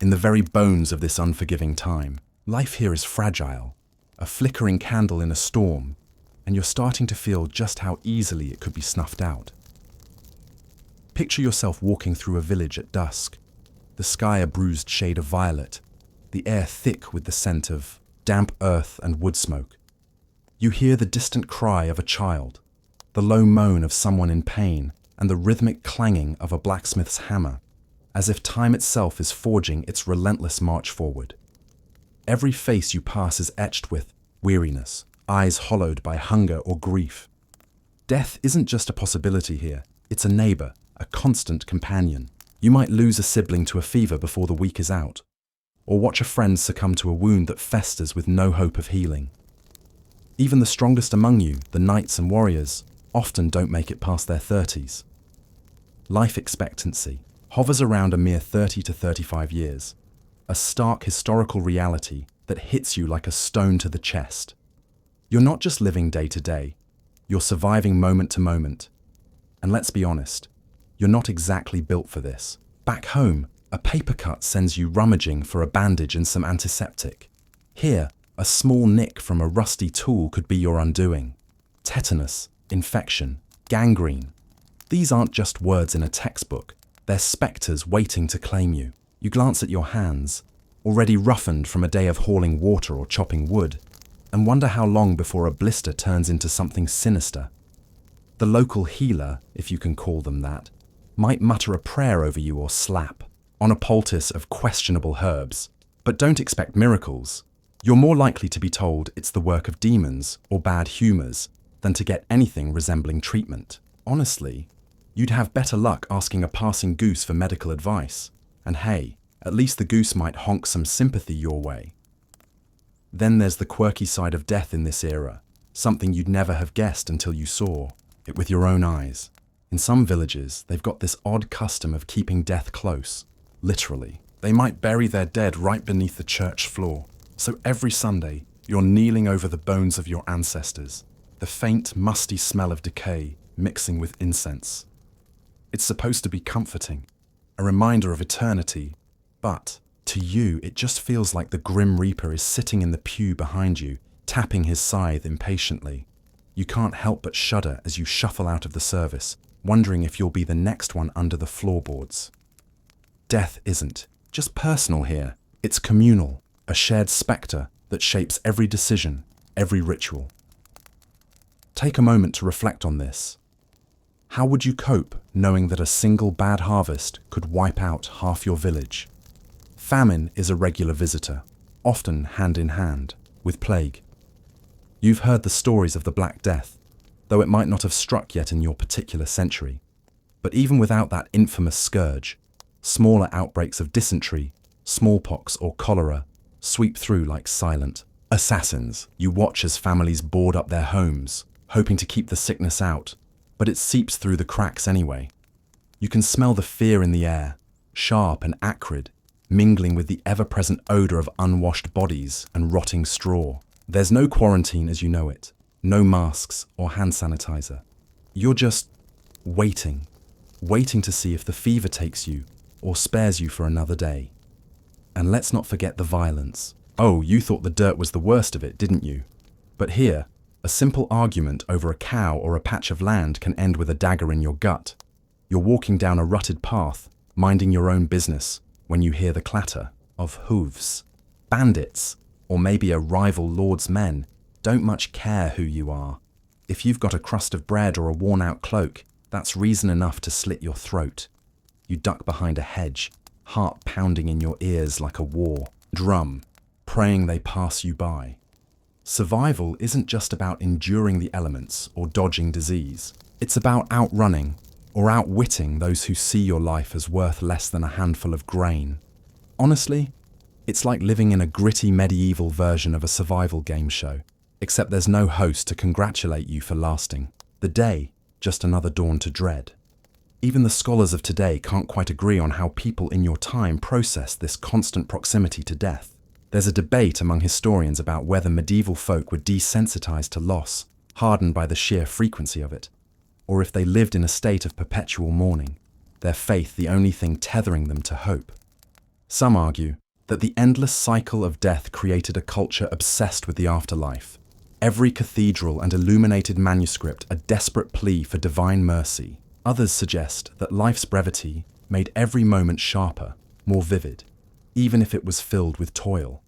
in the very bones of this unforgiving time. Life here is fragile, a flickering candle in a storm, and you're starting to feel just how easily it could be snuffed out. Picture yourself walking through a village at dusk, the sky a bruised shade of violet, the air thick with the scent of damp earth and wood smoke. You hear the distant cry of a child, the low moan of someone in pain, and the rhythmic clanging of a blacksmith's hammer, as if time itself is forging its relentless march forward. Every face you pass is etched with weariness, eyes hollowed by hunger or grief. Death isn't just a possibility here, it's a neighbour, a constant companion. You might lose a sibling to a fever before the week is out, or watch a friend succumb to a wound that festers with no hope of healing. Even the strongest among you, the knights and warriors, often don't make it past their 30s. Life expectancy hovers around a mere 30 to 35 years, a stark historical reality that hits you like a stone to the chest. You're not just living day to day, you're surviving moment to moment. And let's be honest, you're not exactly built for this. Back home, a paper cut sends you rummaging for a bandage and some antiseptic. Here, a small nick from a rusty tool could be your undoing. Tetanus, infection, gangrene. These aren't just words in a textbook, they're spectres waiting to claim you. You glance at your hands, already roughened from a day of hauling water or chopping wood, and wonder how long before a blister turns into something sinister. The local healer, if you can call them that, might mutter a prayer over you or slap on a poultice of questionable herbs. But don't expect miracles. You're more likely to be told it's the work of demons or bad humours than to get anything resembling treatment. Honestly, you'd have better luck asking a passing goose for medical advice. And hey, at least the goose might honk some sympathy your way. Then there's the quirky side of death in this era, something you'd never have guessed until you saw it with your own eyes. In some villages, they've got this odd custom of keeping death close. Literally, they might bury their dead right beneath the church floor. So every Sunday, you're kneeling over the bones of your ancestors, the faint, musty smell of decay mixing with incense. It's supposed to be comforting, a reminder of eternity, but to you, it just feels like the Grim Reaper is sitting in the pew behind you, tapping his scythe impatiently. You can't help but shudder as you shuffle out of the service, wondering if you'll be the next one under the floorboards. Death isn't just personal here, it's communal, a shared spectre that shapes every decision, every ritual. Take a moment to reflect on this. How would you cope knowing that a single bad harvest could wipe out half your village? Famine is a regular visitor, often hand in hand with plague. You've heard the stories of the Black Death, though it might not have struck yet in your particular century. But even without that infamous scourge, smaller outbreaks of dysentery, smallpox or cholera sweep through like silent assassins. You watch as families board up their homes, hoping to keep the sickness out, but it seeps through the cracks anyway. You can smell the fear in the air, sharp and acrid, mingling with the ever-present odour of unwashed bodies and rotting straw. There's no quarantine as you know it, no masks or hand sanitizer. You're just waiting to see if the fever takes you or spares you for another day. And let's not forget the violence. Oh, you thought the dirt was the worst of it, didn't you? But here, a simple argument over a cow or a patch of land can end with a dagger in your gut. You're walking down a rutted path, minding your own business, when you hear the clatter of hooves. Bandits, or maybe a rival lord's men, don't much care who you are. If you've got a crust of bread or a worn-out cloak, that's reason enough to slit your throat. You duck behind a hedge, heart pounding in your ears like a war drum, praying they pass you by. Survival isn't just about enduring the elements or dodging disease. It's about outrunning or outwitting those who see your life as worth less than a handful of grain. Honestly, it's like living in a gritty medieval version of a survival game show, except there's no host to congratulate you for lasting. The day, just another dawn to dread. Even the scholars of today can't quite agree on how people in your time process this constant proximity to death. There's a debate among historians about whether medieval folk were desensitized to loss, hardened by the sheer frequency of it, or if they lived in a state of perpetual mourning, their faith the only thing tethering them to hope. Some argue that the endless cycle of death created a culture obsessed with the afterlife, every cathedral and illuminated manuscript a desperate plea for divine mercy. Others suggest that life's brevity made every moment sharper, more vivid, even if it was filled with toil.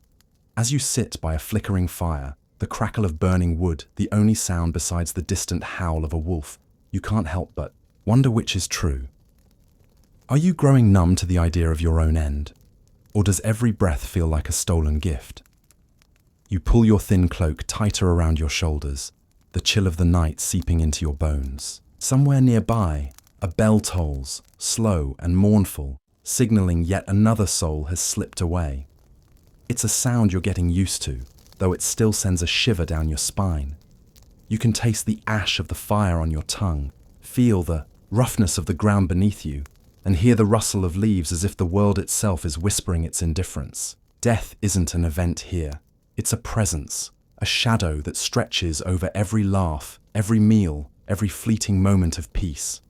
As you sit by a flickering fire, the crackle of burning wood the only sound besides the distant howl of a wolf, you can't help but wonder which is true. Are you growing numb to the idea of your own end? Or does every breath feel like a stolen gift? You pull your thin cloak tighter around your shoulders, the chill of the night seeping into your bones. Somewhere nearby, a bell tolls, slow and mournful, signalling yet another soul has slipped away. It's a sound you're getting used to, though it still sends a shiver down your spine. You can taste the ash of the fire on your tongue, feel the roughness of the ground beneath you, and hear the rustle of leaves as if the world itself is whispering its indifference. Death isn't an event here. It's a presence, a shadow that stretches over every laugh, every meal, every fleeting moment of peace.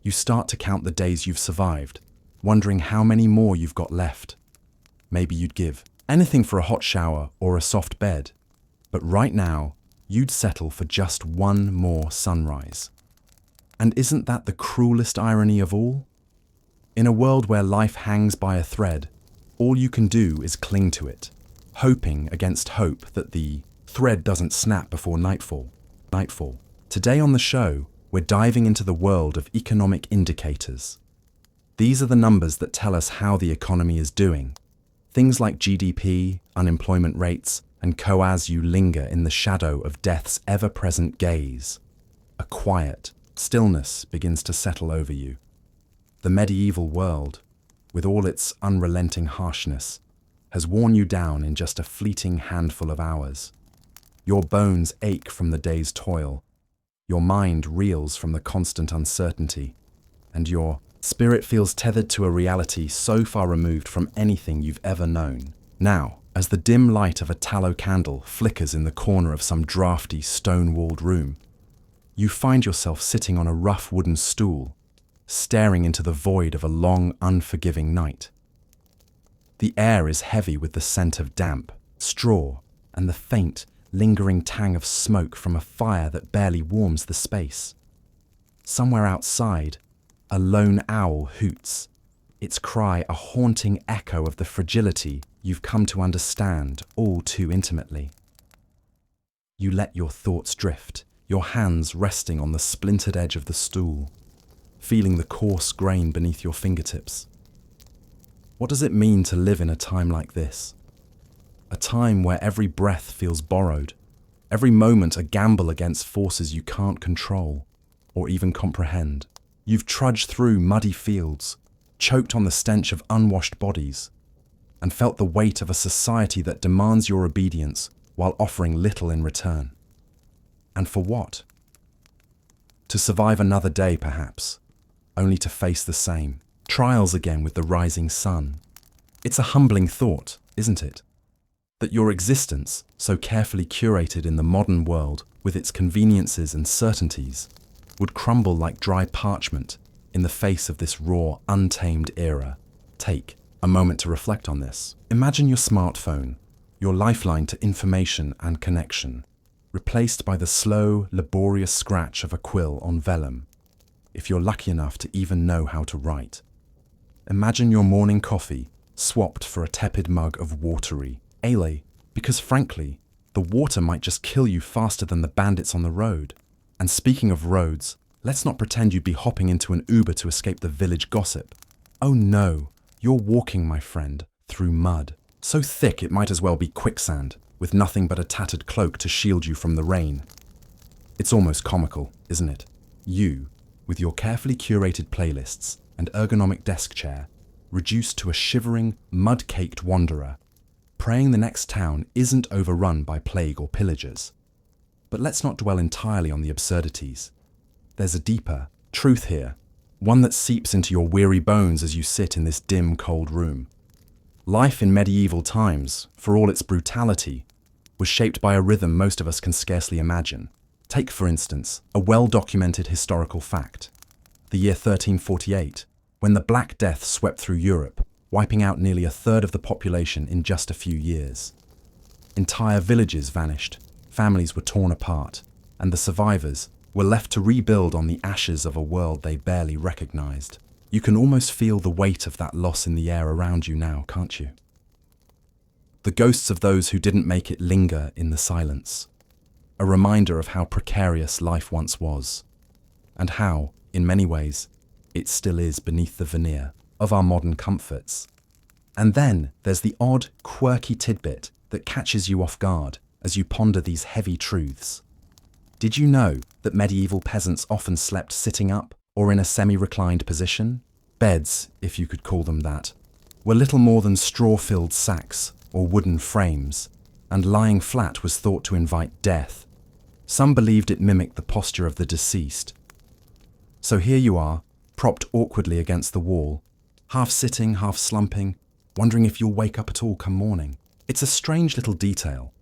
You start to count the days you've survived, wondering how many more you've got left. Maybe you'd give anything for a hot shower or a soft bed, but right now, you'd settle for just one more sunrise. And isn't that the cruelest irony of all? In a world where life hangs by a thread, all you can do is cling to it, hoping against hope that the thread doesn't snap before nightfall. Today on the show, we're diving into the world of economic indicators. These are the numbers that tell us how the economy is doing. Things like GDP, unemployment rates, and as you linger in the shadow of death's ever-present gaze. A quiet stillness begins to settle over you. The medieval world, with all its unrelenting harshness, has worn you down in just a fleeting handful of hours. Your bones ache from the day's toil, your mind reels from the constant uncertainty, and your spirit feels tethered to a reality so far removed from anything you've ever known. Now, as the dim light of a tallow candle flickers in the corner of some drafty, stone-walled room, you find yourself sitting on a rough wooden stool, staring into the void of a long, unforgiving night. The air is heavy with the scent of damp, straw, and the faint, lingering tang of smoke from a fire that barely warms the space. Somewhere outside, a lone owl hoots, its cry a haunting echo of the fragility you've come to understand all too intimately. You let your thoughts drift, your hands resting on the splintered edge of the stool, feeling the coarse grain beneath your fingertips. What does it mean to live in a time like this? A time where every breath feels borrowed, every moment a gamble against forces you can't control or even comprehend. You've trudged through muddy fields, choked on the stench of unwashed bodies, and felt the weight of a society that demands your obedience while offering little in return. And for what? To survive another day, perhaps, only to face the same trials again with the rising sun. It's a humbling thought, isn't it? That your existence, so carefully curated in the modern world with its conveniences and certainties, would crumble like dry parchment in the face of this raw, untamed era. Take a moment to reflect on this. Imagine your smartphone, your lifeline to information and connection, replaced by the slow, laborious scratch of a quill on vellum, if you're lucky enough to even know how to write. Imagine your morning coffee swapped for a tepid mug of watery ale, because frankly, the water might just kill you faster than the bandits on the road. And speaking of roads, let's not pretend you'd be hopping into an Uber to escape the village gossip. Oh no, you're walking, my friend, through mud, so thick it might as well be quicksand, with nothing but a tattered cloak to shield you from the rain. It's almost comical, isn't it? You, with your carefully curated playlists and ergonomic desk chair, reduced to a shivering, mud-caked wanderer, praying the next town isn't overrun by plague or pillagers. But let's not dwell entirely on the absurdities. There's a deeper truth here, one that seeps into your weary bones as you sit in this dim, cold room. Life in medieval times, for all its brutality, was shaped by a rhythm most of us can scarcely imagine. Take, for instance, a well-documented historical fact. The year 1348, when the Black Death swept through Europe, wiping out nearly a third of the population in just a few years. Entire villages vanished, families were torn apart, and the survivors were left to rebuild on the ashes of a world they barely recognized. You can almost feel the weight of that loss in the air around you now, can't you? The ghosts of those who didn't make it linger in the silence, a reminder of how precarious life once was, and how, in many ways, it still is beneath the veneer of our modern comforts. And then there's the odd, quirky tidbit that catches you off guard as you ponder these heavy truths. Did you know that medieval peasants often slept sitting up or in a semi-reclined position? Beds, if you could call them that, were little more than straw-filled sacks or wooden frames, and lying flat was thought to invite death. Some believed it mimicked the posture of the deceased. So here you are, propped awkwardly against the wall, half sitting, half slumping, wondering if you'll wake up at all come morning. It's a strange little detail,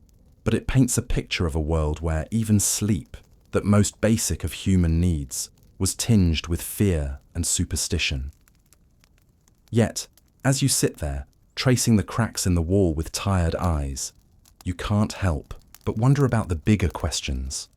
but it paints a picture of a world where even sleep, that most basic of human needs, was tinged with fear and superstition. Yet, as you sit there, tracing the cracks in the wall with tired eyes, you can't help but wonder about the bigger questions.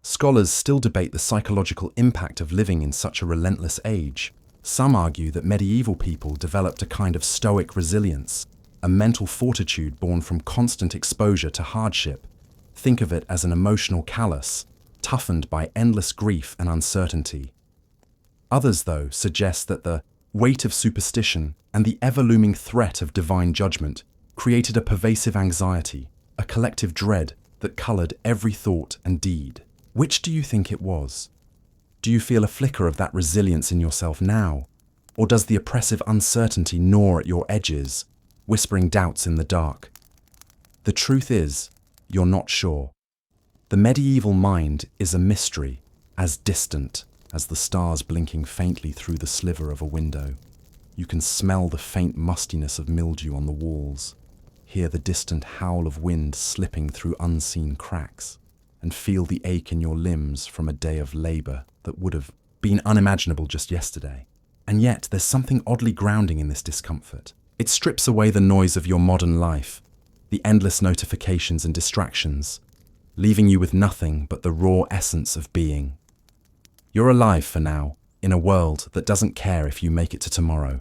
Scholars still debate the psychological impact of living in such a relentless age. Some argue that medieval people developed a kind of stoic resilience, a mental fortitude born from constant exposure to hardship. Think of it as an emotional callus, toughened by endless grief and uncertainty. Others, though, suggest that the weight of superstition and the ever-looming threat of divine judgment created a pervasive anxiety, a collective dread that coloured every thought and deed. Which do you think it was? Do you feel a flicker of that resilience in yourself now? Or does the oppressive uncertainty gnaw at your edges, whispering doubts in the dark? The truth is, you're not sure. The medieval mind is a mystery, as distant as the stars blinking faintly through the sliver of a window. You can smell the faint mustiness of mildew on the walls, hear the distant howl of wind slipping through unseen cracks, and feel the ache in your limbs from a day of labour that would have been unimaginable just yesterday. And yet there's something oddly grounding in this discomfort. It strips away the noise of your modern life, the endless notifications and distractions, leaving you with nothing but the raw essence of being. You're alive for now, in a world that doesn't care if you make it to tomorrow.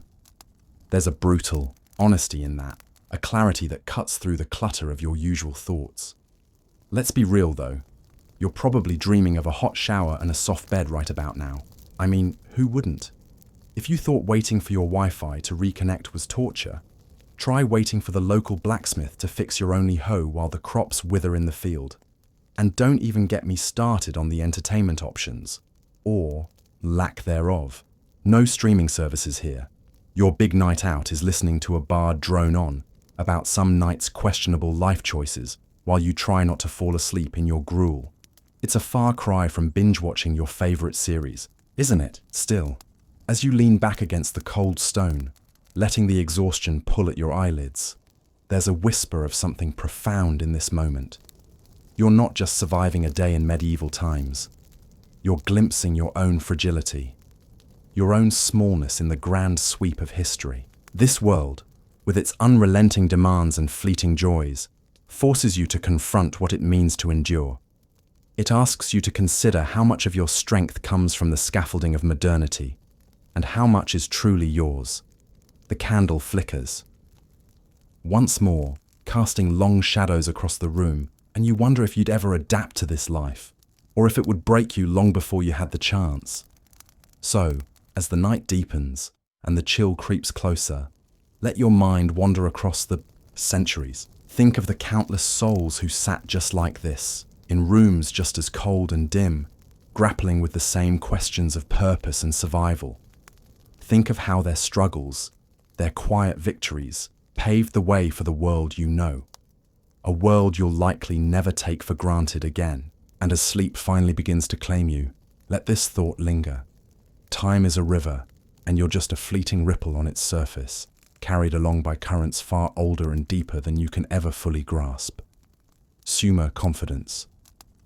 There's a brutal honesty in that, a clarity that cuts through the clutter of your usual thoughts. Let's be real though, you're probably dreaming of a hot shower and a soft bed right about now. I mean, who wouldn't? If you thought waiting for your Wi-Fi to reconnect was torture, try waiting for the local blacksmith to fix your only hoe while the crops wither in the field. And don't even get me started on the entertainment options, or lack thereof. No streaming services here. Your big night out is listening to a bard drone on about some night's questionable life choices while you try not to fall asleep in your gruel. It's a far cry from binge-watching your favourite series, isn't it, still? As you lean back against the cold stone, letting the exhaustion pull at your eyelids, there's a whisper of something profound in this moment. You're not just surviving a day in medieval times. You're glimpsing your own fragility, your own smallness in the grand sweep of history. This world, with its unrelenting demands and fleeting joys, forces you to confront what it means to endure. It asks you to consider how much of your strength comes from the scaffolding of modernity, and how much is truly yours. The candle flickers, once more, casting long shadows across the room, and you wonder if you'd ever adapt to this life, or if it would break you long before you had the chance. So, as the night deepens and the chill creeps closer, let your mind wander across the centuries. Think of the countless souls who sat just like this, in rooms just as cold and dim, grappling with the same questions of purpose and survival. Think of how their struggles, their quiet victories, paved the way for the world you know. A world you'll likely never take for granted again. And as sleep finally begins to claim you, let this thought linger. Time is a river, and you're just a fleeting ripple on its surface, carried along by currents far older and deeper than you can ever fully grasp. Sumer confidence.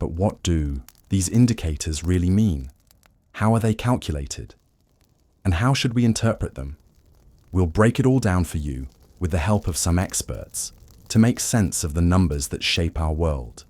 But what do these indicators really mean? How are they calculated? And how should we interpret them? We'll break it all down for you, with the help of some experts, to make sense of the numbers that shape our world.